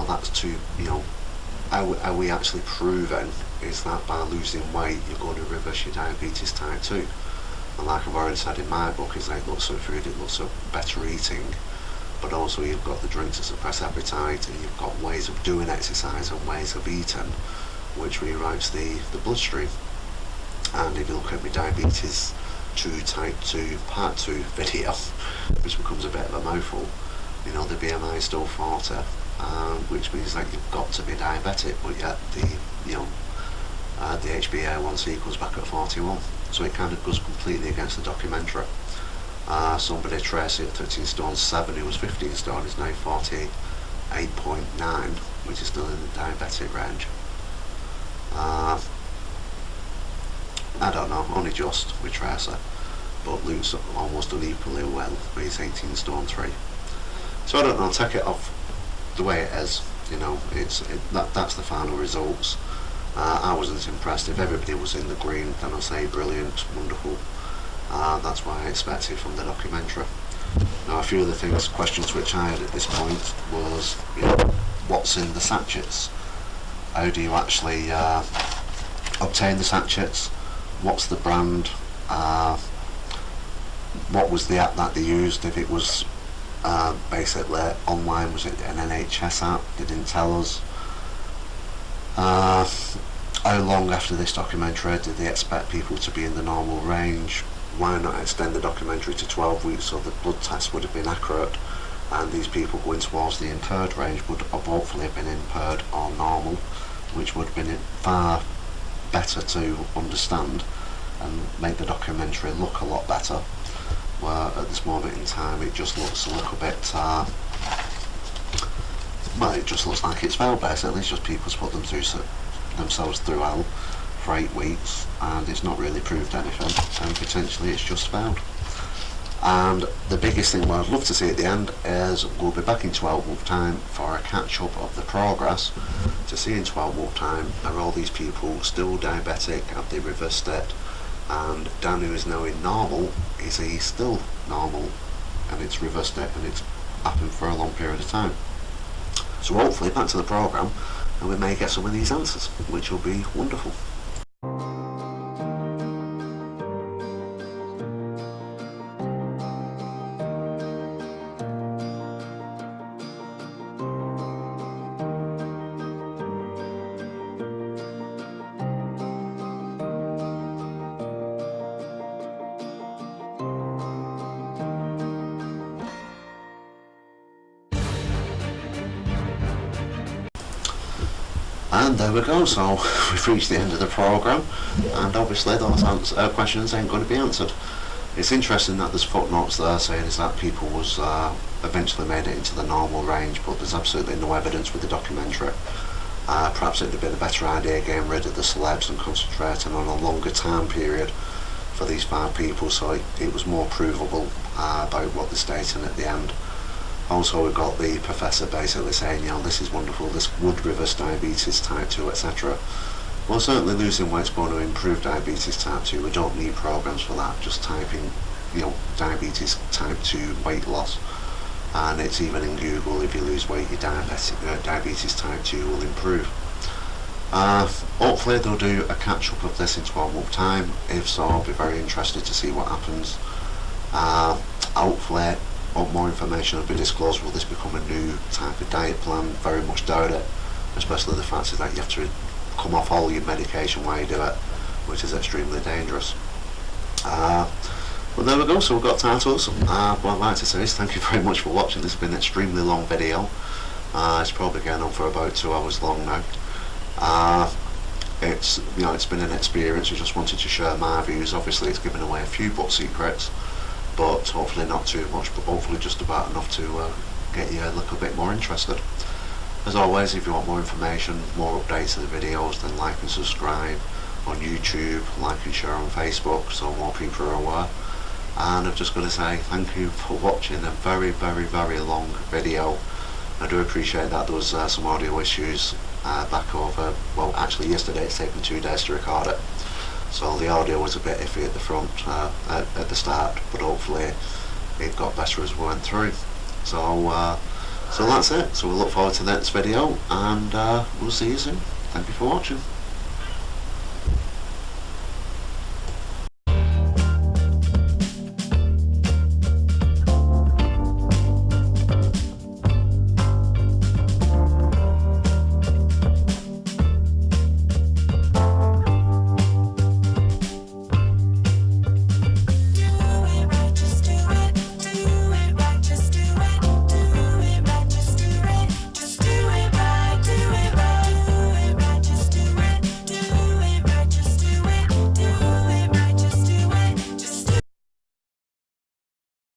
That's 2, are we actually proving is that by losing weight you're going to reverse your diabetes type 2? And like I've already said in my book, is that it looks at food, it looks at better eating, but also you've got the drink to suppress appetite, and you've got ways of doing exercise and ways of eating which rewrites the bloodstream. And if you look at my diabetes 2 type 2 part 2 video, which becomes a bit of a mouthful, the BMI is still 40, which means that you've got to be diabetic, but yet the HbA1c equals back at 41. So it kind of goes completely against the documentary. Somebody, Tracy at 13 stone 7, who was 15 stone, is now 48.9, which is still in the diabetic range. I don't know, only just with Tracy. but Luke's almost done equally well, where he's 18 stone 3. So I don't know, take it off the way it is, you know, that's the final results. I wasn't impressed. If everybody was in the green, then I'll say brilliant, wonderful. That's what I expected from the documentary. Now, a few of the questions which I had at this point was, you know, what's in the sachets? How do you actually obtain the sachets? What's the brand? What was the app that they used? If it was basically online, was it an NHS app? They didn't tell us. How long after this documentary did they expect people to be in the normal range? Why not extend the documentary to 12 weeks so the blood test would have been accurate, and these people going towards the impaired range would have hopefully been impaired or normal, which would have been far better to understand and make the documentary look a lot better, where at this moment in time it just looks a little bit well, it just looks like it's failed basically. It's just people's put themselves through hell for 8 weeks, and it's not really proved anything, and potentially it's just failed. And the biggest thing what I'd love to see at the end is we'll be back in 12 months time for a catch-up of the progress, to see in 12 months time, are all these people still diabetic, have they reversed it, and Dan, who is now in normal, is he still normal, and it's reversed it, and it's happened for a long period of time. So hopefully back to the programme, and we may get some of these answers, which will be wonderful. And there we go, so we've reached the end of the programme, and obviously those questions ain't going to be answered. It's interesting that there's footnotes there saying is that people was eventually made it into the normal range, but there's absolutely no evidence with the documentary. Perhaps it'd have been a better idea getting rid of the celebs and concentrating on a longer time period for these 5 people, so it was more provable about what they're stating at the end. Also, we've got the professor basically saying, you know, this is wonderful, this would reverse diabetes type 2, etc. Well, certainly losing weight's going to improve diabetes type 2. We don't need programs for that. Just typing, you know, diabetes type 2 weight loss, and it's even in Google, if you lose weight, your diabetes type 2 will improve. Hopefully they'll do a catch-up of this in 12 months time. If so, I'll be very interested to see what happens. Hopefully more information will be disclosed. Will this become a new type of diet plan? Very much doubt it, especially the fact that you have to come off all your medication while you do it, which is extremely dangerous. Well, there we go, so we've got titles. What I'd like to say is thank you very much for watching. This has been an extremely long video. It's probably going on for about 2 hours long now. It's, you know, it's been an experience. I just wanted to share my views. Obviously it's given away a few book secrets, but hopefully not too much, but hopefully just about enough to get you a little bit more interested. As always, if you want more information, more updates of the videos, then like and subscribe on YouTube, like and share on Facebook so more people are aware. And I'm just going to say thank you for watching a very, very, very long video. I do appreciate that there was some audio issues back over, well actually yesterday, it's taken 2 days to record it. So the audio was a bit iffy at the front, at the start, but hopefully it got better as we went through. So that's it. So we'll look forward to the next video, and we'll see you soon. Thank you for watching.